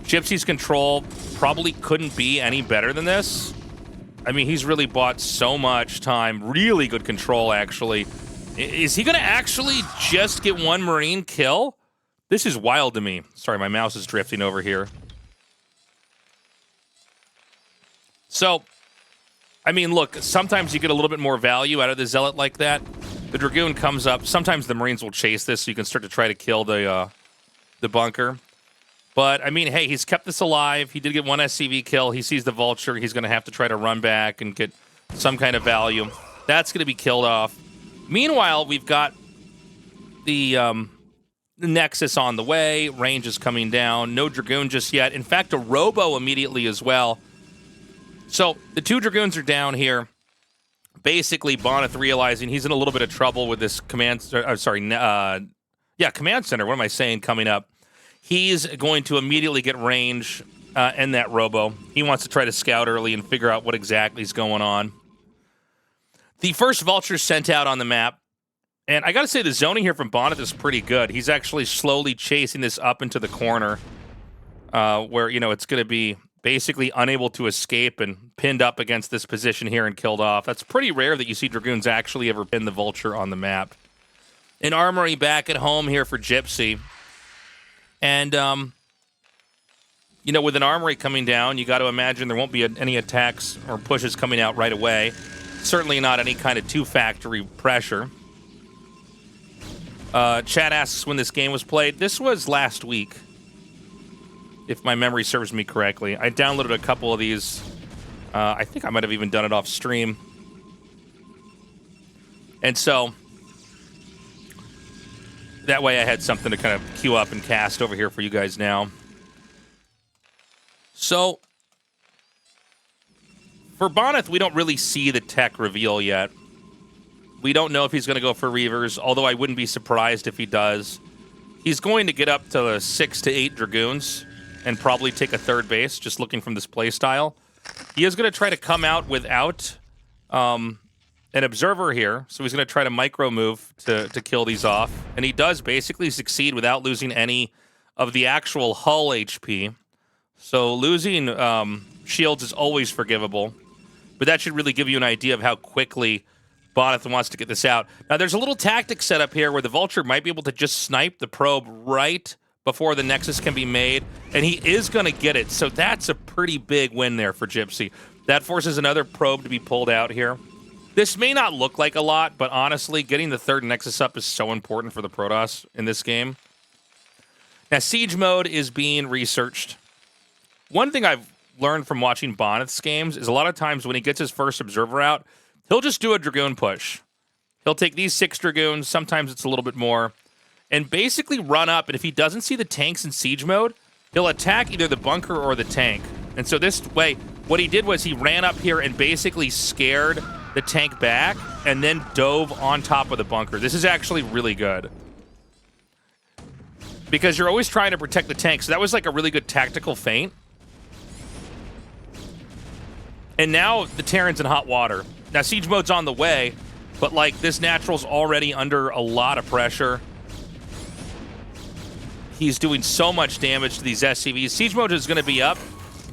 Gypsy's control probably couldn't be any better than this. I mean, he's really bought so much time. Really good control, actually. Is he going to actually just get 1 Marine kill? This is wild to me. Sorry, my mouse is drifting over here. So, I mean, look, sometimes you get a little bit more value out of the Zealot like that. The Dragoon comes up. Sometimes the Marines will chase this, so you can start to try to kill the bunker. But, I mean, hey, he's kept this alive. He did get one SCV kill. He sees the Vulture. He's going to have to try to run back and get some kind of value. That's going to be killed off. Meanwhile, we've got the Nexus on the way. Range is coming down. No Dragoon just yet. In fact, a Robo immediately as well. So the 2 Dragoons are down here. Basically, Boneth realizing he's in a little bit of trouble with this command center. Command center. What am I saying? Coming up. He's going to immediately get range and that Robo. He wants to try to scout early and figure out what exactly is going on. The first Vulture sent out on the map. And I got to say, the zoning here from Bonnet is pretty good. He's actually slowly chasing this up into the corner where, you know, it's going to be basically unable to escape and pinned up against this position here and killed off. That's pretty rare that you see Dragoons actually ever pin the Vulture on the map. An armory back at home here for Gypsy. And, you know, with an armory coming down, you got to imagine there won't be any attacks or pushes coming out right away. Certainly not any kind of two-factory pressure. Chat asks when this game was played. This was last week, if my memory serves me correctly. I downloaded a couple of these. I think I might have even done it off stream. And so that way I had something to kind of queue up and cast over here for you guys now. So for Boneth, we don't really see the tech reveal yet. We don't know if he's going to go for Reavers, although I wouldn't be surprised if he does. He's going to get up to 6 to 8 Dragoons and probably take a third base, just looking from this play style. He is going to try to come out without an Observer here, so he's going to try to micro move to kill these off. And he does basically succeed without losing any of the actual hull HP. So losing shields is always forgivable, but that should really give you an idea of how quickly Boneth wants to get this out. Now, there's a little tactic set up here where the Vulture might be able to just snipe the probe right before the Nexus can be made, and he is going to get it. So that's a pretty big win there for Gypsy. That forces another probe to be pulled out here. This may not look like a lot, but honestly, getting the third Nexus up is so important for the Protoss in this game. Now, Siege mode is being researched. One thing I've learned from watching Boneth's games is a lot of times when he gets his first Observer out, he'll just do a Dragoon push. He'll take these 6 Dragoons, sometimes it's a little bit more, and basically run up, and if he doesn't see the tanks in Siege mode, he'll attack either the bunker or the tank. And so this way, what he did was he ran up here and basically scared the tank back and then dove on top of the bunker. This is actually really good, because you're always trying to protect the tank, so that was like a really good tactical feint. And now the Terran's in hot water. Now, Siege mode's on the way, but, like, this Natural's already under a lot of pressure. He's doing so much damage to these SCVs. Siege mode is going to be up,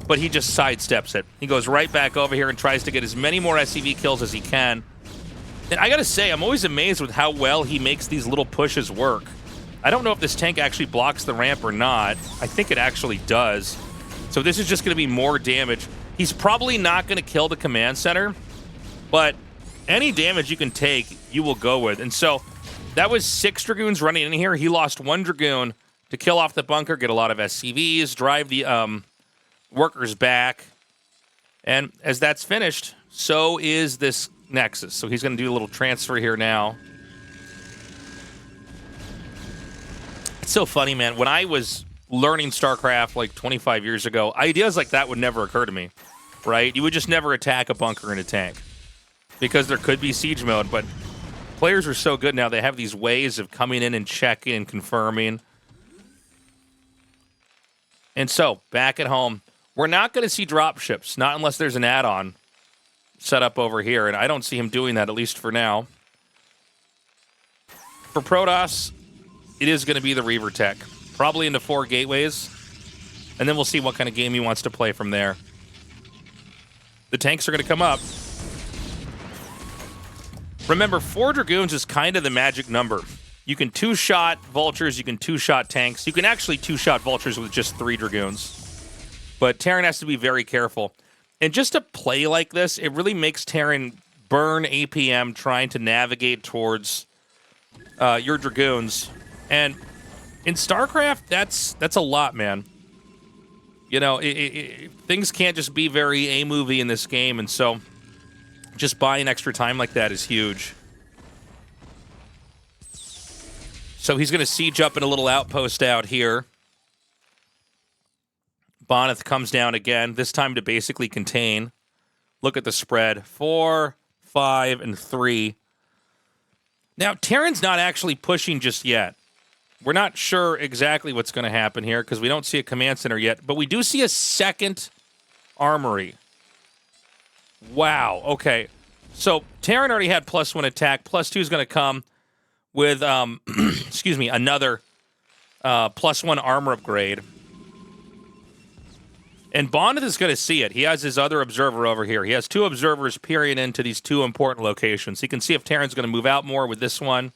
but he just sidesteps it. He goes right back over here and tries to get as many more SCV kills as he can. And I got to say, I'm always amazed with how well he makes these little pushes work. I don't know if this tank actually blocks the ramp or not. I think it actually does. So this is just going to be more damage. He's probably not going to kill the command center, but any damage you can take, you will go with. And so that was 6 Dragoons running in here. He lost 1 Dragoon to kill off the bunker, get a lot of SCVs, drive the workers back. And as that's finished, so is this Nexus. So he's going to do a little transfer here now. It's so funny, man. When I was learning StarCraft like 25 years ago, ideas like that would never occur to me, right? You would just never attack a bunker in a tank because there could be siege mode, but players are so good now. They have these ways of coming in and checking and confirming. And so, back at home, we're not going to see dropships, not unless there's an add-on set up over here, and I don't see him doing that, at least for now. For Protoss, it is going to be the Reaver tech, probably into 4 gateways, and then we'll see what kind of game he wants to play from there. The tanks are going to come up. Remember, 4 Dragoons is kind of the magic number. You can 2-shot Vultures, you can 2-shot tanks. You can actually 2-shot Vultures with just 3 Dragoons. But Terran has to be very careful. And just to play like this, it really makes Terran burn APM trying to navigate towards your Dragoons. And in StarCraft, that's a lot, man. You know, things can't just be very A-movie in this game, and so just buying extra time like that is huge. So he's going to siege up in a little outpost out here. Bonneth comes down again, this time to basically contain. Look at the spread. 4, 5, and 3. Now, Terran's not actually pushing just yet. We're not sure exactly what's going to happen here because we don't see a command center yet, but we do see a second armory. Wow, okay. So Terran already had +1 attack. +2 is going to come with, excuse me, another +1 armor upgrade. And Bonneth is going to see it. He has his other observer over here. He has 2 observers peering into these 2 important locations. He can see if Terran's going to move out more with this one.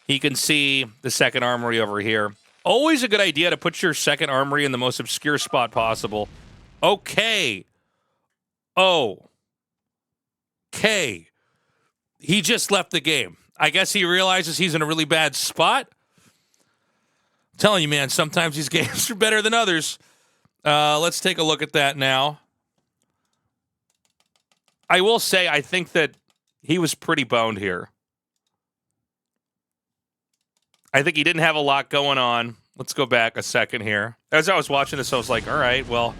He can see the second armory over here. Always a good idea to put your second armory in the most obscure spot possible. Okay. Oh. Okay. He just left the game. I guess he realizes he's in a really bad spot. I'm telling you, man, sometimes these games are better than others. Let's take a look at that now. I will say, I think that he was pretty boned here. I think he didn't have a lot going on. Let's go back a second here. As I was watching this, I was like, all right, well,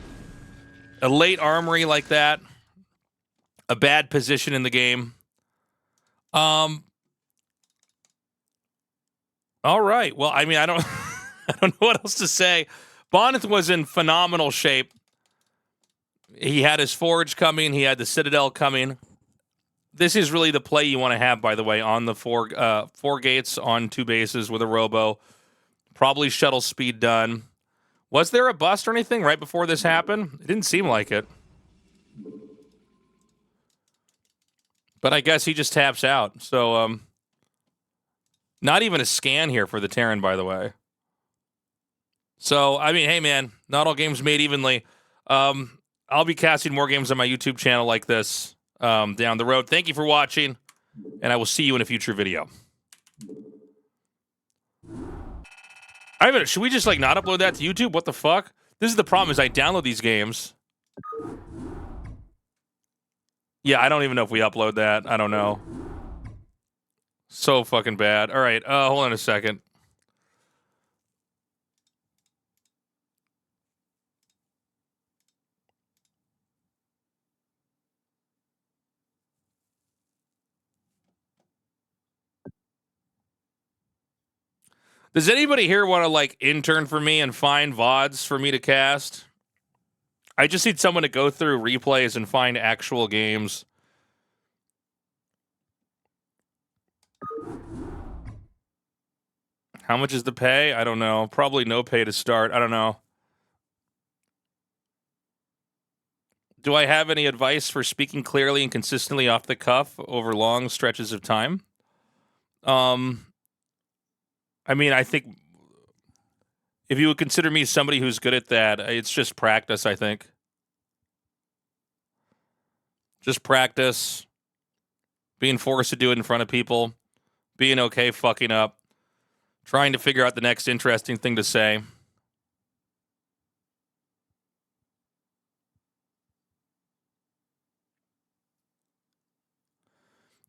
a late armory like that, a bad position in the game. All right. Well, I mean, I don't know what else to say. Bonneth was in phenomenal shape. He had his forge coming. He had the Citadel coming. This is really the play you want to have, by the way, on the 4 gates on 2 bases with a robo. Probably shuttle speed done. Was there a bust or anything right before this happened? It didn't seem like it. But I guess he just taps out. So, not even a scan here for the Terran, by the way. So, I mean, hey, man, not all games made evenly. I'll be casting more games on my YouTube channel like this down the road. Thank you for watching, and I will see you in a future video. Should we just, like, not upload that to YouTube? What the fuck? This is the problem, is I download these games. Yeah, I don't even know if we upload that. I don't know. So fucking bad. All right, hold on a second. Does anybody here want to, like, intern for me and find VODs for me to cast? I just need someone to go through replays and find actual games. How much is the pay? I don't know. Probably no pay to start. I don't know. Do I have any advice for speaking clearly and consistently off the cuff over long stretches of time? I mean, I think if you would consider me somebody who's good at that, it's just practice, I think. Just practice. Being forced to do it in front of people. Being okay fucking up. Trying to figure out the next interesting thing to say.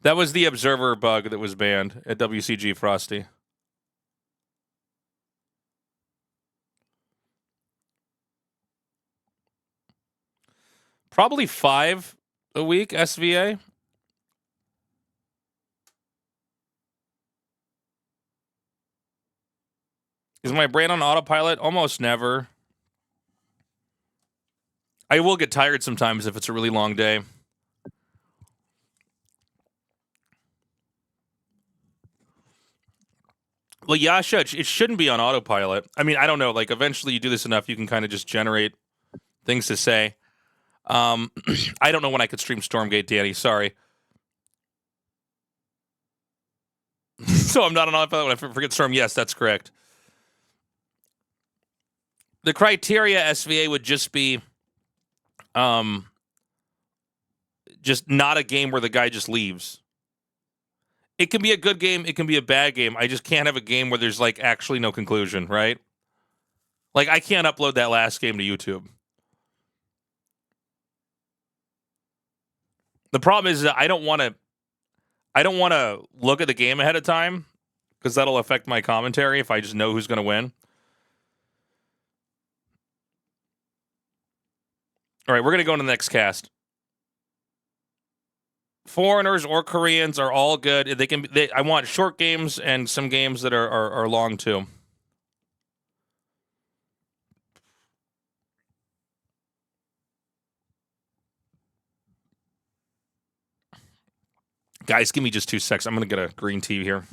That was the observer bug that was banned at WCG, Frosty. Probably 5 a week, SVA. Is my brain on autopilot? Almost never. I will get tired sometimes if it's a really long day. Well, Yasha, it shouldn't be on autopilot. I mean, I don't know. Like, eventually you do this enough, you can kind of just generate things to say. I don't know when I could stream Stormgate, Danny. Sorry. So I'm not on autopilot when I forget Storm. Yes, that's correct. The criteria SVA would just be just not a game where the guy just leaves. It can be a good game, it can be a bad game. I just can't have a game where there's like actually no conclusion, right? Like I can't upload that last game to YouTube. The problem is that I don't want to look at the game ahead of time because that'll affect my commentary if I just know who's going to win. All right, we're going to go into the next cast. Foreigners or Koreans are all good. I want short games and some games that are long too. Guys, give me just 2 seconds. I'm going to get a green tea here.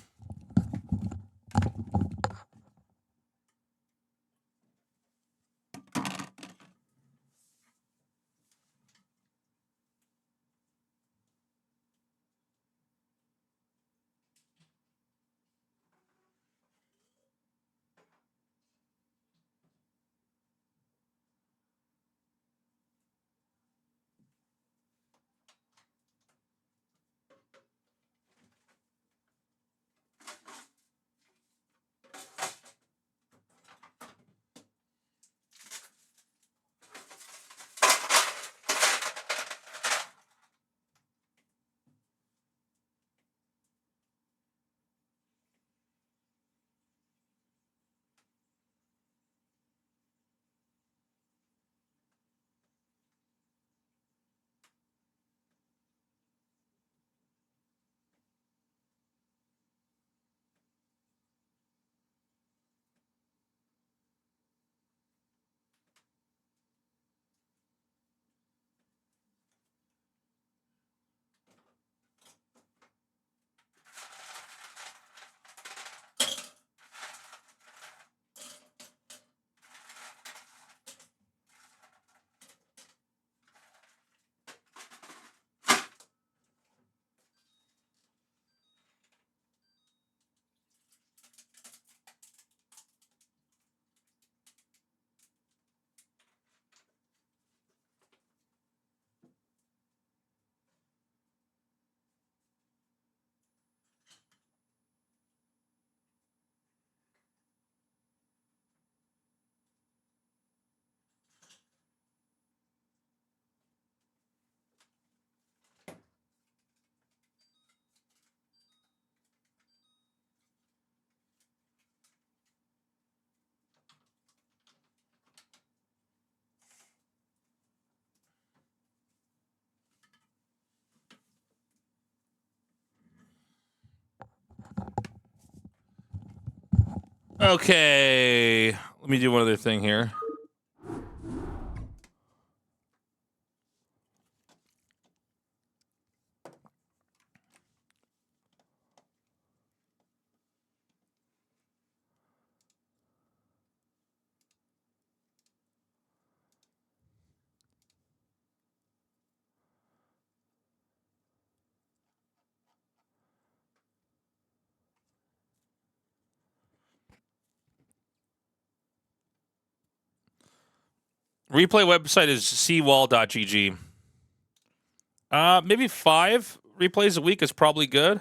Okay, let me do one other thing here. Replay website is seawall.gg. Maybe 5 replays a week is probably good.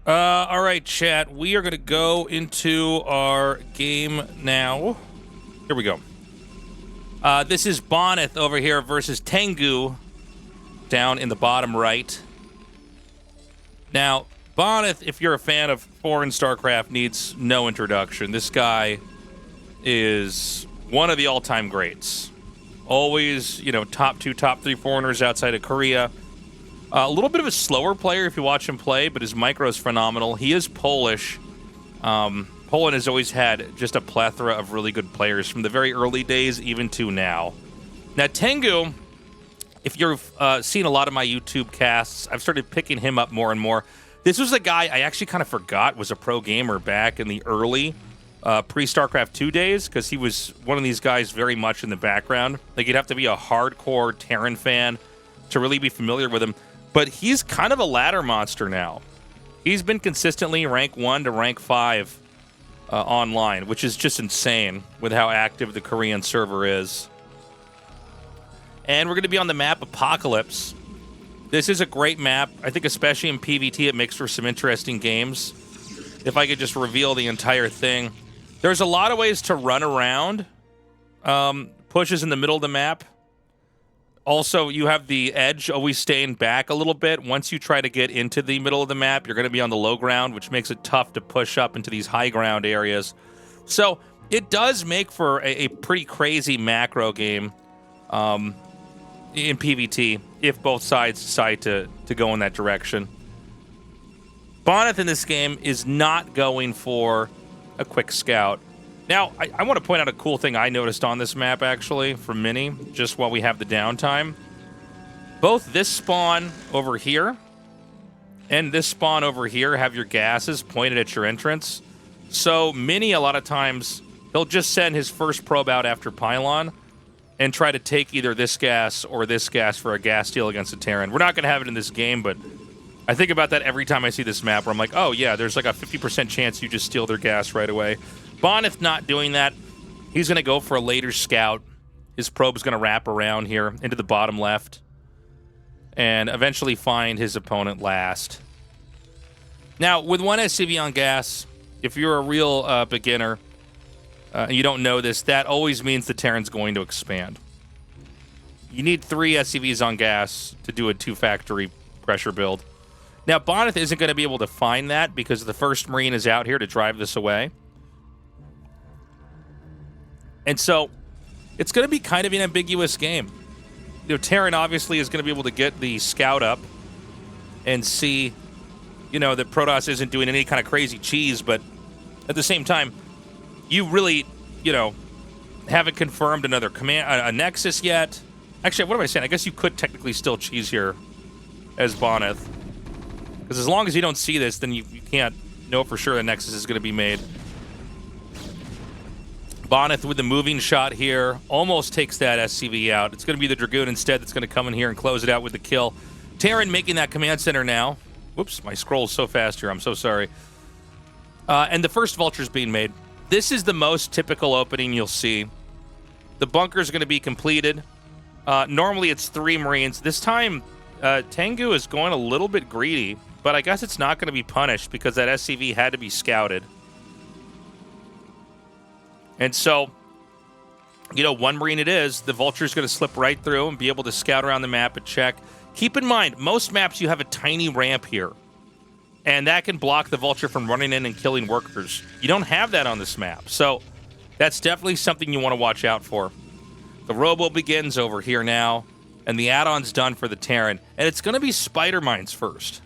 All right, chat. We are going to go into our game now. Here we go. This is Bonneth over here versus Tengu down in the bottom right. Now, Bonneth, if you're a fan of foreign StarCraft, needs no introduction. This guy is one of the all-time greats. Always, top 2, top 3 foreigners outside of Korea. A little bit of a slower player if you watch him play, but his micro is phenomenal. He is Polish. Poland has always had just a plethora of really good players from the very early days even to now. Now, Tengu, If you've seen a lot of my YouTube casts, I've started picking him up more and more. This was a guy I actually kind of forgot was a pro gamer back in the early pre-StarCraft 2 days, because he was one of these guys very much in the background. Like, you'd have to be a hardcore Terran fan to really be familiar with him. But he's kind of a ladder monster now. He's been consistently rank 1 to rank 5 online, which is just insane with how active the Korean server is. And we're going to be on the map Apocalypse. This is a great map. I think especially in PvT it makes for some interesting games. If I could just reveal the entire thing. There's a lot of ways to run around. Pushes in the middle of the map. Also, you have the edge always staying back a little bit. Once you try to get into the middle of the map, you're going to be on the low ground, which makes it tough to push up into these high ground areas. So it does make for a pretty crazy macro game. In PvT, if both sides decide to go in that direction. Bonneth in this game is not going for a quick scout. Now, I want to point out a cool thing I noticed on this map, actually, from Mini, just while we have the downtime. Both this spawn over here and this spawn over here have your gases pointed at your entrance. So Mini, a lot of times, he'll just send his first probe out after Pylon and try to take either this gas or this gas for a gas steal against a Terran. We're not going to have it in this game, but I think about that every time I see this map where I'm like, oh yeah, there's like a 50% chance you just steal their gas right away. Bonneth not doing that. He's going to go for a later scout. His probe's going to wrap around here into the bottom left and eventually find his opponent last. Now, with one SCV on gas, if you're a real beginner, and you don't know this, that always means the Terran's going to expand. You need 3 SCVs on gas to do a 2-factory pressure build. Now, Bonneth isn't going to be able to find that because the first Marine is out here to drive this away. And so, it's going to be kind of an ambiguous game. You know, Terran obviously is going to be able to get the scout up and see, you know, that Protoss isn't doing any kind of crazy cheese, but at the same time, you really, you know, haven't confirmed another a Nexus yet. Actually, what am I saying? I guess you could technically still cheese here as Bonneth. Because as long as you don't see this, then you can't know for sure the Nexus is going to be made. Bonneth with the moving shot here almost takes that SCV out. It's going to be the Dragoon instead that's going to come in here and close it out with the kill. Terran making that command center now. Whoops, my scroll's so fast here. I'm so sorry. And the first Vulture's being made. This is the most typical opening you'll see. The bunker's going to be completed. Normally it's 3 Marines. This time, Tengu is going a little bit greedy, but I guess it's not going to be punished because that SCV had to be scouted. And so, you know, 1 Marine it is. The Vulture's going to slip right through and be able to scout around the map and check. Keep in mind, most maps you have a tiny ramp here. And that can block the Vulture from running in and killing workers. You don't have that on this map. So that's definitely something you want to watch out for. The Robo begins over here now. And the add-on's done for the Terran. And it's going to be Spider Mines first.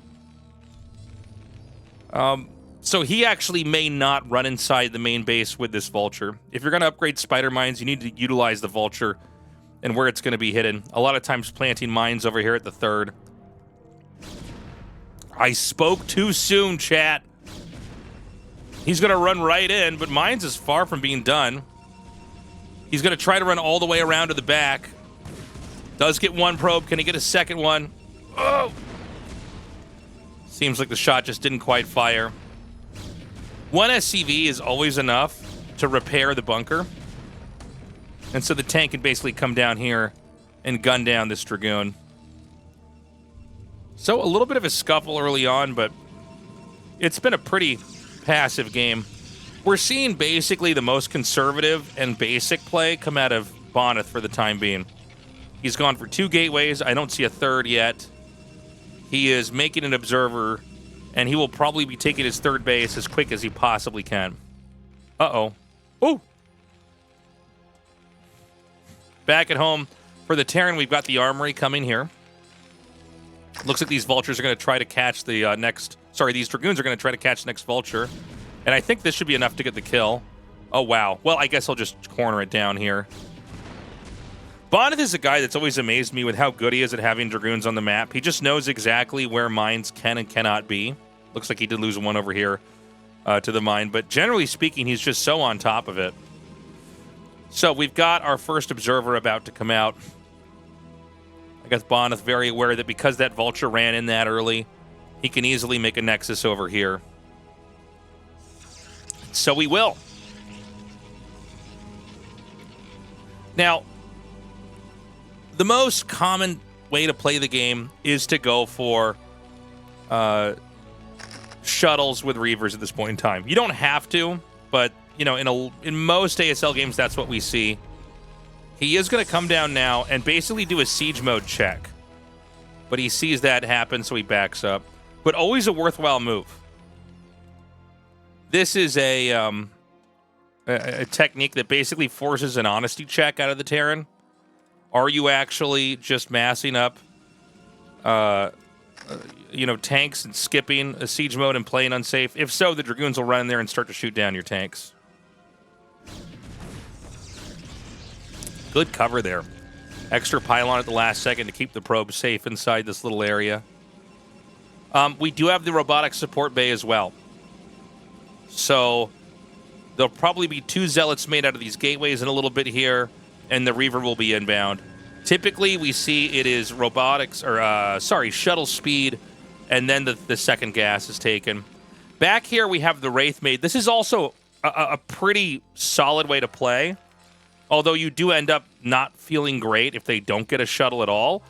So he actually may not run inside the main base with this Vulture. If you're going to upgrade Spider Mines, you need to utilize the Vulture and where it's going to be hidden. A lot of times planting mines over here at the 3rd. I spoke too soon, chat. He's going to run right in, but mines is far from being done. He's going to try to run all the way around to the back. Does get 1 probe. Can he get a second one? Oh! Seems like the shot just didn't quite fire. 1 SCV is always enough to repair the bunker. And so the tank can basically come down here and gun down this Dragoon. So a little bit of a scuffle early on, but it's been a pretty passive game. We're seeing basically the most conservative and basic play come out of Bonneth for the time being. He's gone for 2 gateways. I don't see a 3rd yet. He is making an observer, and he will probably be taking his 3rd base as quick as he possibly can. Uh-oh. Ooh! Back at home for the Terran, we've got the Armory coming here. Looks like these Vultures are going to try to catch the next... Sorry, these Dragoons are going to try to catch the next Vulture. And I think this should be enough to get the kill. Oh, wow. Well, I guess I'll just corner it down here. Bonnet is a guy that's always amazed me with how good he is at having Dragoons on the map. He just knows exactly where mines can and cannot be. Looks like he did lose one over here to the mine, but generally speaking, he's just so on top of it. So we've got our first observer about to come out. I guess Bonnet very aware that because that vulture ran in that early, he can easily make a nexus over here. So we will. Now, the most common way to play the game is to go for shuttles with Reavers at this point in time. You don't have to, but you know, in most ASL games, that's what we see. He is going to come down now and basically do a siege mode check, but he sees that happen, so he backs up. But always a worthwhile move. This is a technique that basically forces an honesty check out of the Terran. Are you actually just massing up, tanks and skipping a siege mode and playing unsafe? If so, the Dragoons will run in there and start to shoot down your tanks. Good cover there. Extra pylon at the last second to keep the probe safe inside this little area. We do have the robotic support bay as well. So there'll probably be 2 zealots made out of these gateways in a little bit here, and the Reaver will be inbound. Typically, we see it is shuttle speed, and then the second gas is taken. Back here, we have the Wraith made. This is also a pretty solid way to play, although you do end up not feeling great if they don't get a shuttle at all.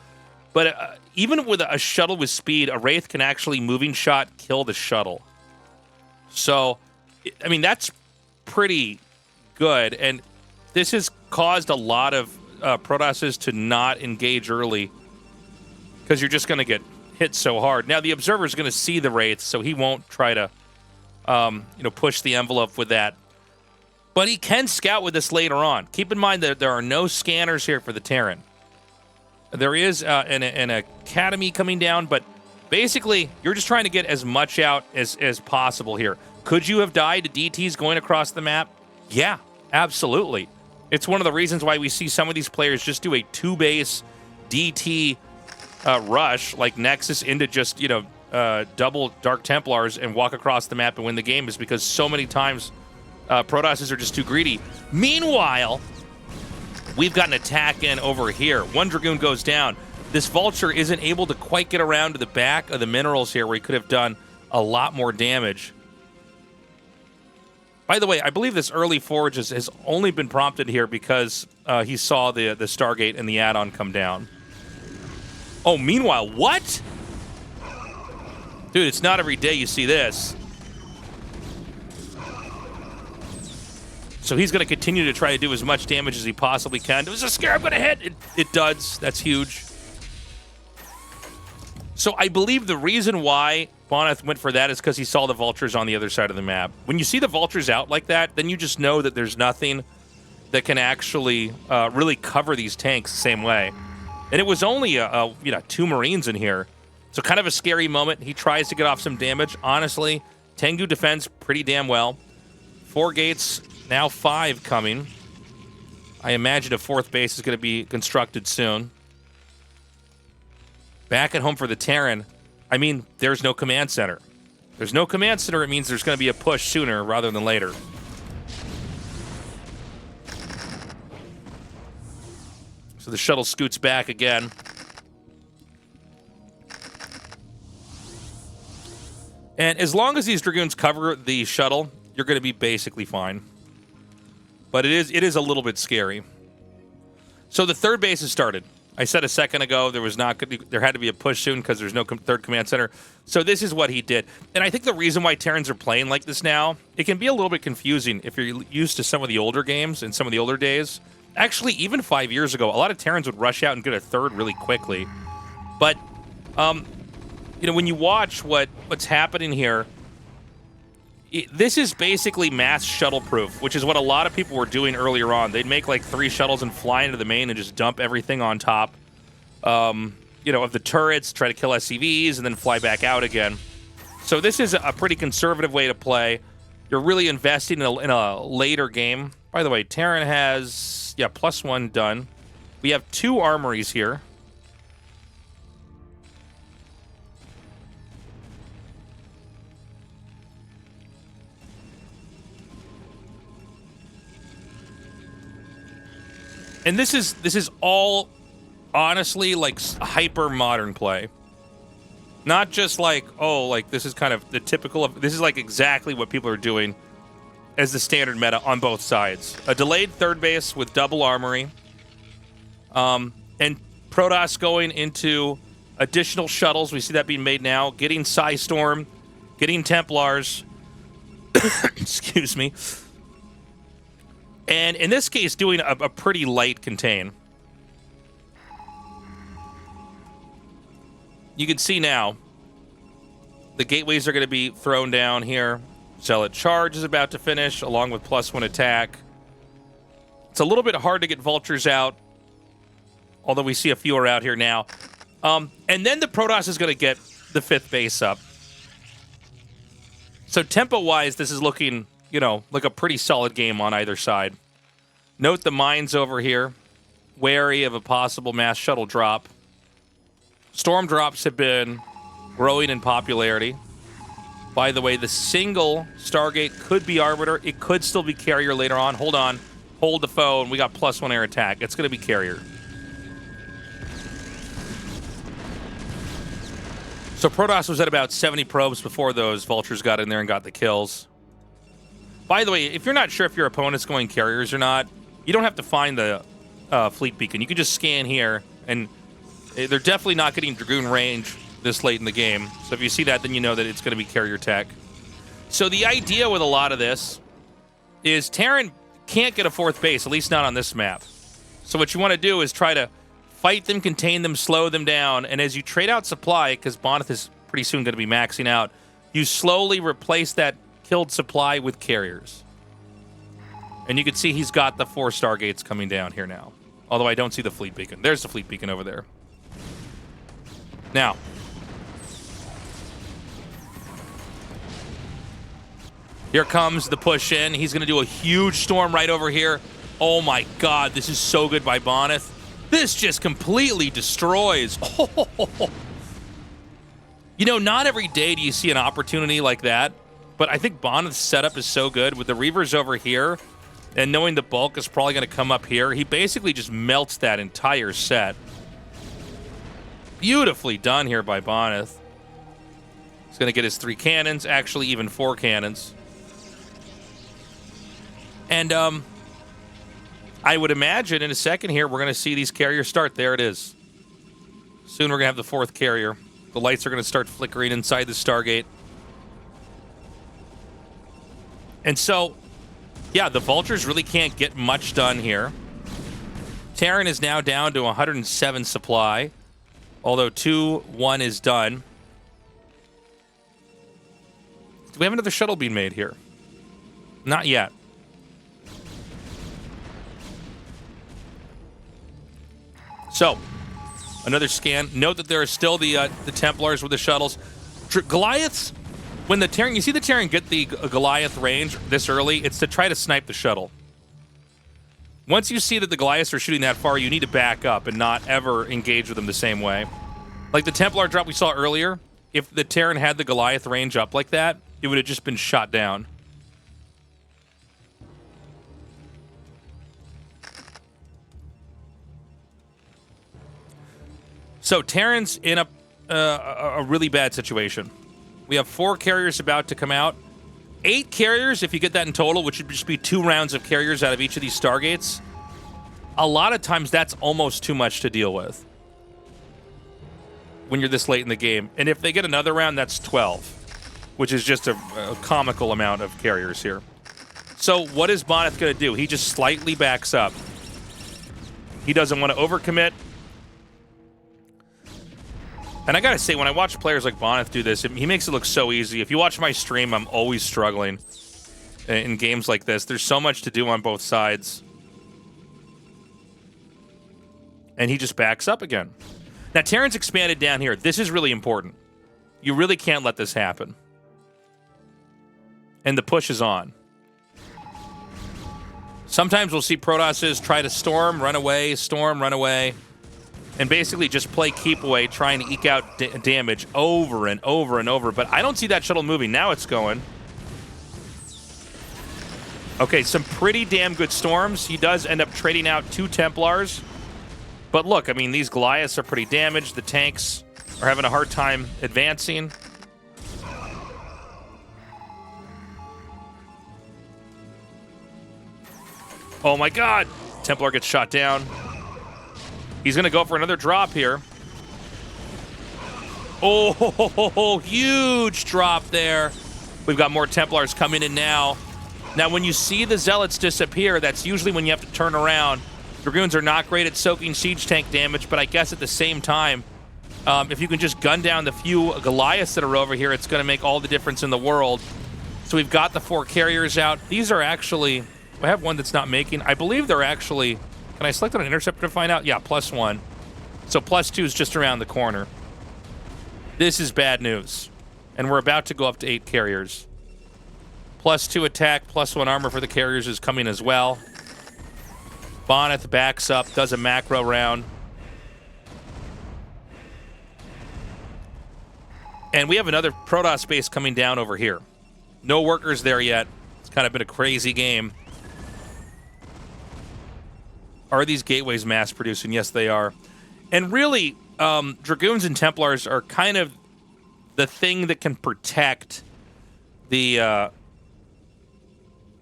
But even with a shuttle with speed, a Wraith can actually moving shot kill the shuttle. So, I mean, that's pretty good, and this has caused a lot of Protosses to not engage early because you're just going to get hit so hard. Now, the Observer is going to see the Wraiths, so he won't try to push the envelope with that. But he can scout with this later on. Keep in mind that there are no scanners here for the Terran. There is an academy coming down, but basically, you're just trying to get as much out as possible here. Could you have died to DTs going across the map? Yeah, absolutely. It's one of the reasons why we see some of these players just do a 2-base DT rush, like Nexus, into just, double Dark Templars and walk across the map and win the game, is because so many times Protosses are just too greedy. Meanwhile, we've got an attack in over here. One Dragoon goes down. This Vulture isn't able to quite get around to the back of the minerals here where he could have done a lot more damage. By the way, I believe this early forge has only been prompted here because he saw the Stargate and the add-on come down. Oh, meanwhile, what? Dude, it's not every day you see this. So he's going to continue to try to do as much damage as he possibly can. There's a Scarab going to hit. It does. That's huge. So I believe the reason why Boneth went for that is because he saw the Vultures on the other side of the map. When you see the Vultures out like that, then you just know that there's nothing that can actually really cover these tanks the same way. And it was only 2 Marines in here. So kind of a scary moment. He tries to get off some damage. Honestly, Tengu defends pretty damn well. 4 gates, now 5 coming. I imagine a 4th base is going to be constructed soon. Back at home for the Terran. I mean, there's no command center. There's no command center, it means there's going to be a push sooner rather than later. So the shuttle scoots back again. And as long as these Dragoons cover the shuttle, you're going to be basically fine. But it is a little bit scary. So the 3rd base has started. I said a second ago there had to be a push soon because there's no 3rd command center. So this is what he did. And I think the reason why Terrans are playing like this now, it can be a little bit confusing if you're used to some of the older games and some of the older days. Actually, even 5 years ago, a lot of Terrans would rush out and get a 3rd really quickly. But, when you watch what's happening here, this is basically mass shuttle proof, which is what a lot of people were doing earlier on. They'd make like 3 shuttles and fly into the main and just dump everything on top, of the turrets, try to kill SCVs, and then fly back out again. So this is a pretty conservative way to play. You're really investing in a later game. By the way, Terran has, +1 done. We have 2 armories here. And this is all honestly like hyper modern play. Not just like, oh, like this is kind of the typical of, this is like exactly what people are doing as the standard meta on both sides. A delayed third base with double armory. And Protoss going into additional shuttles. We see that being made now. Getting Psystorm, getting Templars. Excuse me. And in this case, doing a pretty light contain. You can see now, the gateways are going to be thrown down here. Zealot Charge is about to finish, along with +1 attack. It's a little bit hard to get Vultures out, although we see a few are out here now. And then the Protoss is going to get the 5th base up. So tempo-wise, this is looking, you know, like a pretty solid game on either side. Note the mines over here. Wary of a possible mass shuttle drop. Storm drops have been growing in popularity. By the way, the single Stargate could be Arbiter. It could still be Carrier later on. Hold on. Hold the phone. We got +1 air attack. It's going to be Carrier. So Protoss was at about 70 probes before those Vultures got in there and got the kills. By the way, if you're not sure if your opponent's going Carriers or not, you don't have to find the fleet beacon. You can just scan here, and they're definitely not getting Dragoon range this late in the game. So if you see that, then you know that it's going to be Carrier tech. So the idea with a lot of this is Terran can't get a 4th base, at least not on this map. So what you want to do is try to fight them, contain them, slow them down, and as you trade out supply, because Boneth is pretty soon going to be maxing out, you slowly replace that killed supply with Carriers. And you can see he's got the 4 Stargates coming down here now. Although I don't see the fleet beacon. There's the fleet beacon over there. Now, here comes the push in. He's going to do a huge storm right over here. Oh my god, this is so good by Boneth. This just completely destroys. You know, not every day do you see an opportunity like that, but I think Boneth's setup is so good with the Reavers over here, and knowing the bulk is probably going to come up here, he basically just melts that entire set. Beautifully done here by Boneth. He's going to get his 3 cannons, actually even 4 cannons. And I would imagine in a second here we're going to see these Carriers start. There it is. Soon we're going to have the 4th Carrier. The lights are going to start flickering inside the Stargate. And so, yeah, the Vultures really can't get much done here. Terran is now down to 107 supply, although 2-1 is done. Do we have another shuttle being made here? Not yet. So, another scan. Note that there are still the Templars with the shuttles. Goliaths, when the Terran, you see the Terran get the Goliath range this early, it's to try to snipe the shuttle. Once you see that the Goliaths are shooting that far, you need to back up and not ever engage with them the same way. Like the Templar drop we saw earlier, if the Terran had the Goliath range up like that, it would have just been shot down. So Terran's in a really bad situation. We have 4 Carriers about to come out. 8 Carriers, if you get that in total, which would just be 2 rounds of Carriers out of each of these Stargates. A lot of times that's almost too much to deal with when you're this late in the game. And if they get another round, that's 12, which is just a comical amount of Carriers here. So what is Boneth going to do? He just slightly backs up. He doesn't want to overcommit. And I gotta say, when I watch players like Boneth do this, he makes it look so easy. If you watch my stream, I'm always struggling in games like this. There's so much to do on both sides. And he just backs up again. Now, Terran's expanded down here. This is really important. You really can't let this happen. And the push is on. Sometimes we'll see Protosses try to storm, run away, and basically just play keep away, trying to eke out damage over and over and over. But I don't see that shuttle moving. Now it's going. Okay, some pretty damn good storms. He does end up trading out 2 Templars. But look, I mean, these Goliaths are pretty damaged. The tanks are having a hard time advancing. Oh my god! Templar gets shot down. He's going to go for another drop here. Oh, huge drop there. We've got more Templars coming in now. Now, when you see the Zealots disappear, that's usually when you have to turn around. Dragoons are not great at soaking siege tank damage, but I guess at the same time, if you can just gun down the few Goliaths that are over here, it's going to make all the difference in the world. So we've got the 4 carriers out. These are actually... I have one that's not making. I believe they're actually... Can I select on an interceptor to find out? Yeah, +1. So +2 is just around the corner. This is bad news. And we're about to go up to 8 carriers. +2 attack, +1 armor for the carriers is coming as well. Bonneth backs up, does a macro round. And we have another Protoss base coming down over here. No workers there yet. It's kind of been a crazy game. Are these gateways mass producing? Yes, they are. And really, Dragoons and Templars are kind of the thing that can protect the,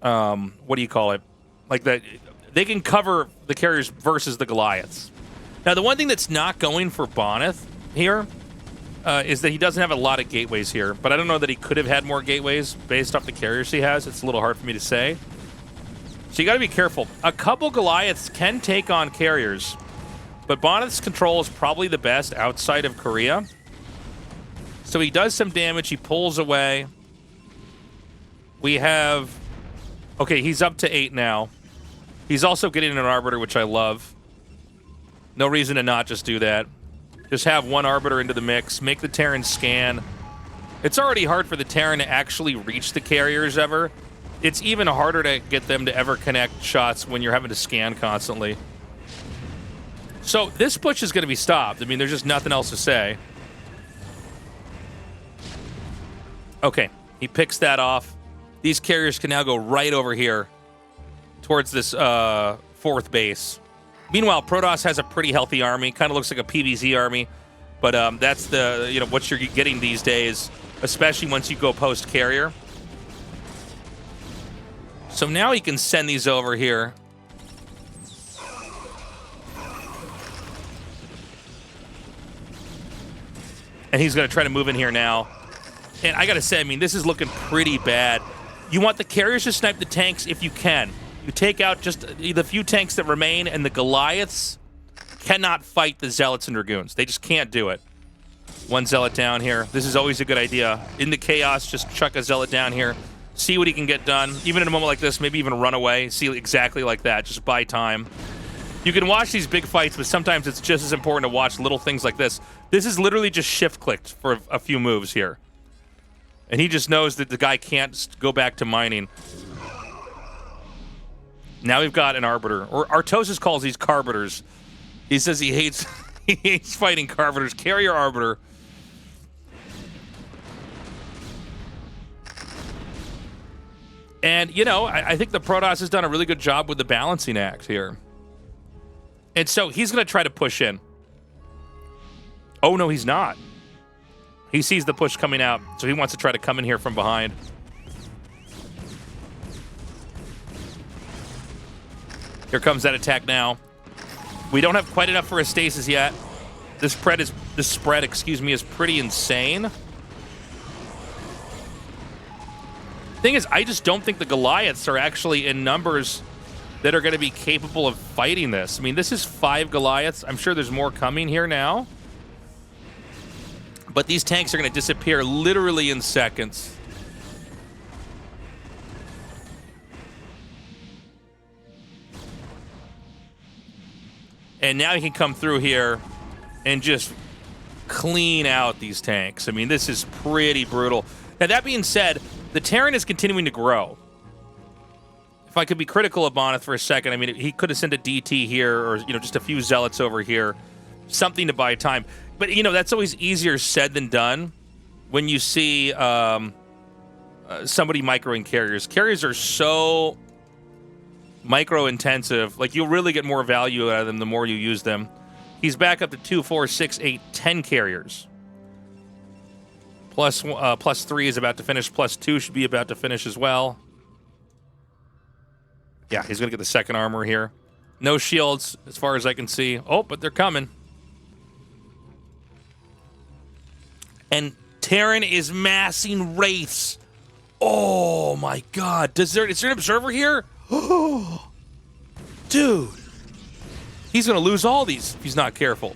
what do you call it? Like they can cover the carriers versus the Goliaths. Now, the one thing that's not going for Bonneth here is that he doesn't have a lot of gateways here, but I don't know that he could have had more gateways based off the carriers he has. It's a little hard for me to say. So you got to be careful. A couple Goliaths can take on carriers, but Bonneth's control is probably the best outside of Korea. So he does some damage. He pulls away. We have... Okay, he's up to 8 now. He's also getting an Arbiter, which I love. No reason to not just do that. Just have 1 Arbiter into the mix. Make the Terran scan. It's already hard for the Terran to actually reach the carriers ever. It's even harder to get them to ever connect shots when you're having to scan constantly. So this push is going to be stopped. I mean, there's just nothing else to say. Okay, he picks that off. These carriers can now go right over here towards this 4th base. Meanwhile, Protoss has a pretty healthy army. Kind of looks like a PvZ army. But that's the, what you're getting these days, especially once you go post-carrier. So now he can send these over here. And he's going to try to move in here now. And I got to say, I mean, this is looking pretty bad. You want the carriers to snipe the tanks if you can. You take out just the few tanks that remain, and the Goliaths cannot fight the Zealots and Dragoons. They just can't do it. 1 Zealot down here. This is always a good idea. In the chaos, just chuck a Zealot down here. See what he can get done. Even in a moment like this, maybe even run away. See exactly like that. Just buy time. You can watch these big fights, but sometimes it's just as important to watch little things like this. This is literally just shift-clicked for a few moves here. And he just knows that the guy can't go back to mining. Now we've got an Arbiter. Or Artosis calls these Carbiters. He says he hates fighting Carbiters. Carrier Arbiter. And, I think the Protoss has done a really good job with the balancing act here. And so he's going to try to push in. Oh, no, he's not. He sees the push coming out, so he wants to try to come in here from behind. Here comes that attack now. We don't have quite enough for a stasis yet. This spread is pretty insane. Thing is, I just don't think the Goliaths are actually in numbers that are going to be capable of fighting this. I mean, this is 5 Goliaths. I'm sure there's more coming here now. But these tanks are going to disappear literally in seconds. And now he can come through here and just clean out these tanks. I mean, this is pretty brutal. Now, that being said, the Terran is continuing to grow. if I could be critical of Moneth for a second, I mean, he could have sent a DT here or, just a few zealots over here. Something to buy time. But, that's always easier said than done when you see somebody microing carriers. Carriers are so micro-intensive. Like, you'll really get more value out of them the more you use them. He's back up to 2, 4, 6, 8, 10 carriers. Plus 3 is about to finish. Plus 2 should be about to finish as well. Yeah, he's going to get the second armor here. No shields, as far as I can see. Oh, but they're coming. And Terran is massing Wraiths. Oh, my God. Is there an observer here? Oh, dude. He's going to lose all these if he's not careful.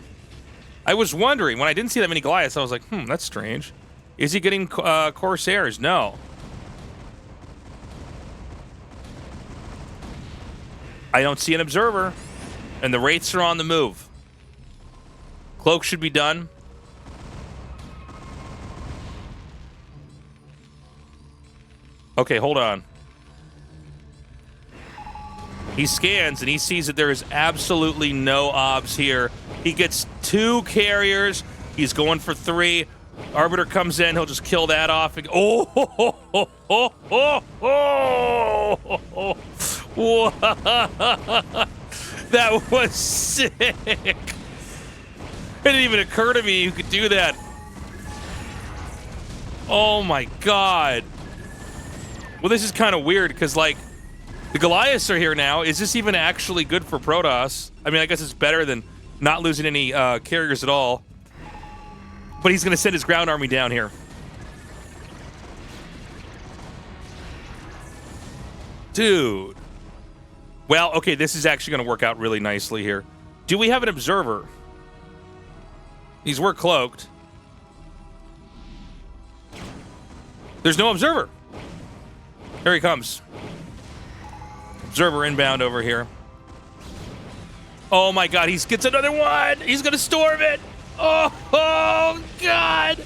I was wondering, when I didn't see that many Goliaths, I was like, that's strange. Is he getting Corsairs? No. I don't see an observer. And the Wraiths are on the move. Cloak should be done. Okay, hold on. He scans and he sees that there is absolutely no obs here. He gets 2 carriers. He's going for 3. Arbiter comes in. He'll just kill that off. And, that was sick. It didn't even occur to me you could do that. Oh my God. Well, this is kind of weird because, like, the Goliaths are here now. Is this even actually good for Protoss? I mean, I guess it's better than not losing any carriers at all. But he's going to send his ground army down here. Dude. Well, okay, this is actually going to work out really nicely here. Do we have an observer? We're cloaked. There's no observer. Here he comes. Observer inbound over here. Oh my God, he gets another one. He's going to storm it. Oh, God.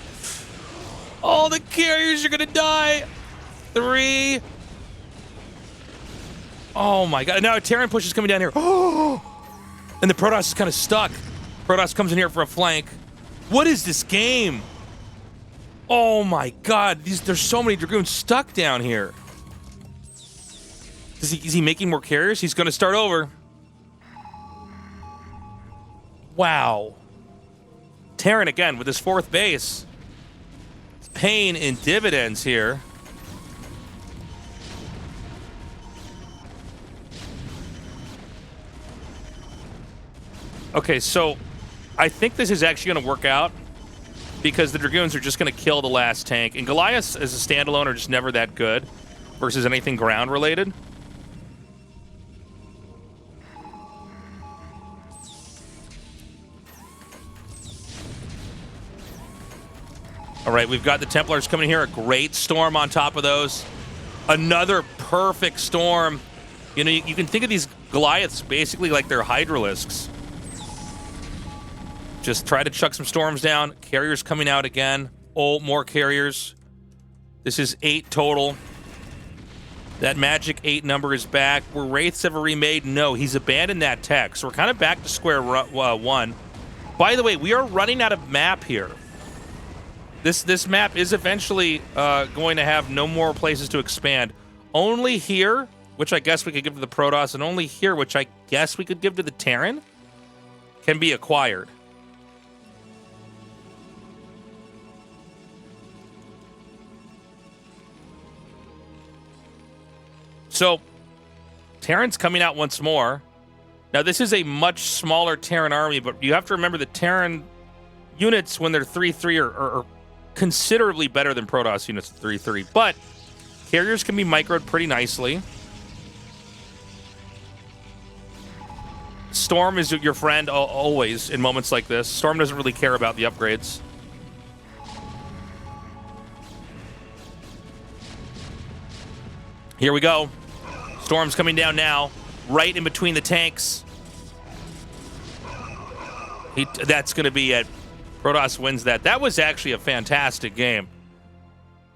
All the carriers are going to die. 3. Oh, my God. Now a Terran push is coming down here. Oh, and the Protoss is kind of stuck. Protoss comes in here for a flank. What is this game? Oh, my God. There's so many Dragoons stuck down here. Is he making more carriers? He's going to start over. Wow. Terran again with his 4th base. It's paying in dividends here. Okay, so I think this is actually going to work out because the Dragoons are just going to kill the last tank. And Goliaths as a standalone are just never that good versus anything ground related. All right, we've got the Templars coming here. A great storm on top of those. Another perfect storm. You can think of these Goliaths basically like they're Hydralisks. Just try to chuck some storms down. Carriers coming out again. Oh, more carriers. This is 8 total. That magic 8 number is back. Were Wraiths ever remade? No, he's abandoned that tech. So we're kind of back to square one. By the way, we are running out of map here. This map is eventually going to have no more places to expand. Only here, which I guess we could give to the Protoss, and only here, which I guess we could give to the Terran, can be acquired. So, Terran's coming out once more. Now, this is a much smaller Terran army, but you have to remember the Terran units, when they're 3-3, are considerably better than Protoss units at 3-3. But carriers can be microed pretty nicely. Storm is your friend always in moments like this. Storm doesn't really care about the upgrades. Here we go. Storm's coming down now, right in between the tanks. That's going to be it. Protoss wins that. That was actually a fantastic game.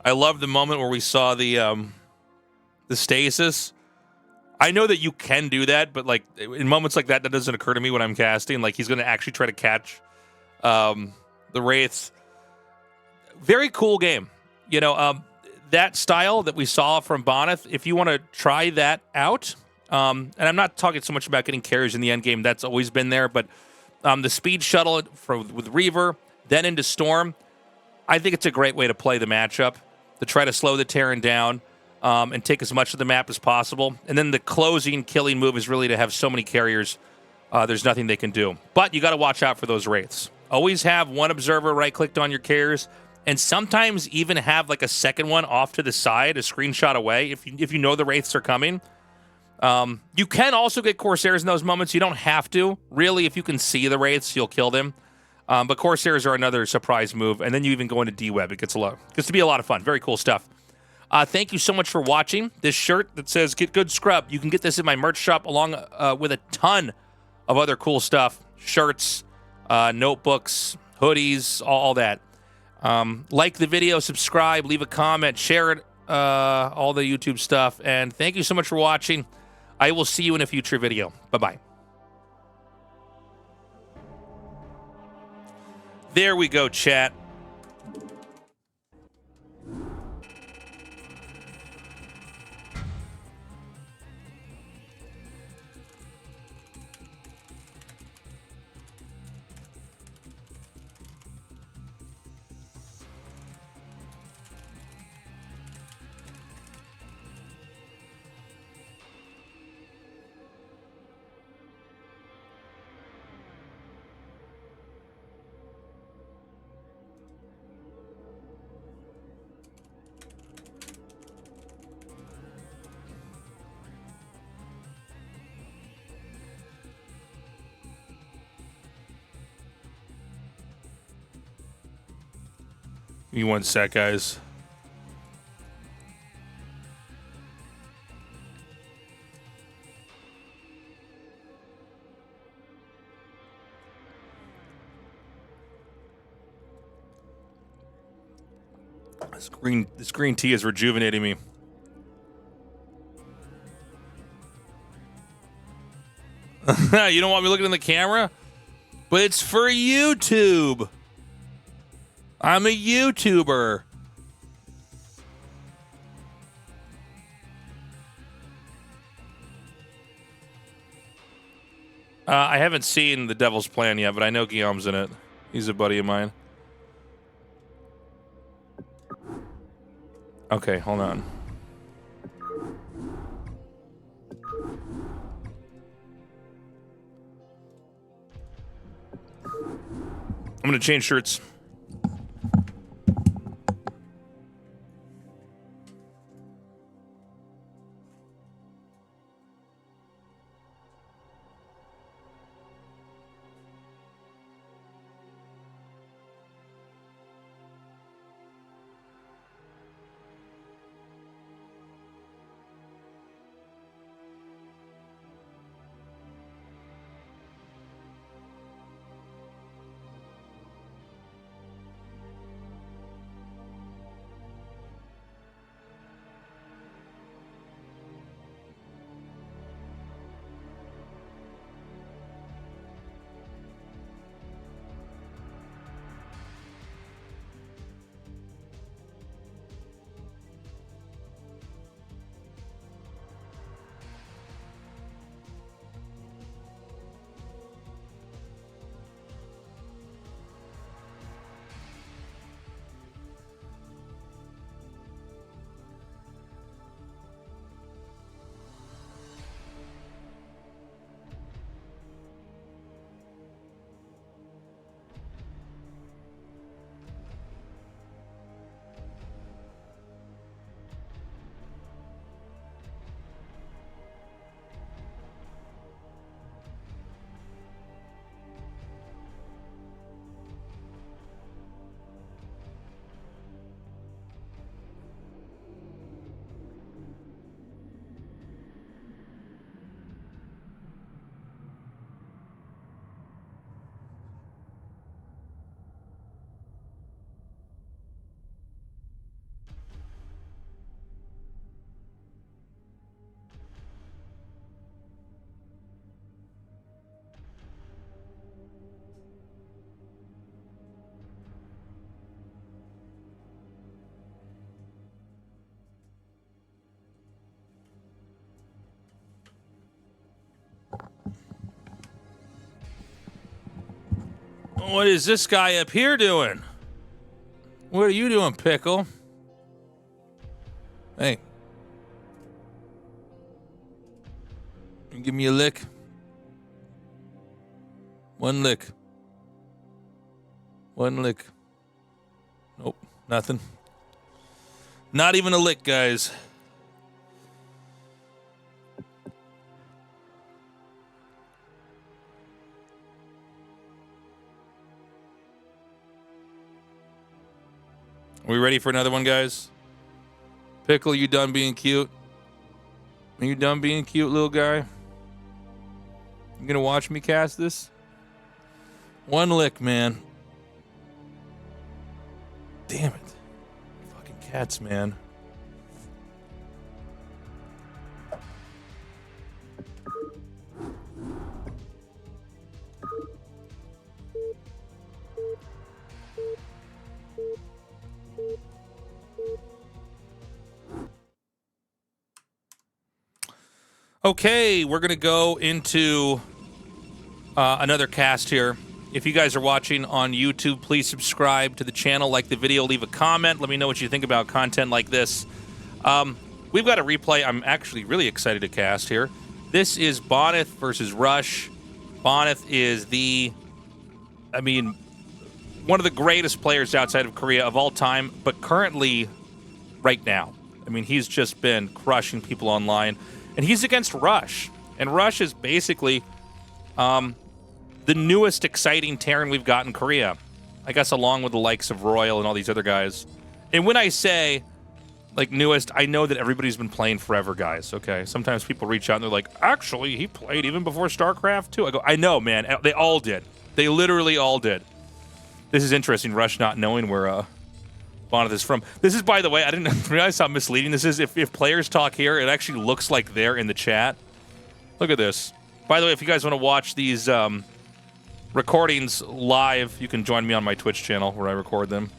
I love the moment where we saw the stasis. I know that you can do that, but like in moments like that, that doesn't occur to me when I'm casting. Like he's going to actually try to catch the wraiths. Very cool game. You know, that style that we saw from Bonneth, if you want to try that out, and I'm not talking so much about getting carriers in the end game, that's always been there, but the speed shuttle with Reaver, then into Storm, I think it's a great way to play the matchup, to try to slow the Terran down and take as much of the map as possible. And then the closing, killing move is really to have so many carriers, there's nothing they can do. But you got to watch out for those wraiths. Always have one observer right-clicked on your carriers, and sometimes even have like a second one off to the side, a screenshot away, if you know the wraiths are coming. You can also get Corsairs in those moments. You don't have to. Really, if you can see the wraiths, you'll kill them. But Corsairs are another surprise move, and then you even go into D-Web. It gets to be a lot of fun. Very cool stuff. Thank you so much for watching. This shirt that says "Get Good Scrub," you can get this in my merch shop along with a ton of other cool stuff. Shirts, notebooks, hoodies, all that. Like the video, subscribe, leave a comment, share it, all the YouTube stuff. And thank you so much for watching. I will see you in a future video. Bye-bye. There we go, chat. Give me one sec, guys. This green tea is rejuvenating me. You don't want me looking in the camera? But it's for YouTube. I'm a YouTuber. I haven't seen The Devil's Plan yet, but I know Guillaume's in it. He's a buddy of mine. Okay, hold on. I'm gonna change shirts. What is this guy up here doing? What are you doing, Pickle? Hey. Give me a lick. One lick. One lick. Nope, nothing. Not even a lick, guys. Are we ready for another one, guys? Pickle, you done being cute? Are you done being cute, little guy? You gonna watch me cast this? One lick, man. Damn it. Fucking cats, man. Okay, we're going to go into another cast here. If you guys are watching on YouTube, please subscribe to the channel, like the video, leave a comment. Let me know what you think about content like this. We've got a replay I'm actually really excited to cast here. This is Boneth versus Rush. Boneth is one of the greatest players outside of Korea of all time, but currently, right now. I mean, he's just been crushing people online. And he's against Rush. And Rush is basically the newest exciting Terran we've got in Korea. I guess along with the likes of Royal and all these other guys. And when I say, like, newest, I know that everybody's been playing forever, guys, okay? Sometimes people reach out and they're like, actually, he played even before StarCraft 2. I go, I know, man. They all did. They literally all did. This is interesting, Rush not knowing where Boneth is from. This is, by the way, I didn't realize how misleading this is. If players talk here, it actually looks like they're in the chat. Look at this. By the way, if you guys want to watch these recordings live, you can join me on my Twitch channel where I record them.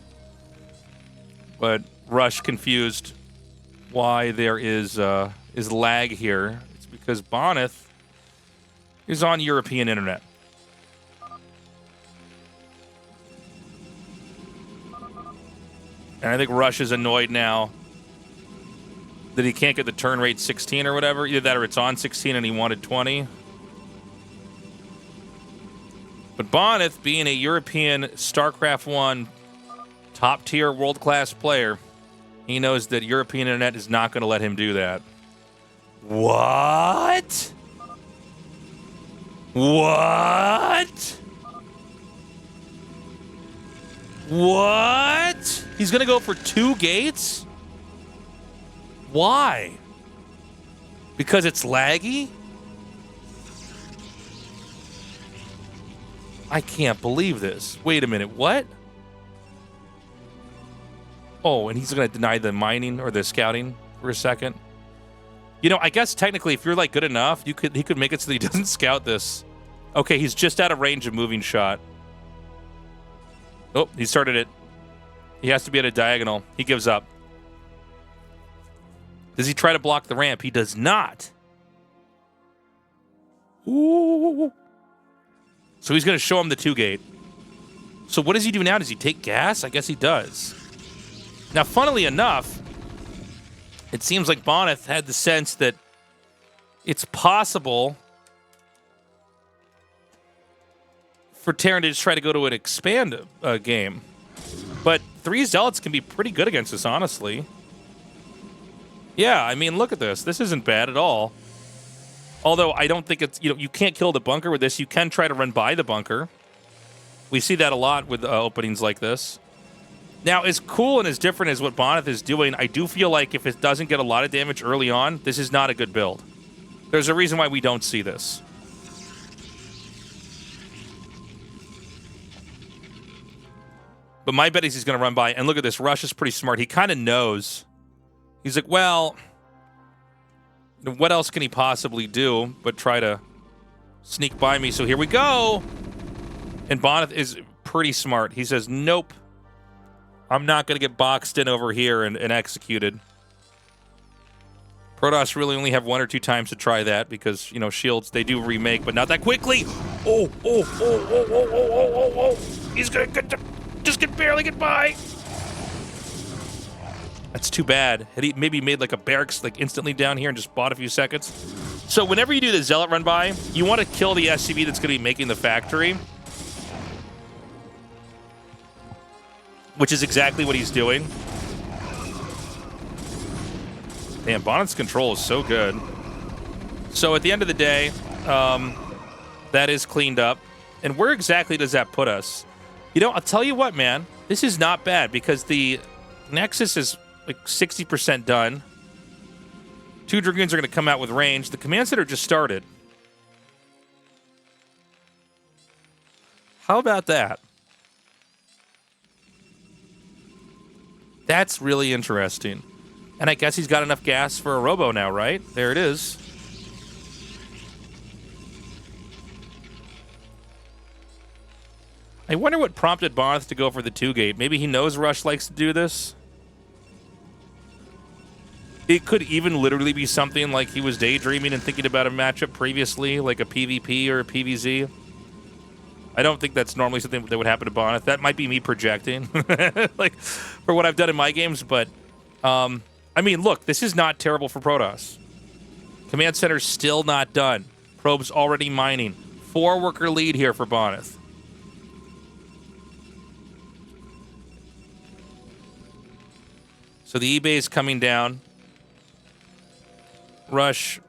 But Rush confused why there is lag here. It's because Boneth is on European internet. And I think Rush is annoyed now that he can't get the turn rate 16 or whatever. Either that or it's on 16 and he wanted 20. But Boneth, being a European StarCraft 1 top-tier world-class player, he knows that European internet is not going to let him do that. What? What? What? He's going to go for 2 gates? Why? Because it's laggy? I can't believe this. Wait a minute, what? Oh, and he's going to deny the mining or the scouting for a second. You know, I guess technically if you're like good enough, he could make it so that he doesn't scout this. Okay, he's just out of range of moving shot. Oh, he started it. He has to be at a diagonal. He gives up. Does he try to block the ramp? He does not. Ooh. So he's going to show him the 2-gate. So what does he do now? Does he take gas? I guess he does. Now, funnily enough, it seems like Boneth had the sense that it's possible for Terran to just try to go to an expand game. But 3 Zealots can be pretty good against us, honestly. Yeah, I mean, look at this. This isn't bad at all. Although I don't think it's, you can't kill the bunker with this. You can try to run by the bunker. We see that a lot with openings like this. Now, as cool and as different as what Boneth is doing, I do feel like if it doesn't get a lot of damage early on, this is not a good build. There's a reason why we don't see this. But my bet is he's going to run by. And look at this. Rush is pretty smart. He kind of knows. He's like, well, what else can he possibly do but try to sneak by me? So here we go. And Boneth is pretty smart. He says, nope. I'm not going to get boxed in over here and executed. Protoss really only have 1 or 2 times to try that because, shields, they do remake, but not that quickly. Oh, oh, oh, oh, oh, oh, oh, oh, oh. He's gonna barely get by. That's too bad. Had he maybe made like a barracks like instantly down here and just bought a few seconds. So whenever you do the Zealot run by, you want to kill the SCV that's going to be making the factory. Which is exactly what he's doing. Damn, Bonnet's control is so good. So at the end of the day, that is cleaned up. And where exactly does that put us? You know, I'll tell you what, man. This is not bad because the Nexus is like 60% done. 2 Dragoons are going to come out with range. The command center just started. How about that? That's really interesting. And I guess he's got enough gas for a robo now, right? There it is. I wonder what prompted Bonth to go for the 2-gate. Maybe he knows Rush likes to do this. It could even literally be something like he was daydreaming and thinking about a matchup previously, like a PvP or a PvZ. I don't think that's normally something that would happen to Bonnet. That might be me projecting, like for what I've done in my games. But I mean, look, this is not terrible for Protoss. Command center's still not done. Probe's already mining. 4-worker lead here for Bonnet. So the E-Bay is coming down. Rush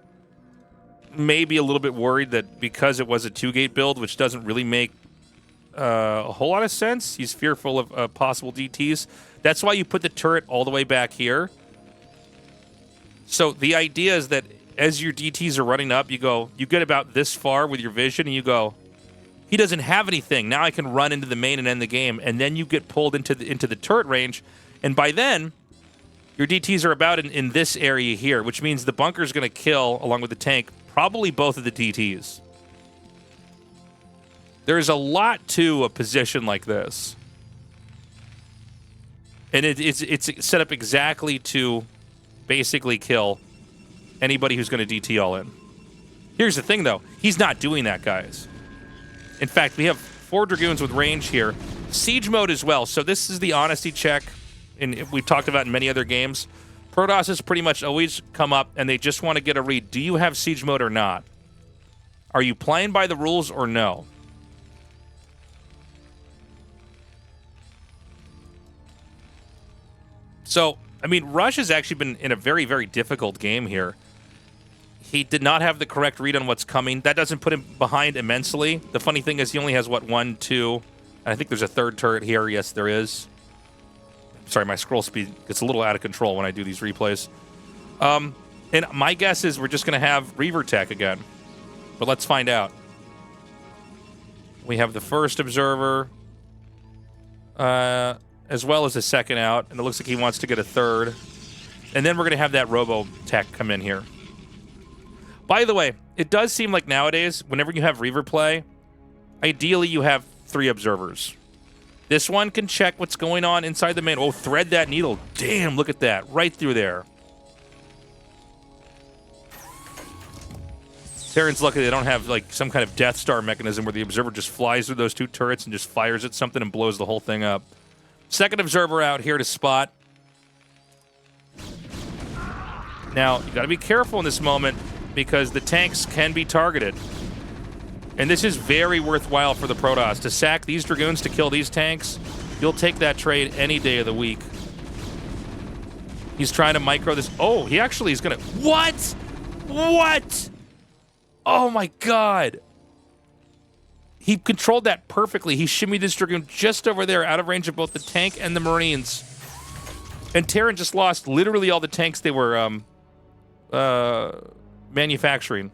may be a little bit worried that because it was a 2-gate build, which doesn't really make a whole lot of sense, he's fearful of possible DTs. That's why you put the turret all the way back here. So the idea is that as your DTs are running up, you get about this far with your vision, and you go, he doesn't have anything. Now I can run into the main and end the game. And then you get pulled into the turret range, and by then, your DTs are about in this area here, which means the bunker's going to kill, along with the tank, probably both of the DTs. There's a lot to a position like this. And it's set up exactly to basically kill anybody who's going to DT all in. Here's the thing, though. He's not doing that, guys. In fact, we have 4 Dragoons with range here. Siege mode as well. So this is the honesty check. And we've talked about in many other games. Protoss has pretty much always come up and they just want to get a read. Do you have siege mode or not? Are you playing by the rules or no? So, I mean, Rush has actually been in a very, very difficult game here. He did not have the correct read on what's coming. That doesn't put him behind immensely. The funny thing is he only has, what, 1, 2, and I think there's a 3rd turret here. Yes, there is. Sorry, my scroll speed gets a little out of control when I do these replays. And my guess is we're just going to have Reaver Tech again. But let's find out. We have the first observer, as well as a second out. And it looks like he wants to get a 3rd. And then we're going to have that Robo Tech come in here. By the way, it does seem like nowadays, whenever you have Reaver play, ideally you have 3 observers. This one can check what's going on inside the main. Oh, thread that needle. Damn, look at that. Right through there. Terran's lucky they don't have like some kind of Death Star mechanism where the observer just flies through those 2 turrets and just fires at something and blows the whole thing up. Second observer out here to spot. Now, you got to be careful in this moment because the tanks can be targeted. And this is very worthwhile for the Protoss. To sack these Dragoons to kill these tanks, you'll take that trade any day of the week. He's trying to micro this. Oh, he actually is going to... What? What? Oh, my God. He controlled that perfectly. He shimmied this Dragoon just over there, out of range of both the tank and the Marines. And Terran just lost literally all the tanks they were manufacturing.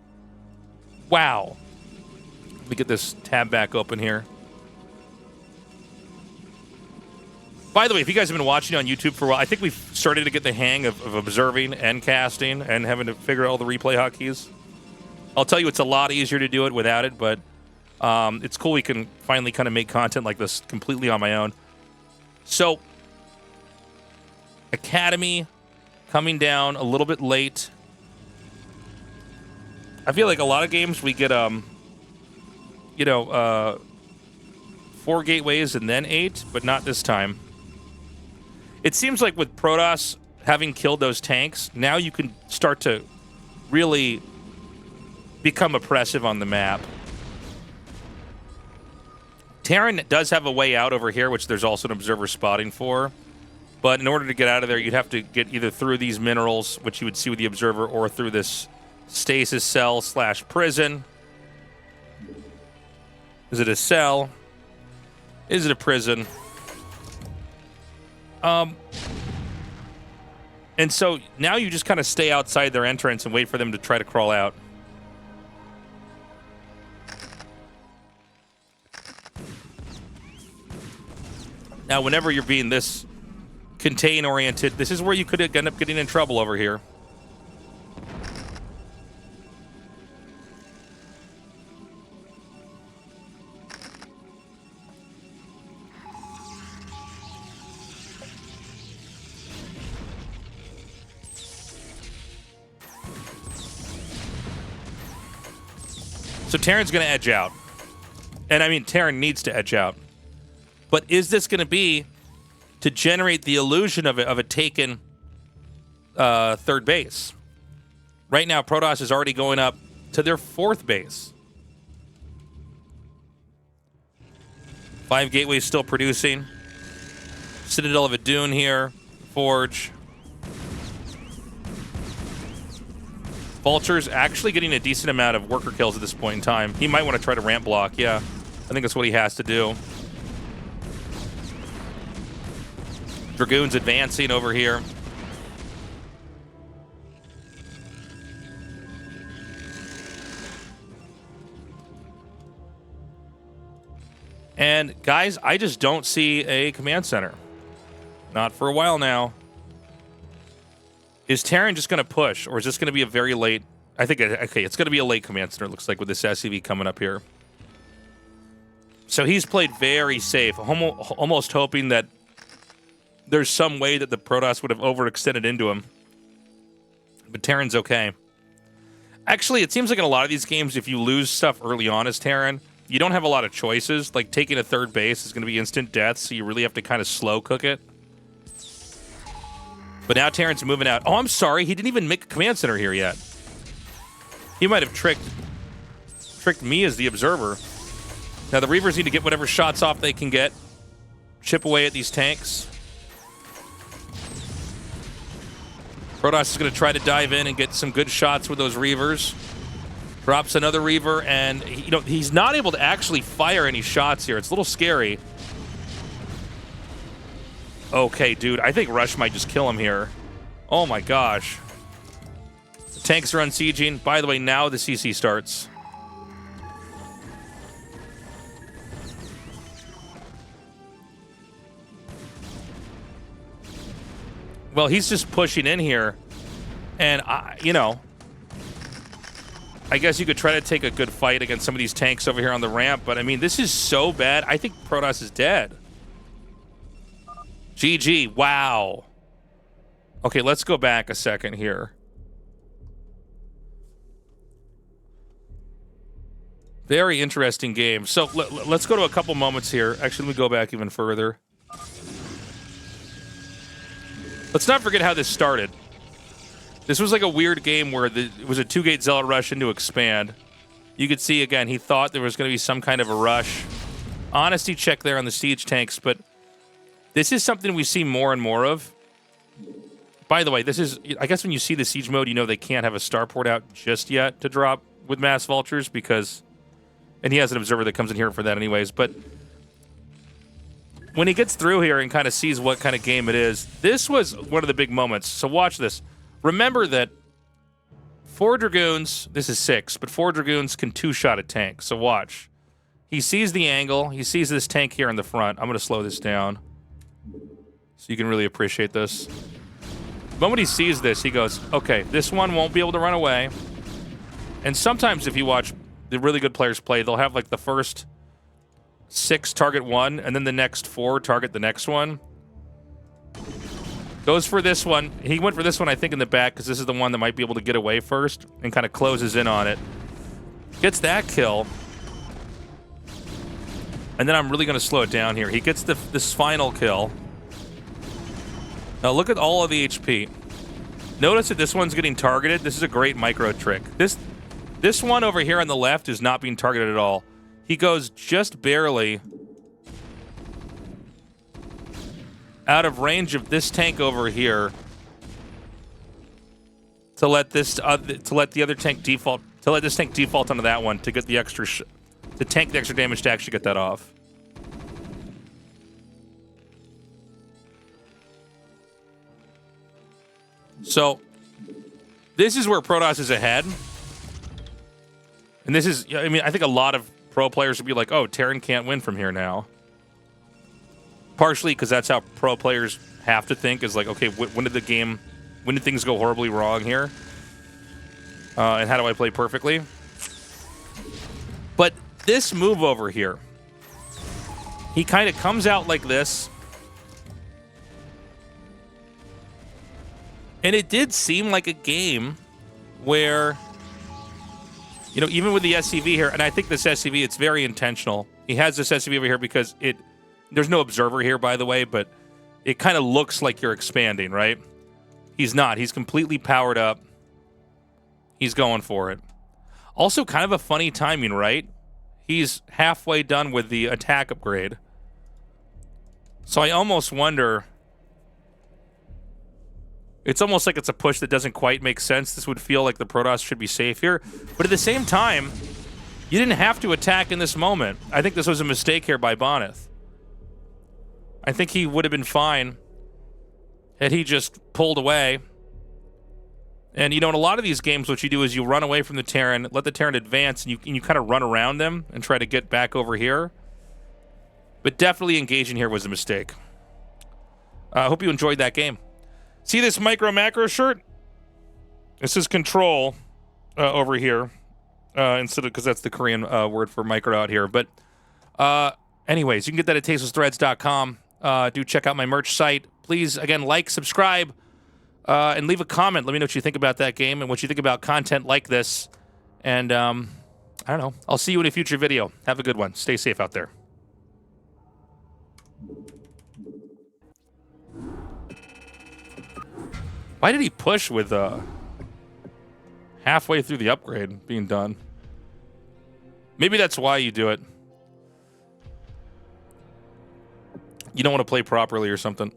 Wow. Let me get this tab back open here. By the way, if you guys have been watching on YouTube for a while, I think we've started to get the hang of observing and casting and having to figure out all the replay hotkeys. I'll tell you, it's a lot easier to do it without it, but it's cool we can finally kind of make content like this completely on my own. So, Academy coming down a little bit late. I feel like a lot of games we get you know, 4 gateways and then 8, but not this time. It seems like with Protoss having killed those tanks, now you can start to really become oppressive on the map. Terran does have a way out over here, which there's also an observer spotting for. But in order to get out of there, you'd have to get either through these minerals, which you would see with the observer, or through this stasis cell / prison. Is it a cell? Is it a prison? And so now you just kind of stay outside their entrance and wait for them to try to crawl out. Now, whenever you're being this contain-oriented, this is where you could end up getting in trouble over here. So Terran's going to edge out. And I mean, Terran needs to edge out. But is this going to be to generate the illusion of a taken third base? Right now, Protoss is already going up to their 4th base. 5 gateways still producing. Citadel of a Dune here. Forge. Vulture's actually getting a decent amount of worker kills at this point in time. He might want to try to ramp block, yeah. I think that's what he has to do. Dragoons advancing over here. And guys, I just don't see a command center. Not for a while now. Is Terran just going to push, or is this going to be a very late... I think, okay, it's going to be a late command center, it looks like, with this SCV coming up here. So he's played very safe, almost hoping that there's some way that the Protoss would have overextended into him. But Terran's okay. Actually, it seems like in a lot of these games, if you lose stuff early on as Terran, you don't have a lot of choices. Like, taking a third base is going to be instant death, so you really have to kind of slow cook it. But now Terran's moving out. Oh, I'm sorry. He didn't even make a command center here yet. He might have tricked me as the observer. Now, the Reavers need to get whatever shots off they can get. Chip away at these tanks. Protoss is going to try to dive in and get some good shots with those Reavers. Drops another Reaver, and he's not able to actually fire any shots here. It's a little scary. Okay, dude, I think Rush might just kill him here. Oh my gosh. The tanks are unsieging. By the way, now the CC starts. Well, he's just pushing in here. And, I guess you could try to take a good fight against some of these tanks over here on the ramp. But, I mean, this is so bad. I think Protoss is dead. GG. Wow. Okay, let's go back a second here. Very interesting game. So let's go to a couple moments here. Actually, let me go back even further. Let's not forget how this started. This was like a weird game where it was a 2-gate Zealot rush into expand. You could see, again, he thought there was going to be some kind of a rush. Honesty check there on the siege tanks, but this is something we see more and more of. By the way, this is, I guess when you see the siege mode, you know they can't have a starport out just yet to drop with mass vultures because, and he has an observer that comes in here for that anyways, but when he gets through here and kind of sees what kind of game it is, this was one of the big moments. So watch this. Remember that 4 Dragoons, this is 6, but 4 Dragoons can 2-shot a tank. So watch. He sees the angle. He sees this tank here in the front. I'm going to slow this down so you can really appreciate this. The moment he sees this, he goes, okay, this one won't be able to run away. And sometimes if you watch the really good players play, they'll have like the first 6 target one, and then the next 4 target the next one. Goes for this one. He went for this one, I think, in the back, because this is the one that might be able to get away first, and kind of closes in on it. Gets that kill. And then I'm really going to slow it down here. He gets this final kill. Now look at all of the HP. Notice that this one's getting targeted. This is a great micro trick. This one over here on the left is not being targeted at all. He goes just barely out of range of this tank over here to let this the other tank default, to let this tank default onto that one to get the extra to tank the extra damage to actually get that off. So this is where Protoss is ahead. And this is, I mean, I think a lot of pro players would be like, oh, Terran can't win from here now. Partially because that's how pro players have to think, is like, okay, when did things go horribly wrong here? And how do I play perfectly? But this move over here, he kind of comes out like this. And it did seem like a game where, you know, even with the SCV here, and I think this SCV, it's very intentional. He has this SCV over here because there's no observer here, by the way, but it kind of looks like you're expanding, right? He's not. He's completely powered up. He's going for it. Also, kind of a funny timing, right? He's halfway done with the attack upgrade. So I almost wonder... It's almost like it's a push that doesn't quite make sense. This would feel like the Protoss should be safe here. But at the same time, you didn't have to attack in this moment. I think this was a mistake here by Bonneth. I think he would have been fine had he just pulled away. And, you know, in a lot of these games, what you do is you run away from the Terran, let the Terran advance, and you kind of run around them and try to get back over here. But definitely engaging here was a mistake. I hope you enjoyed that game. See this micro macro shirt? This is control over here instead of, because that's the Korean word for micro out here. But anyways, you can get that at tastelessthreads.com. Do check out my merch site. Please, again, like, subscribe, and leave a comment. Let me know what you think about that game and what you think about content like this. And I don't know. I'll see you in a future video. Have a good one. Stay safe out there. Why did he push with halfway through the upgrade being done? Maybe that's why you do it. You don't want to play properly or something.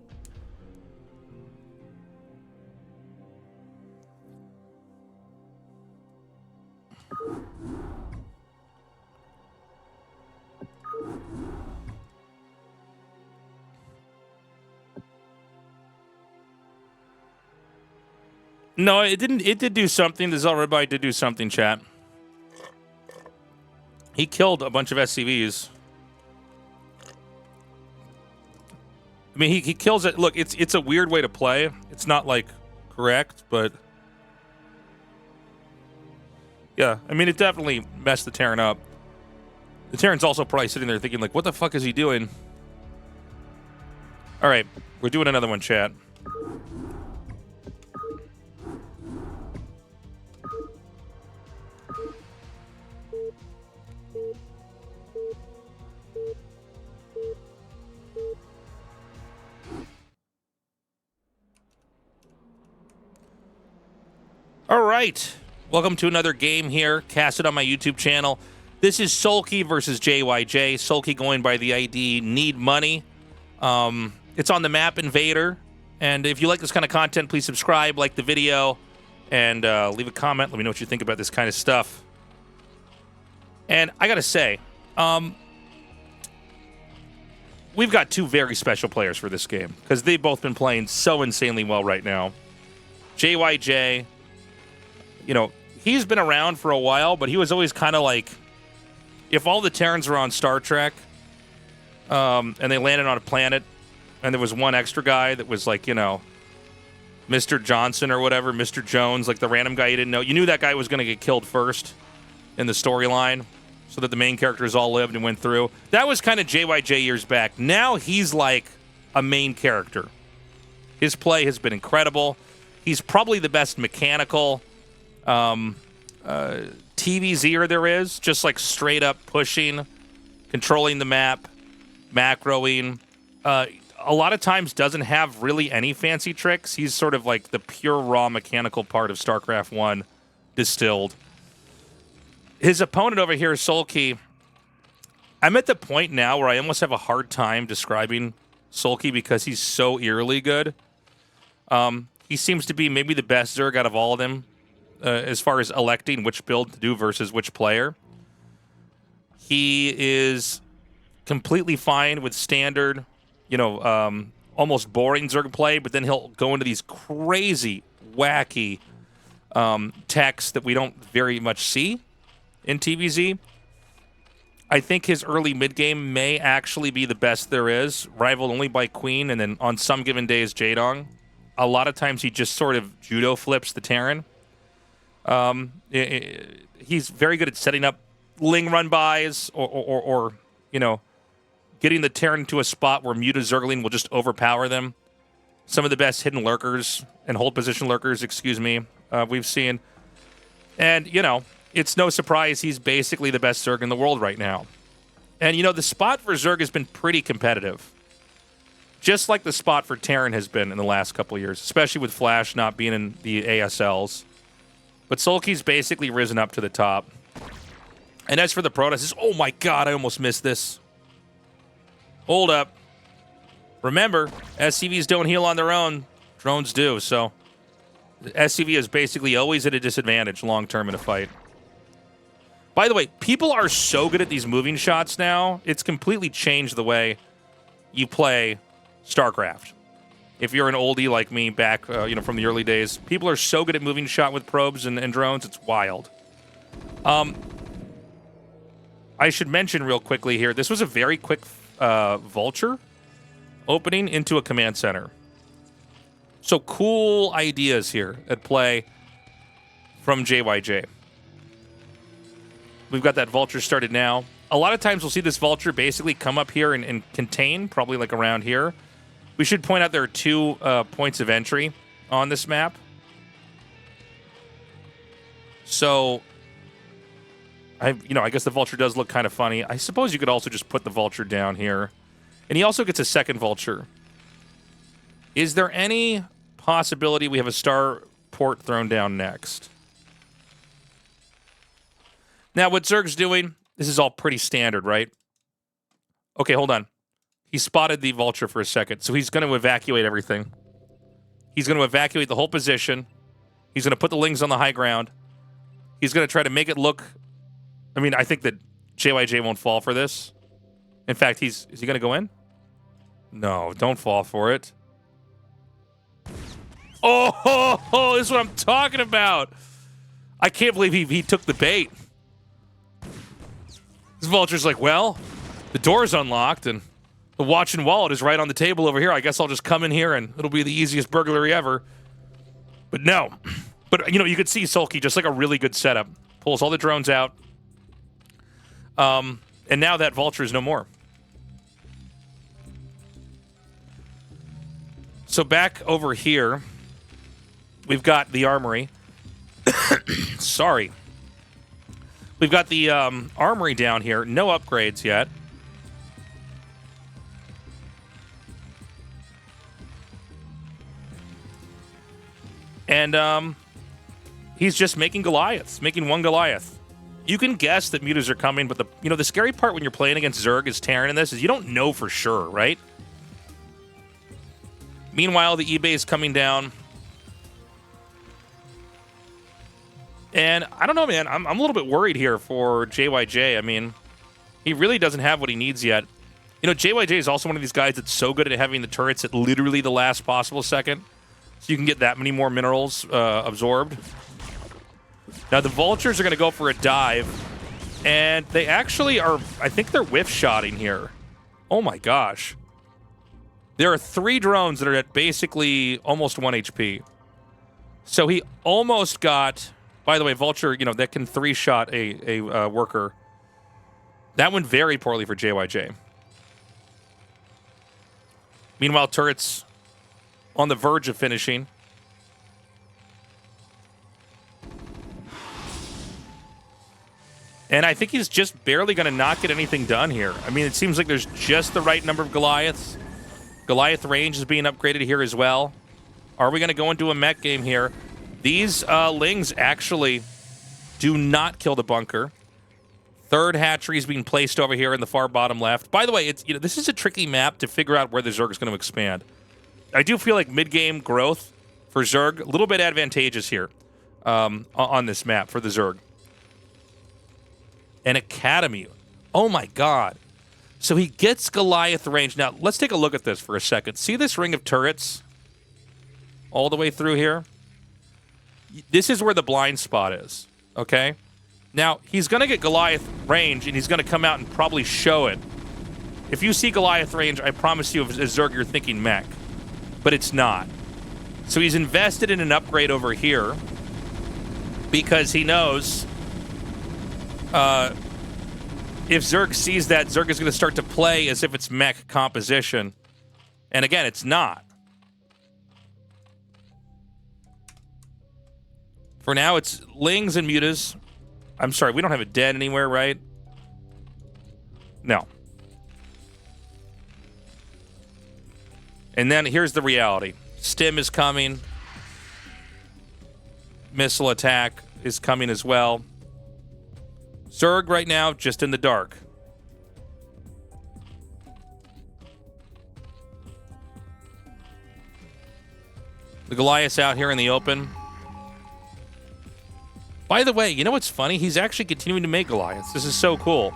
No, it didn't. It did do something. The Zelribite did do something, chat. He killed a bunch of SCVs. I mean, he kills it. Look, it's a weird way to play. It's not, like, correct, but... Yeah, I mean, it definitely messed the Terran up. The Terran's also probably sitting there thinking, like, what the fuck is he doing? All right, we're doing another one, chat. All right, welcome to another game here, casted on my YouTube channel. This is Sulky versus JYJ. Sulky going by the ID Need Money. It's on the map Invader, and if you like this kind of content, please subscribe, like the video, and leave a comment. Let me know what you think about this kind of stuff. And I gotta say, we've got two very special players for this game because they've both been playing so insanely well right now. JYJ. You know, he's been around for a while, but he was always kind of like, if all the Terrans were on Star Trek, and they landed on a planet, and there was one extra guy that was like, you know, Mr. Johnson or whatever, Mr. Jones, like the random guy you didn't know. You knew that guy was going to get killed first in the storyline, so that the main characters all lived and went through. That was kind of JYJ years back. Now he's like a main character. His play has been incredible. He's probably the best mechanical TVZer there is, just like straight up pushing controlling the map, macroing. A lot of times doesn't have really any fancy tricks. He's sort of like the pure raw mechanical part of StarCraft 1 distilled. His opponent over here is Sulky. I'm at the point now where I almost have a hard time describing Sulky because he's so eerily good. He seems to be maybe the best Zerg out of all of them as far as electing which build to do versus which player. He is completely fine with standard, almost boring Zerg play, but then he'll go into these crazy, wacky techs that we don't very much see in TVZ. I think his early mid-game may actually be the best there is, rivaled only by Queen, and then on some given days, Jaedong. A lot of times he just sort of judo flips the Terran. He's very good at setting up Ling run bys or getting the Terran to a spot where Muta Zergling will just overpower them. Some of the best hidden lurkers and hold position lurkers, we've seen. And, it's no surprise he's basically the best Zerg in the world right now. And, the spot for Zerg has been pretty competitive. Just like the spot for Terran has been in the last couple of years, especially with Flash not being in the ASLs. But Sulky's basically risen up to the top. And as for the Protoss, oh my god, I almost missed this. Hold up. Remember, SCVs don't heal on their own. Drones do, so SCV is basically always at a disadvantage long-term in a fight. By the way, people are so good at these moving shots now, it's completely changed the way you play StarCraft. If you're an oldie like me back from the early days, people are so good at moving shot with probes and drones, it's wild. I should mention real quickly here, this was a very quick vulture opening into a command center. So cool ideas here at play from JYJ. We've got that vulture started now. A lot of times we'll see this vulture basically come up here and contain, probably like around here. We should point out there are 2 points of entry on this map. So, I guess the vulture does look kind of funny. I suppose you could also just put the vulture down here. And he also gets a second vulture. Is there any possibility we have a star port thrown down next? Now, what Zerg's doing, this is all pretty standard, right? Okay, hold on. He spotted the vulture for a second, so he's going to evacuate everything. He's going to evacuate the whole position. He's going to put the Lings on the high ground. He's going to try to make it look... I think that JYJ won't fall for this. In fact, is he going to go in? No, don't fall for it. Oh, this is what I'm talking about. I can't believe he took the bait. This vulture's like, well, the door's unlocked and the watch and wallet is right on the table over here. I guess I'll just come in here and it'll be the easiest burglary ever. But no. But, you could see Sulky, just like a really good setup. Pulls all the drones out. And now that vulture is no more. So back over here, we've got the armory. Sorry. We've got the armory down here. No upgrades yet. And he's just making Goliaths, making one Goliath. You can guess that mutas are coming, but the scary part when you're playing against Zerg as Terran in this is you don't know for sure, right? Meanwhile, the eBay is coming down. And I don't know, man. I'm a little bit worried here for JYJ. He really doesn't have what he needs yet. JYJ is also one of these guys that's so good at having the turrets at literally the last possible second. So you can get that many more minerals absorbed. Now, the vultures are going to go for a dive. And they actually are, I think they're whiff-shotting here. Oh my gosh. There are 3 drones that are at basically almost 1 HP. So he almost got... By the way, Vulture, that can 3-shot a worker. That went very poorly for JYJ. Meanwhile, turrets on the verge of finishing. And I think he's just barely going to not get anything done here. I mean, it seems like there's just the right number of Goliaths. Goliath range is being upgraded here as well. Are we going to go into a mech game here? These Lings actually do not kill the bunker. Third hatchery is being placed over here in the far bottom left. By the way, it's this is a tricky map to figure out where the Zerg is going to expand. I do feel like mid-game growth for Zerg, a little bit advantageous here on this map for the Zerg. An Academy. Oh my god. So he gets Goliath range. Now, let's take a look at this for a second. See this ring of turrets all the way through here? This is where the blind spot is, okay? Now, he's going to get Goliath range, and he's going to come out and probably show it. If you see Goliath range, I promise you, as Zerg, you're thinking mech. But it's not. So he's invested in an upgrade over here because he knows if Zerg sees that, Zerg is going to start to play as if it's mech composition. And again, it's not. For now, it's Lings and Mutas. I'm sorry, we don't have a den anywhere, right? No. And then here's the reality. Stim is coming. Missile attack is coming as well. Zerg right now, just in the dark. The Goliath's out here in the open. By the way, you know what's funny? He's actually continuing to make Goliaths. This is so cool.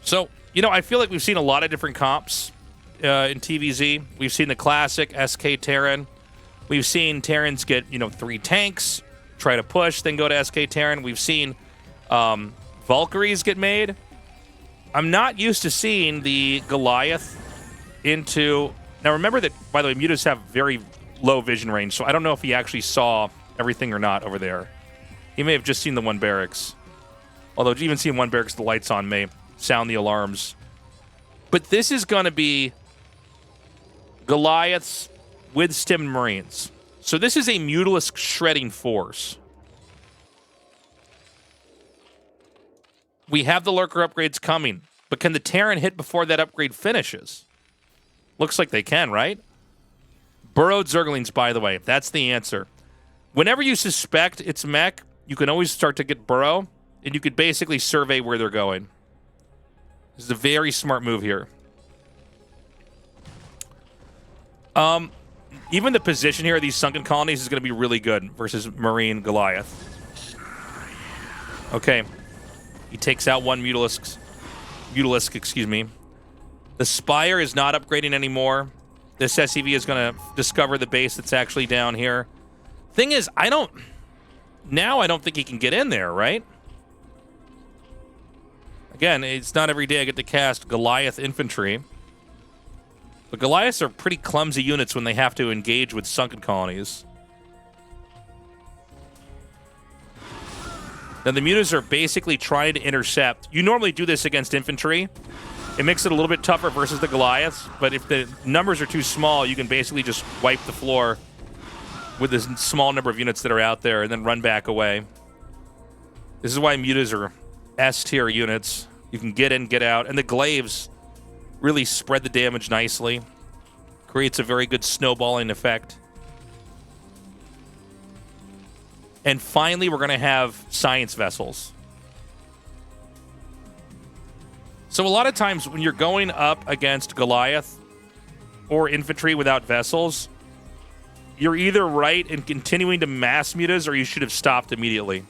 So, I feel like we've seen a lot of different comps in TVZ. We've seen the classic SK Terran. We've seen Terrans get, 3 tanks, try to push, then go to SK Terran. We've seen Valkyries get made. I'm not used to seeing the Goliath into... Now, remember that, by the way, Mutas have very low vision range, so I don't know if he actually saw everything or not over there. He may have just seen the one barracks. Although, even seeing one barracks, the lights on may sound the alarms. But this is going to be Goliaths with Stim Marines. So this is a Mutalisk shredding force. We have the Lurker upgrades coming, but can the Terran hit before that upgrade finishes? Looks like they can, right? Burrowed Zerglings, by the way. That's the answer. Whenever you suspect it's mech, you can always start to get burrow, and you could basically survey where they're going. This is a very smart move here. Even the position here of these sunken colonies is going to be really good versus Marine Goliath. Okay. He takes out one Mutalisk, excuse me. The Spire is not upgrading anymore. This SCV is going to discover the base that's actually down here. Thing is, I don't think he can get in there, right? Again, it's not every day I get to cast Goliath infantry. But Goliaths are pretty clumsy units when they have to engage with sunken colonies. Now, the Mutas are basically trying to intercept. You normally do this against infantry. It makes it a little bit tougher versus the Goliaths, but if the numbers are too small, you can basically just wipe the floor with this small number of units that are out there and then run back away. This is why Mutas are S-tier units. You can get in, get out, and the Glaives really spread the damage nicely. Creates a very good snowballing effect. And finally, we're going to have science vessels. So a lot of times when you're going up against Goliath or infantry without vessels, you're either right in continuing to mass mutas or you should have stopped immediately.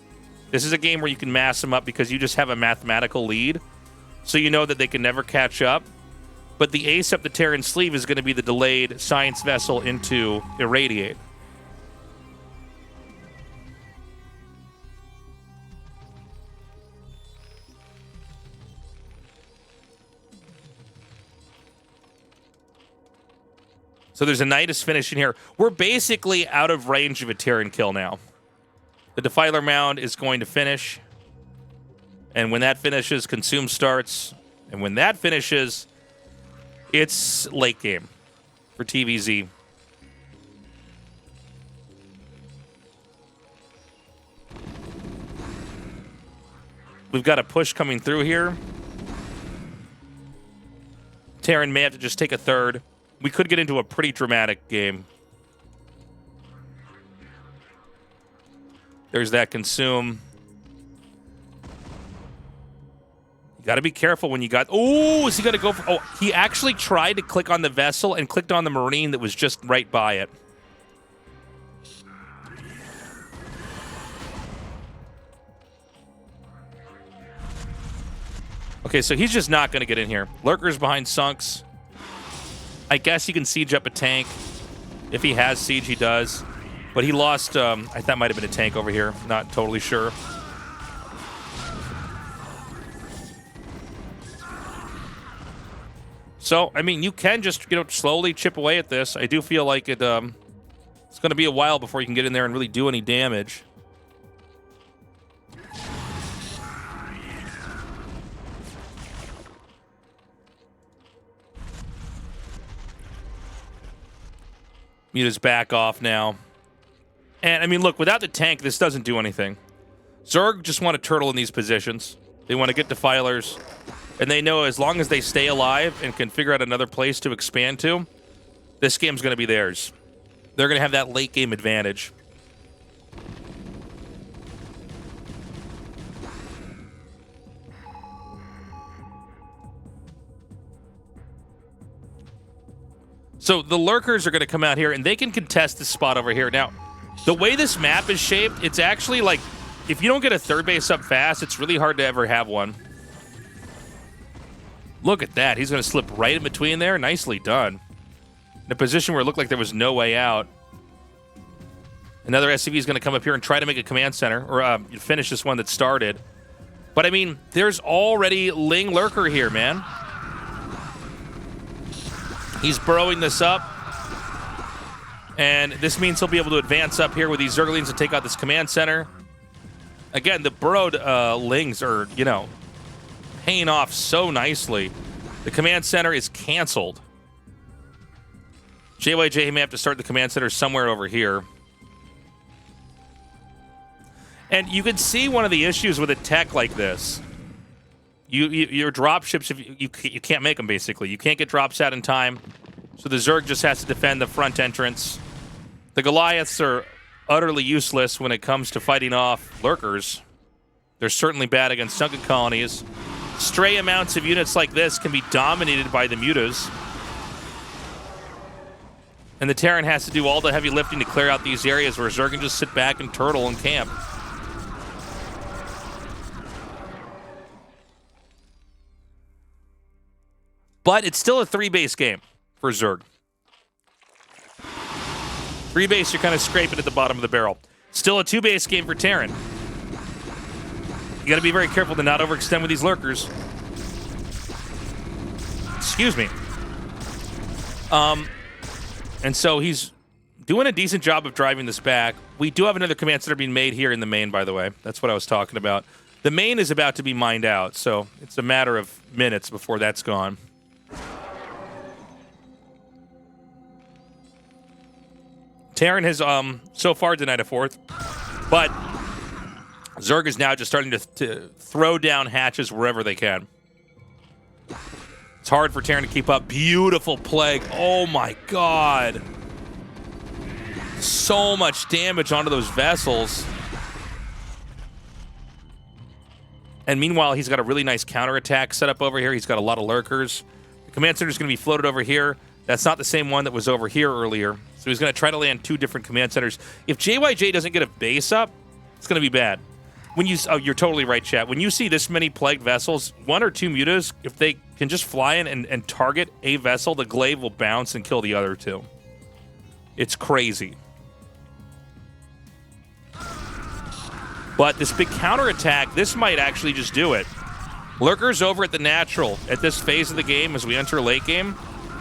This is a game where you can mass them up because you just have a mathematical lead. So you know that they can never catch up. But the ace up the Terran sleeve is going to be the delayed science vessel into Irradiate. So there's a Nidus finishing here. We're basically out of range of a Terran kill now. The Defiler Mound is going to finish. And when that finishes, Consume starts. And when that finishes, it's late game for TVZ. We've got a push coming through here. Terran may have to just take a third. We could get into a pretty dramatic game. There's that consume. You got to be careful when you got... Oh, is he going to go for... Oh, he actually tried to click on the vessel and clicked on the Marine that was just right by it. Okay, so he's just not going to get in here. Lurkers behind sunks. I guess he can siege up a tank. If he has siege, he does. But he lost... I thought that might have been a tank over here. Not totally sure. So, I mean, you can just, slowly chip away at this. I do feel like it's going to be a while before you can get in there and really do any damage. Muta's back off now. And, I mean, look, without the tank, this doesn't do anything. Zerg just want to turtle in these positions. They want to get defilers. And they know as long as they stay alive and can figure out another place to expand to, this game's going to be theirs. They're going to have that late game advantage. So the Lurkers are going to come out here, and they can contest this spot over here. Now, the way this map is shaped, it's actually like, if you don't get a third base up fast, it's really hard to ever have one. Look at that. He's going to slip right in between there. Nicely done. In a position where it looked like there was no way out. Another SCV is going to come up here and try to make a command center, or finish this one that started. But, I mean, there's already Ling Lurker here, man. He's burrowing this up. And this means he'll be able to advance up here with these Zerglings and take out this command center. Again, the burrowed Lings are, paying off so nicely. The command center is canceled. JYJ may have to start the command center somewhere over here. And you can see one of the issues with a tech like this. Your drop ships, you can't make them, basically. You can't get drops out in time. So the Zerg just has to defend the front entrance. The Goliaths are utterly useless when it comes to fighting off Lurkers. They're certainly bad against sunken colonies. Stray amounts of units like this can be dominated by the Mutas. And the Terran has to do all the heavy lifting to clear out these areas where Zerg can just sit back and turtle and camp. But it's still a 3-base game for Zerg. 3-base, you're kind of scraping at the bottom of the barrel. Still a 2-base game for Terran. You got to be very careful to not overextend with these Lurkers. Excuse me. And so he's doing a decent job of driving this back. We do have another command center being made here in the main, by the way. That's what I was talking about. The main is about to be mined out, so it's a matter of minutes before that's gone. Terran has so far denied a fourth, but Zerg is now just starting to throw down hatches wherever they can. It's hard for Terran to keep up. Beautiful plague. Oh my god. So much damage onto those vessels. And meanwhile, he's got a really nice counterattack set up over here. He's got a lot of Lurkers. The command center is going to be floated over here. That's not the same one that was over here earlier. So he's going to try to land 2 different command centers. If JYJ doesn't get a base up, it's going to be bad. When you, oh, you're totally right, chat. When you see this many plagued vessels, 1 or 2 mutas, if they can just fly in and target a vessel, the glaive will bounce and kill the other 2. It's crazy. But this big counterattack, this might actually just do it. Lurkers over at the natural at this phase of the game as we enter late game.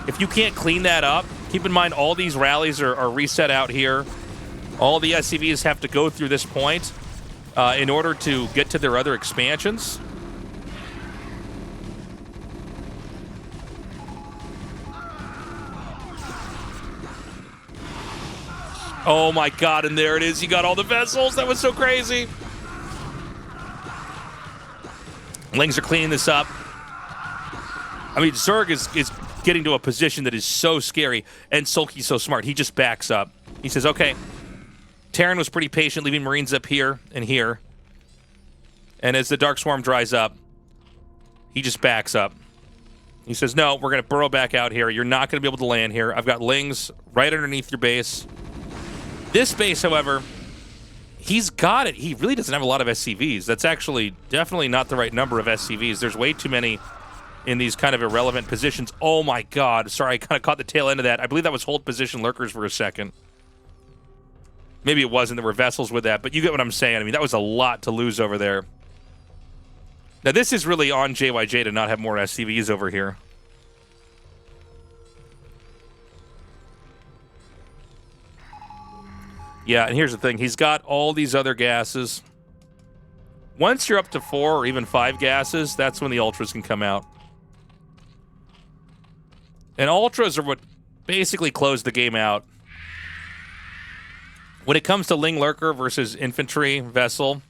If you can't clean that up, keep in mind all these rallies are reset out here. All the SCVs have to go through this point in order to get to their other expansions. Oh my god, and there it is. You got all the vessels. That was so crazy. Lings are cleaning this up. I mean, Zerg is getting to a position that is so scary, and Sulky's so smart. He just backs up. He says, okay, Terran was pretty patient, leaving Marines up here and here. And as the Dark Swarm dries up, he just backs up. He says, no, we're going to burrow back out here. You're not going to be able to land here. I've got Lings right underneath your base. This base, however, he's got it. He really doesn't have a lot of SCVs. That's actually definitely not the right number of SCVs. There's way too many in these kind of irrelevant positions. Oh my god. Sorry, I kind of caught the tail end of that. I believe that was hold position lurkers for a second. Maybe it wasn't. There were vessels with that, but you get what I'm saying. I mean, that was a lot to lose over there. Now, this is really on JYJ to not have more SCVs over here. Yeah, and here's the thing. He's got all these other gases. Once you're up to 4 or even 5 gases, that's when the ultras can come out. And ultras are what basically close the game out. When it comes to Ling Lurker versus infantry vessel,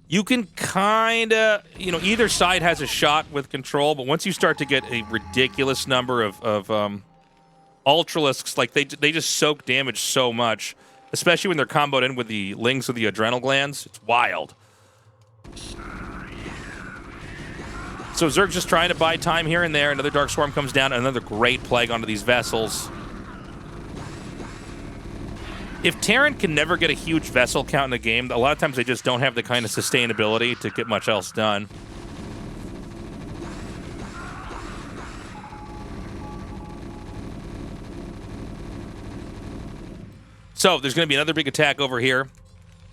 you can kind of, you know, either side has a shot with control, but once you start to get a ridiculous number of ultralisks, like they just soak damage so much, especially when they're comboed in with the Lings with the adrenal glands. It's wild. So Zerg's just trying to buy time here and there. Another Dark Swarm comes down, another great plague onto these vessels. If Terran can never get a huge vessel count in the game, a lot of times they just don't have the kind of sustainability to get much else done. So there's going to be another big attack over here.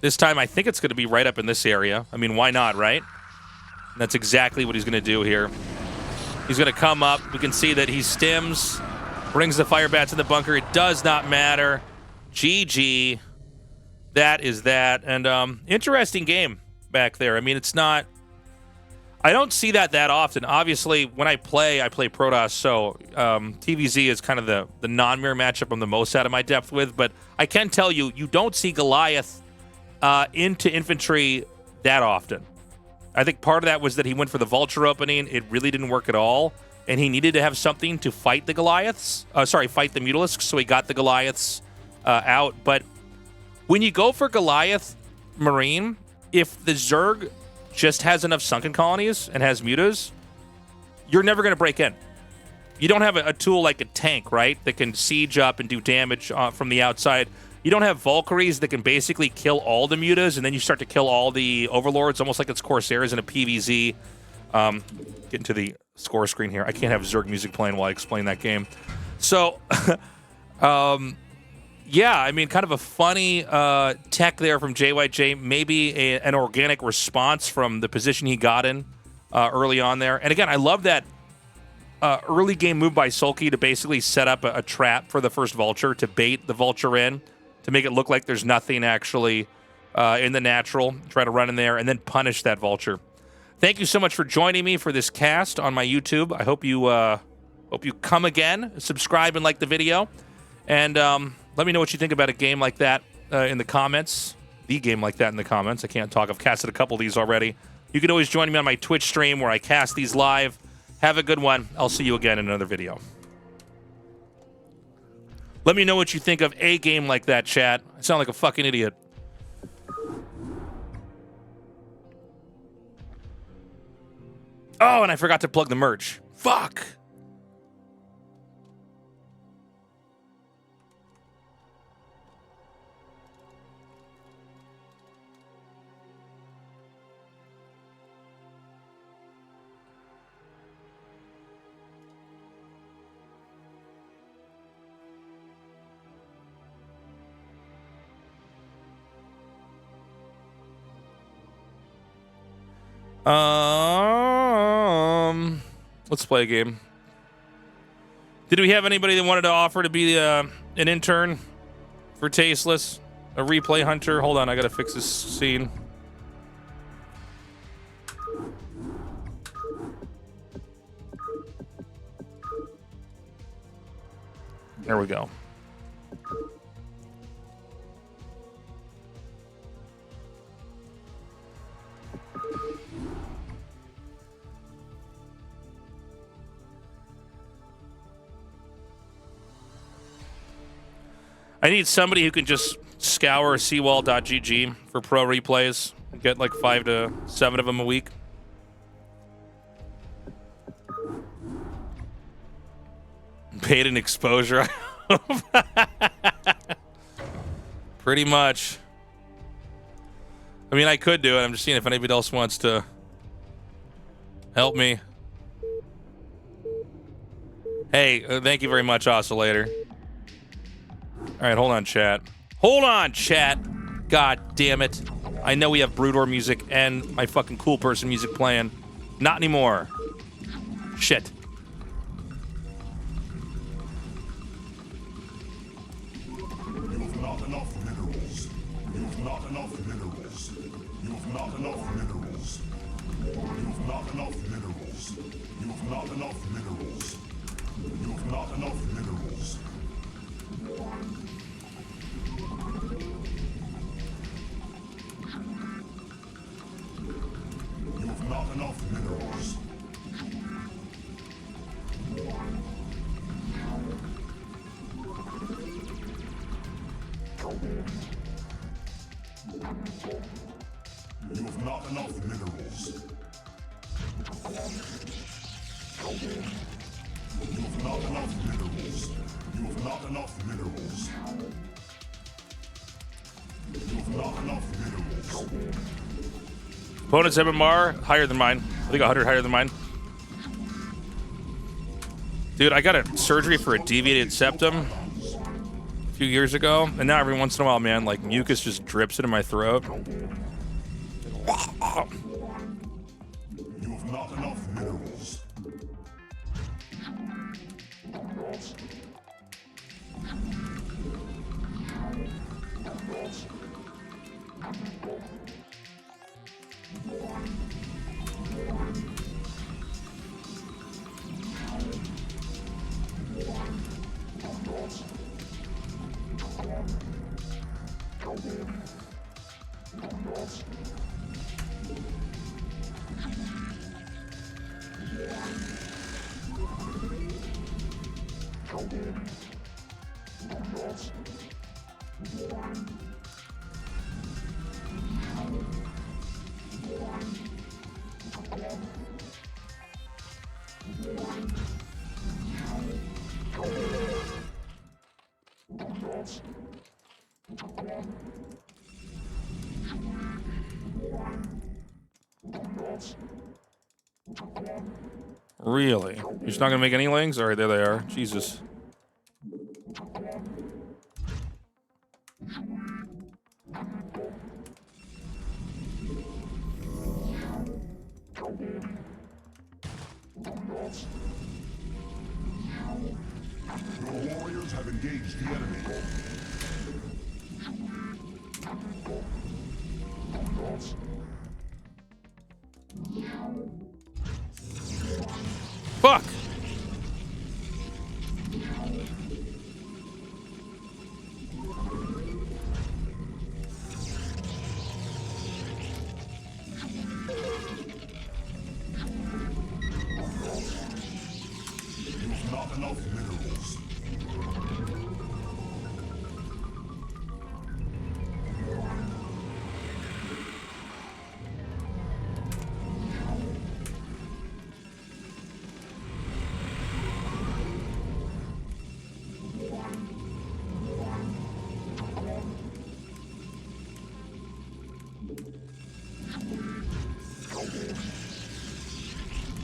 This time I think it's going to be right up in this area. I mean, why not, right? And that's exactly what he's going to do here. He's going to come up. We can see that he stims, brings the fire bats in the bunker. It does not matter. GG. That is that. And interesting game back there. I mean, it's not... I don't see that often. Obviously, when I play Protoss, so TVZ is kind of the non-mirror matchup I'm the most out of my depth with, but I can tell you, you don't see Goliath into infantry that often. I think part of that was that he went for the Vulture opening. It really didn't work at all, and he needed to have something to fight the Goliaths. Fight the Mutalisks, so he got the Goliaths out. But when you go for Goliath Marine, if the Zerg just has enough sunken colonies and has mutas, you're never going to break in. You don't have a tool like a tank, right, that can siege up and do damage from the outside. You don't have Valkyries that can basically kill all the mutas, and then you start to kill all the overlords, almost like it's Corsairs in a PvZ. Getting to the score screen here. I can't have Zerg music playing while I explain that game. So, yeah, I mean, kind of a funny tech there from JYJ. Maybe an organic response from the position he got in early on there. And again, I love that early game move by Sulky to basically set up a trap for the first Vulture, to bait the Vulture in, to make it look like there's nothing actually in the natural. Try to run in there and then punish that Vulture. Thank you so much for joining me for this cast on my YouTube. I hope you come again, subscribe and like the video, and let me know what you think about a game like that in the comments. The game like that in the comments. I can't talk. I've casted a couple of these already. You can always join me on my Twitch stream where I cast these live. Have a good one. I'll see you again in another video. Let me know what you think of a game like that, chat. I sound like a fucking idiot. Oh, and I forgot to plug the merch. Fuck. Let's play a game. Did we have anybody that wanted to offer to be an intern for Tasteless? A replay hunter? Hold on, I gotta fix this scene. There we go. I need somebody who can just scour seawall.gg for pro replays. Get like 5 to 7 of them a week. Paid in exposure. Pretty much. I mean, I could do it. I'm just seeing if anybody else wants to help me. Hey, thank you very much, Oscillator. All right, hold on, chat. Hold on, chat. God damn it. I know we have Broodor music and my fucking cool person music playing. Not anymore. Shit. You've not enough minerals. You've not enough minerals. You've not enough minerals. You've not enough minerals. You've not enough minerals. You've not enough minerals. You've not enough minerals. You've not enough minerals. You've not enough minerals. You've not enough minerals. You've not enough minerals. Opponent's MMR higher than mine. I think 100 higher than mine. Dude, I got a surgery for a deviated septum a few years ago, and now every once in a while, man, like mucus just drips into my throat. You've not enough minerals. Really? You're just not gonna make any lings? Alright, there they are. Jesus. Your warriors have engaged the enemy. Fuck! You've not enough minerals.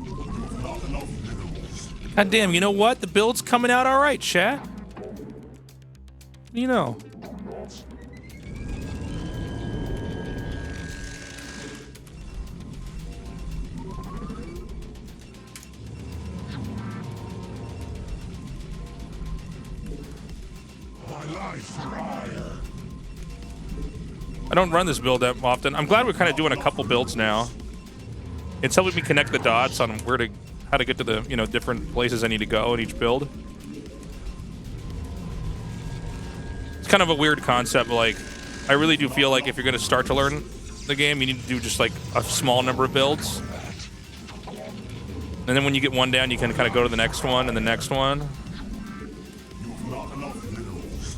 You've not enough minerals. God damn, you know what? The build's coming out alright, chat. You know. My life for ire. I don't run this build that often. I'm glad we're kind of doing a couple builds now. It's helping me connect the dots on how to get to the, different places I need to go in each build. It's kind of a weird concept, but like, I really do feel like if you're going to start to learn the game, you need to do just like a small number of builds. And then when you get one down, you can kind of go to the next one and the next one. You've not enough minerals.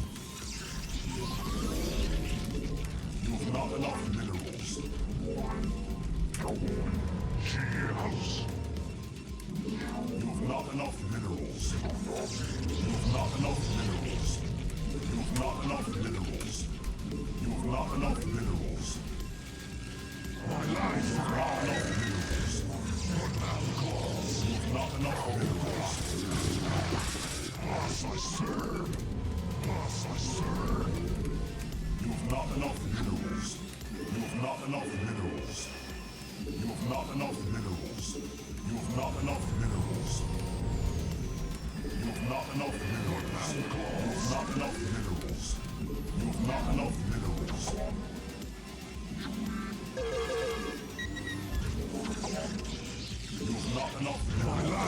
not enough minerals. You've not enough minerals. You've not enough minerals. You've not enough minerals. My life is not enough minerals. You've not enough minerals. Boss, I serve. Boss, I serve. You've not enough minerals. You've not enough minerals. You've not enough minerals. You've not enough minerals. You've not enough minerals. You've not enough minerals. You've not enough minerals. You've not enough minerals.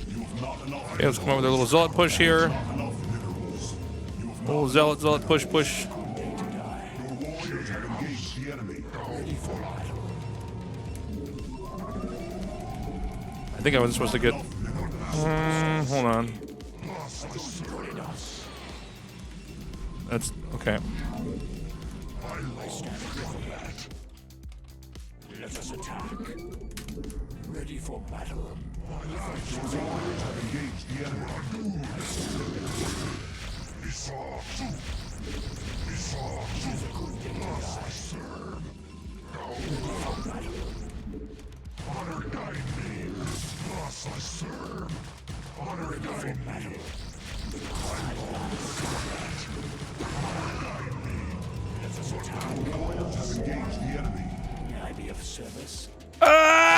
You've not enough. Okay, let's come over with a little zealot push here. Enough minerals. Little zealot push. Your warriors have engaged the enemy. Ready for battle. I think I wasn't supposed to get. Hold on. That's okay. Let us attack. Ready for battle. Your warriors have engaged the enemy. Honor guide me. Thus I serve. Honor guide me. Your warriors have engaged the enemy. May I be of service? Ah!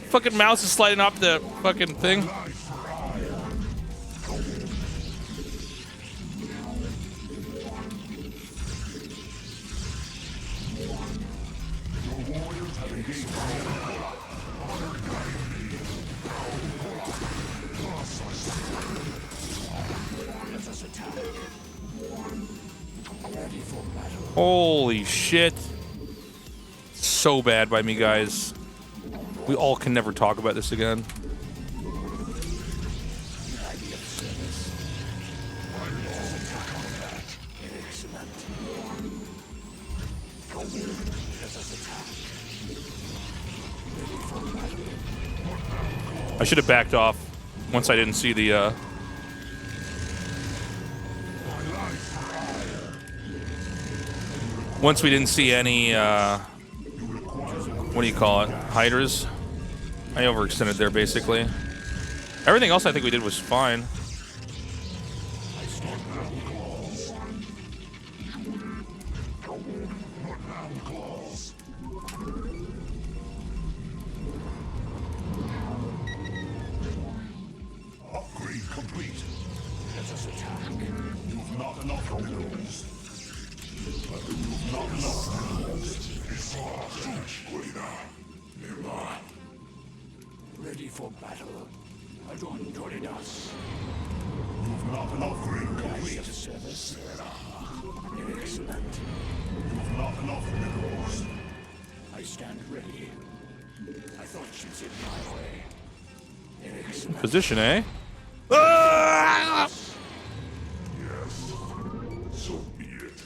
Fucking mouse is sliding off the fucking thing. Your warriors have engaged the enemy. Honor guide me. Thus I serve. Let us attack. Ready for battle. Holy shit. So bad by me, guys. We all can never talk about this again. I should have backed off once I didn't see the once we didn't see any what do you call it? Hiders. I overextended there basically. Everything else I think we did was fine. Upgrade complete. Let us attack. You've not enough minerals. You've not enough minerals. Ready for battle. You've not enough complete. Service. Excellent. You've not enough minerals. I stand ready. I thought she's in my way. Excellent. Position, eh? Ah! Yes. So be it.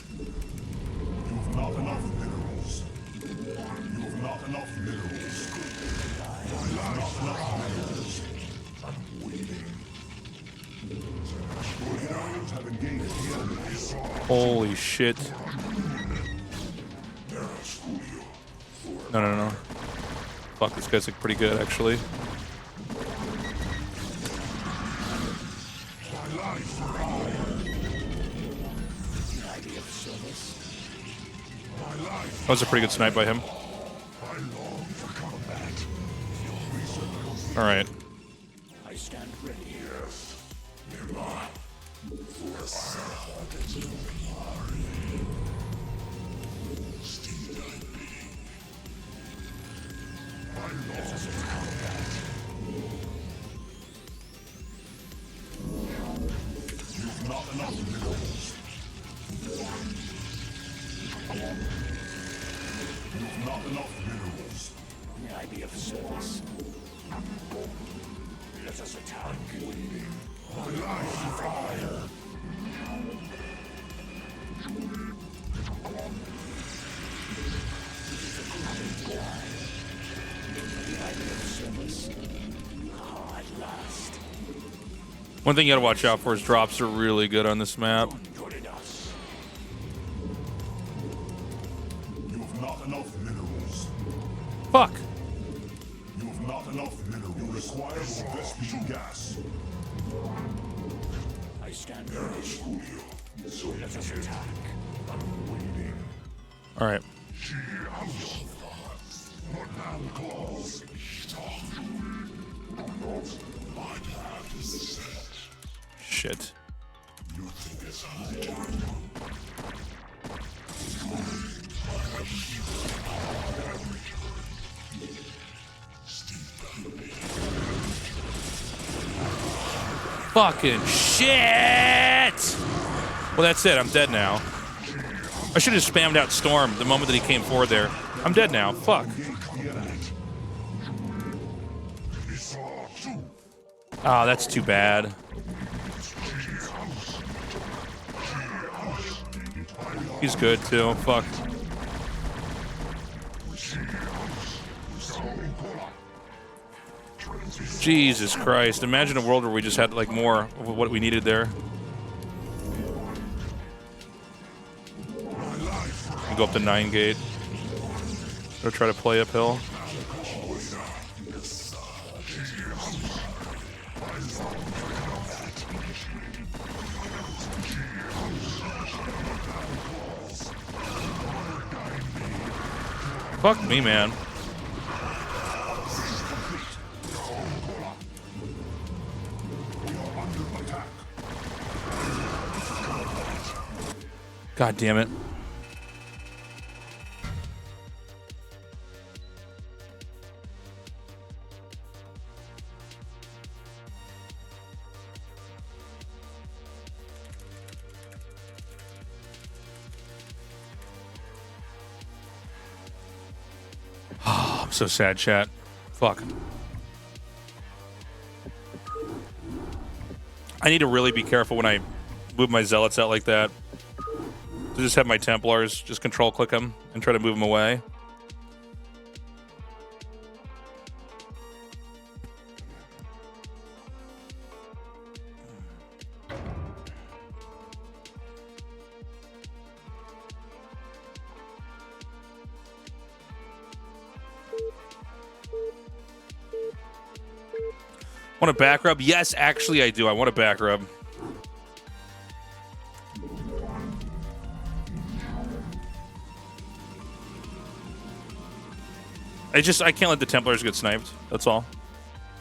You've not enough minerals. You've not enough minerals. You've not enough minerals. I'm waiting. Your warriors have engaged the enemy. Holy shit. No. Fuck, these guys look pretty good, actually. That was a pretty good snipe by him. Alright. I stand ready. You've not enough minerals. You've not enough minerals. May I be of service? Let us attack. My life is fire. One thing you gotta watch out for is drops are really good on this map. You have not enough minerals. Fuck. You have not enough minerals. You require more Vespian gas. I stand ready. So let us attack. All right. Shit. Fucking shit! Well, that's it. I'm dead now. I should have spammed out Storm the moment that he came forward there. I'm dead now. Fuck. Oh, that's too bad. He's good too. Fuck. Jesus Christ. Imagine a world where we just had like more of what we needed there. We go up to 9 gate. Or try to play uphill. Fuck me, man. God damn it. I'm so sad, chat. Fuck. I need to really be careful when I move my zealots out like that. To just have my Templars just control click them and try to move them away. Want a back rub? Yes, actually I do. I want a back rub. I can't let the Templars get sniped. That's all.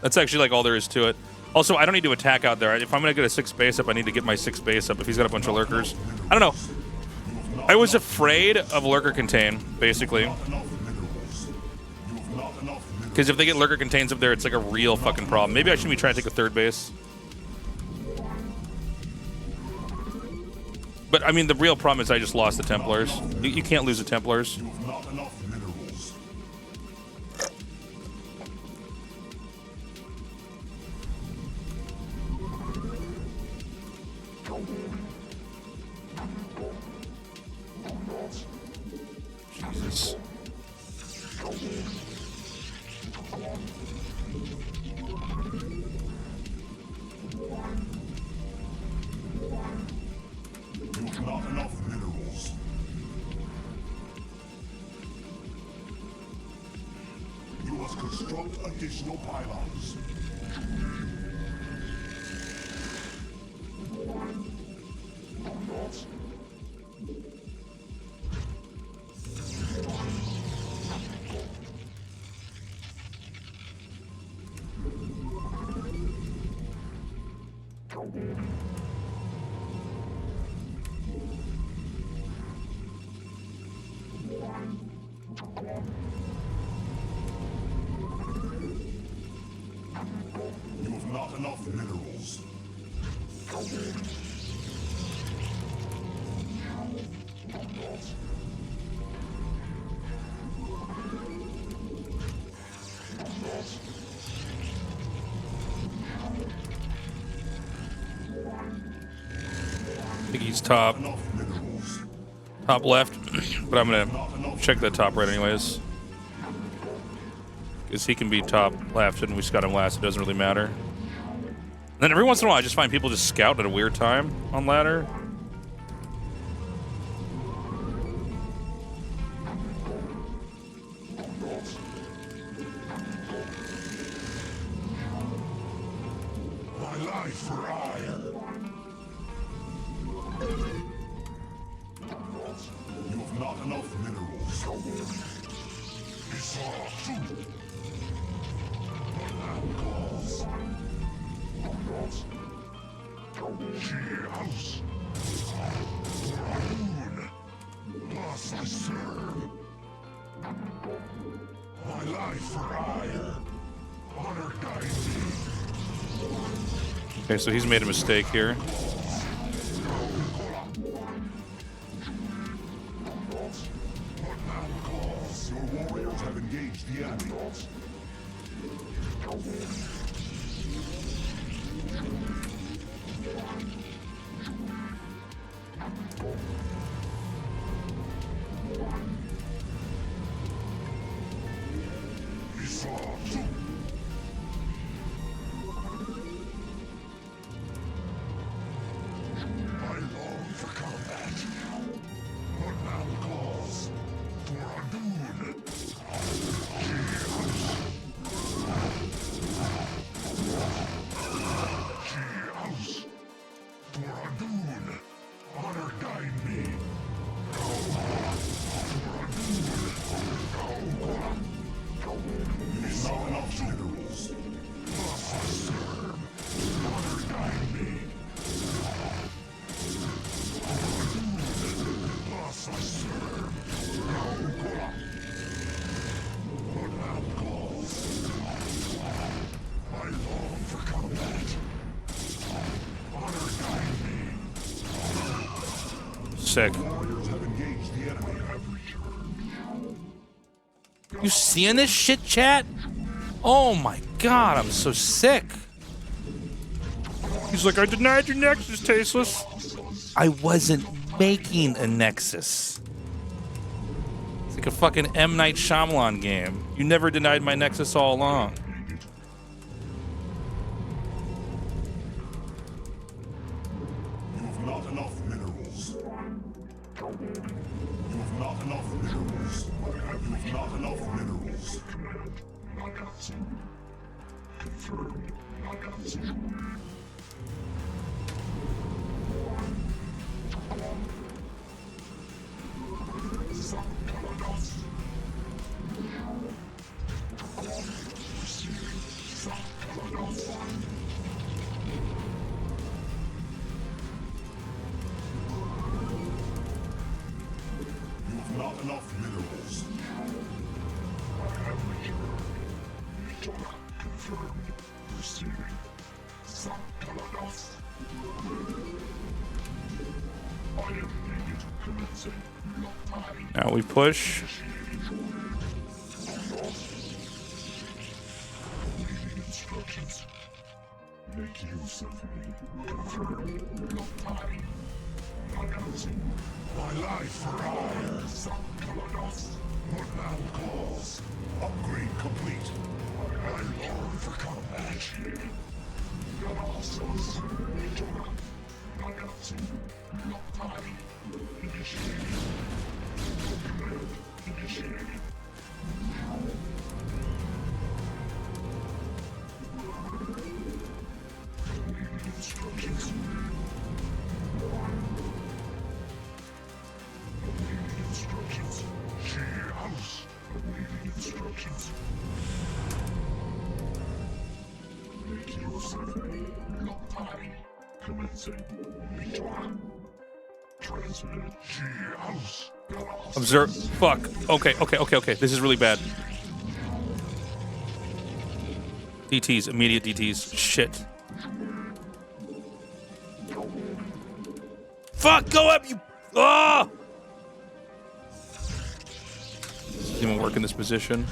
That's actually like all there is to it. Also, I don't need to attack out there. If I'm gonna get a 6 base up, I need to get my 6 base up if he's got a bunch of lurkers. I don't know. I was afraid of lurker contain, basically. Because if they get lurker contains up there, it's like a real fucking problem. Maybe I shouldn't be trying to take a 3rd base. But I mean, the real problem is I just lost the Templars. You can't lose the Templars. Jesus. Not enough minerals. You must construct additional pylons. You have not enough minerals. I think he's top. Top left. But I'm gonna check that top right anyways. Because he can be top left and we just got him last. It doesn't really matter. Then every once in a while, I just find people just scout at a weird time on ladder. My life for ire. You have not enough minerals. My life for ire. Honor guide me. Okay, so he's made a mistake here. Your warriors have engaged the enemy. I long for combat. What now calls for Adun? House for Adun. Honor guide me. Is not enough minerals. Thus I serve. Honor guide me. Thus I serve. What now calls? I long for combat. Honor guide me. Sick. Warriors have engaged the enemy. You seeing this shit, chat? Oh my god, I'm so sick. He's like, I denied your Nexus, Tasteless. I wasn't making a Nexus. It's like a fucking M. Night Shyamalan game. You never denied my Nexus all along. You have not enough minerals. You have not enough minerals. You have not enough minerals. Confirmed. You have not enough minerals. Confirmed. Receiving. I am needed. Commencing. Now we push. Instructions. Make use of me. Confirmed. My life for ire. What now calls? Upgrade complete. I long for combat. Instructions. Instructions. Sheer house. Awaiting instructions. Make use of me. Commencing. Transmitted. Sheer house. Observe. Fuck. Okay. This is really bad. DTs. Immediate DTs. Shit. Fuck. Go up, you. Oh! Doesn't even work in this position.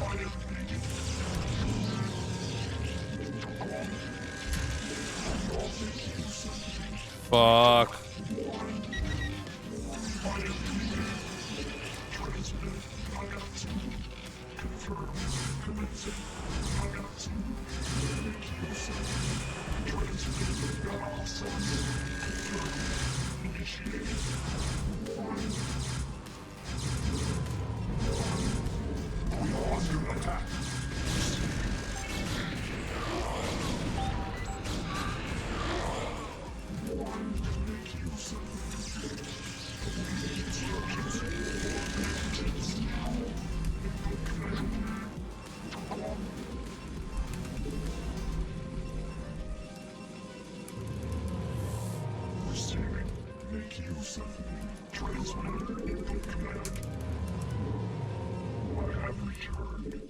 Fuck. Make use of me. Transmit command. I have returned.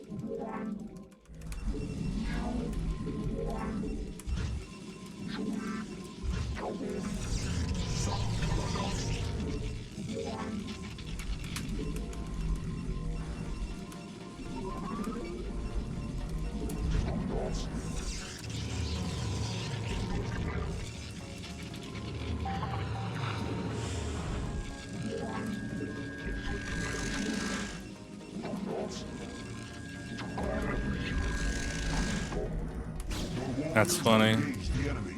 That's funny. The enemy.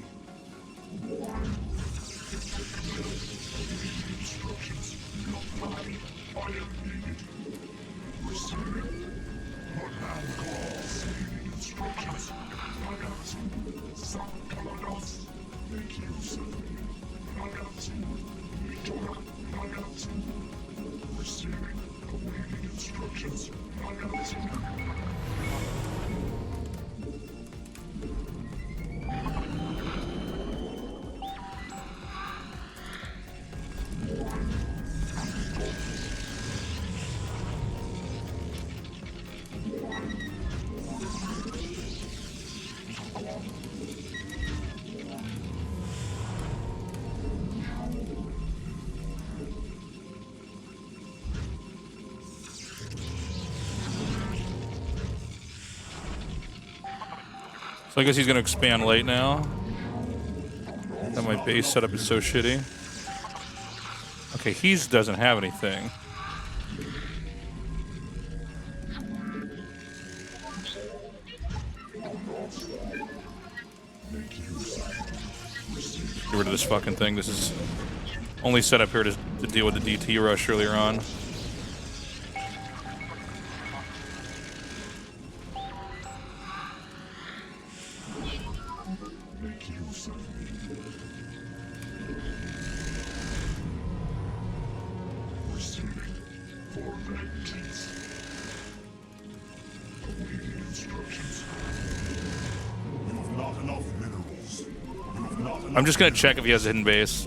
So I guess he's gonna expand late now. That my base setup is so shitty. Okay, he doesn't have anything. Get rid of this fucking thing. This is only set up here to deal with the DT rush earlier on. I'm just gonna check if he has a hidden base.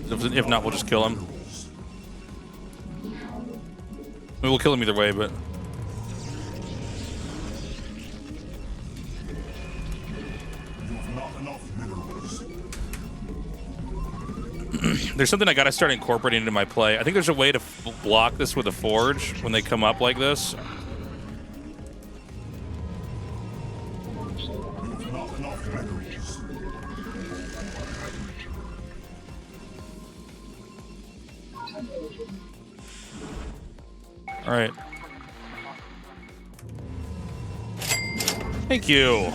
If not, we'll just kill him. I mean, we'll kill him either way, but... There's something I gotta start incorporating into my play. I think there's a way to block this with a forge when they come up like this. All right. Thank you.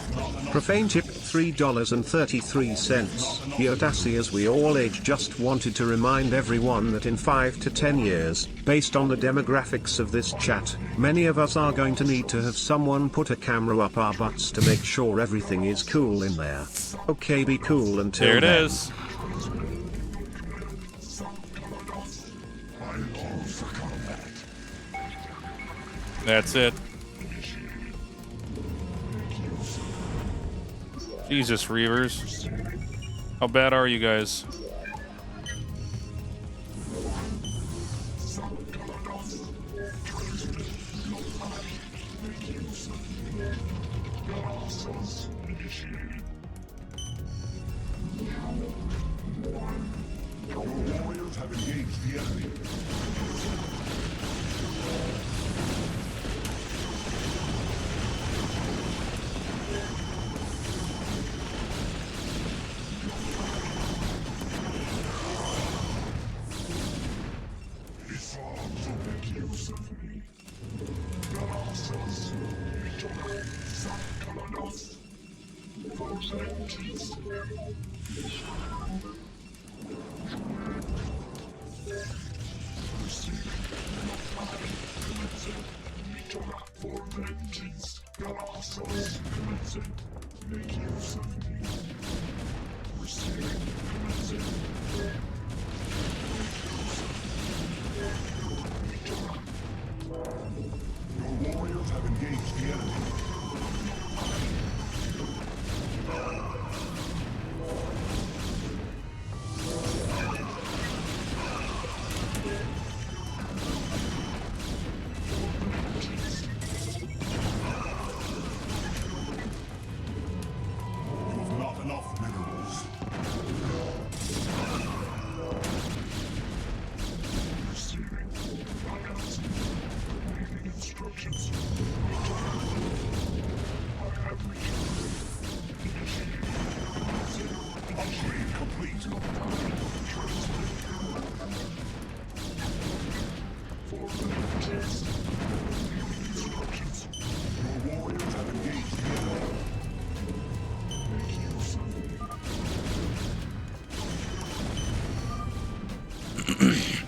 Profane tip $3.33. Yodasi, as we all age, just wanted to remind everyone that in 5 to 10 years, based on the demographics of this chat, many of us are going to need to have someone put a camera up our butts to make sure everything is cool in there. Okay, be cool until there it then. is. That's it. Jesus, Reavers. How bad are you guys? Your warriors have engaged the enemy. Your warriors have engaged the enemy. You have not enough minerals. Upgrade complete. Your warriors have engaged the enemy.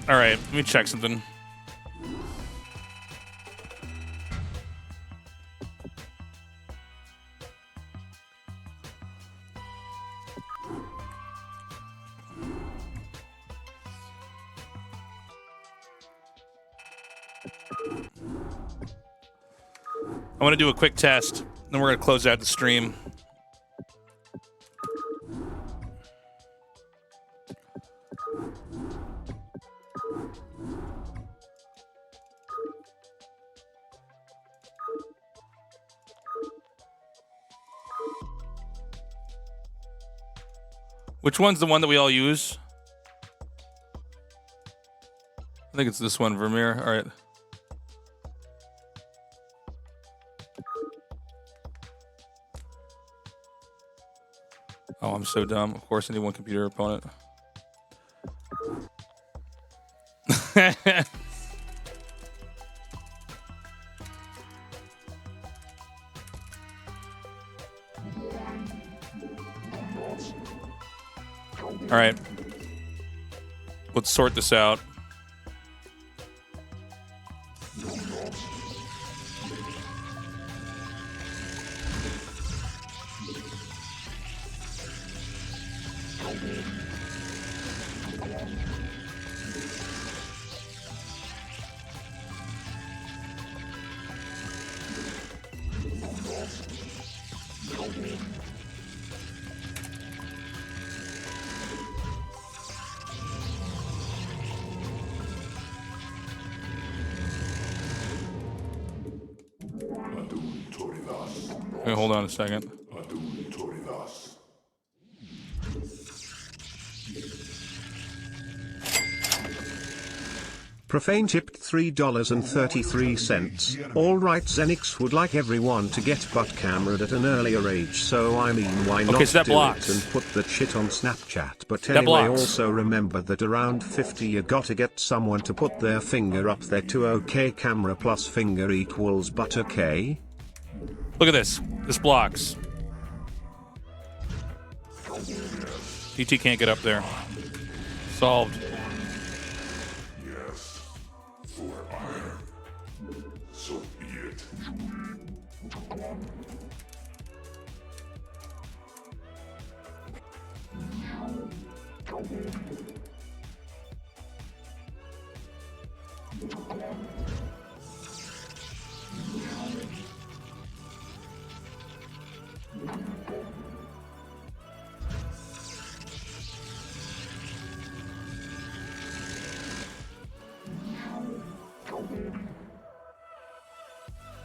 All right, let me check something. I want to do a quick test, then we're going to close out the stream. Which one's the one that we all use? I think it's this one, Vermeer. All right. Oh, I'm so dumb. Of course, I need one computer opponent. All right. Let's sort this out. Okay, hold on a second. Profane tipped $3.33. Alright, Zenix would like everyone to get butt cameraed at an earlier age, so I mean why not so that do blocks. it and put that shit on Snapchat. But That anyway, blocks. also remember that around 50 you gotta get someone to put their finger up there to okay camera plus finger equals butt okay. Look at this. This blocks. DT can't get up there. Solved. Yes, for iron. So be it.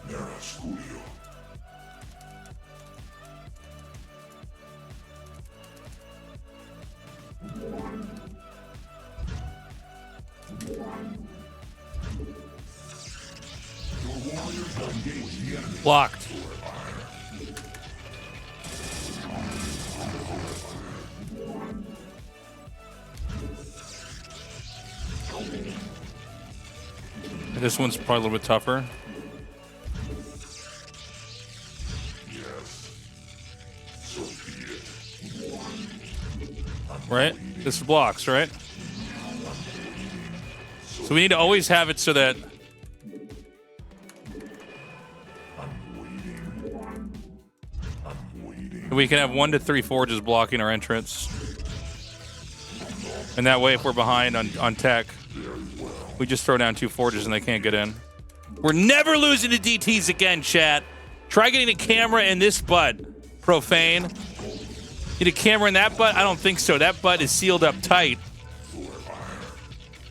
Nera Studio. Blocked. This one's probably a little bit tougher. Yes, so be Right? This blocks, right? So we need to always have it so that we can have 1 to 3 forges blocking our entrance. And that way, if we're behind on tech, we just throw down 2 forges and they can't get in. We're never losing to DTs again, chat. Try getting a camera in this butt, Profane. Need a camera in that butt? I don't think so. That butt is sealed up tight.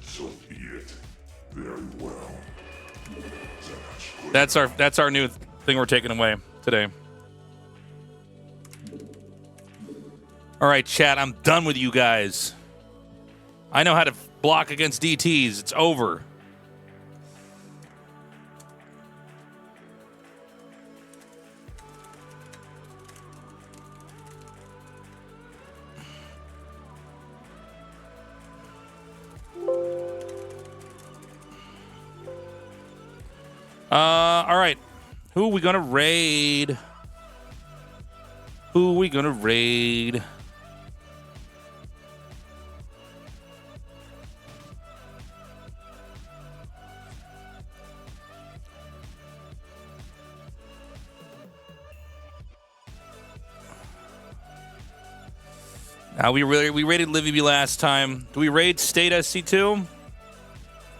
So be it. Very well. That's our new thing we're taking away today. All right, chat, I'm done with you guys. I know how to block against DTs. It's over. All right. Who are we gonna raid? Who are we gonna raid? We raided Livy B last time. Do we raid State SC2?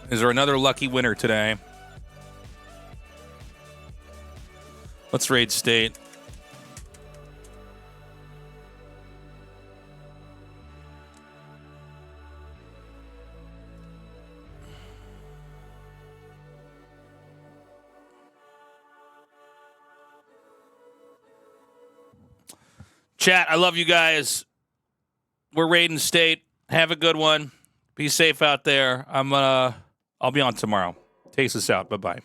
Is there another lucky winner today? Let's raid State. Chat, I love you guys. We're raiding State. Have a good one. Be safe out there. I'll be on tomorrow. Taste us out. Bye-bye.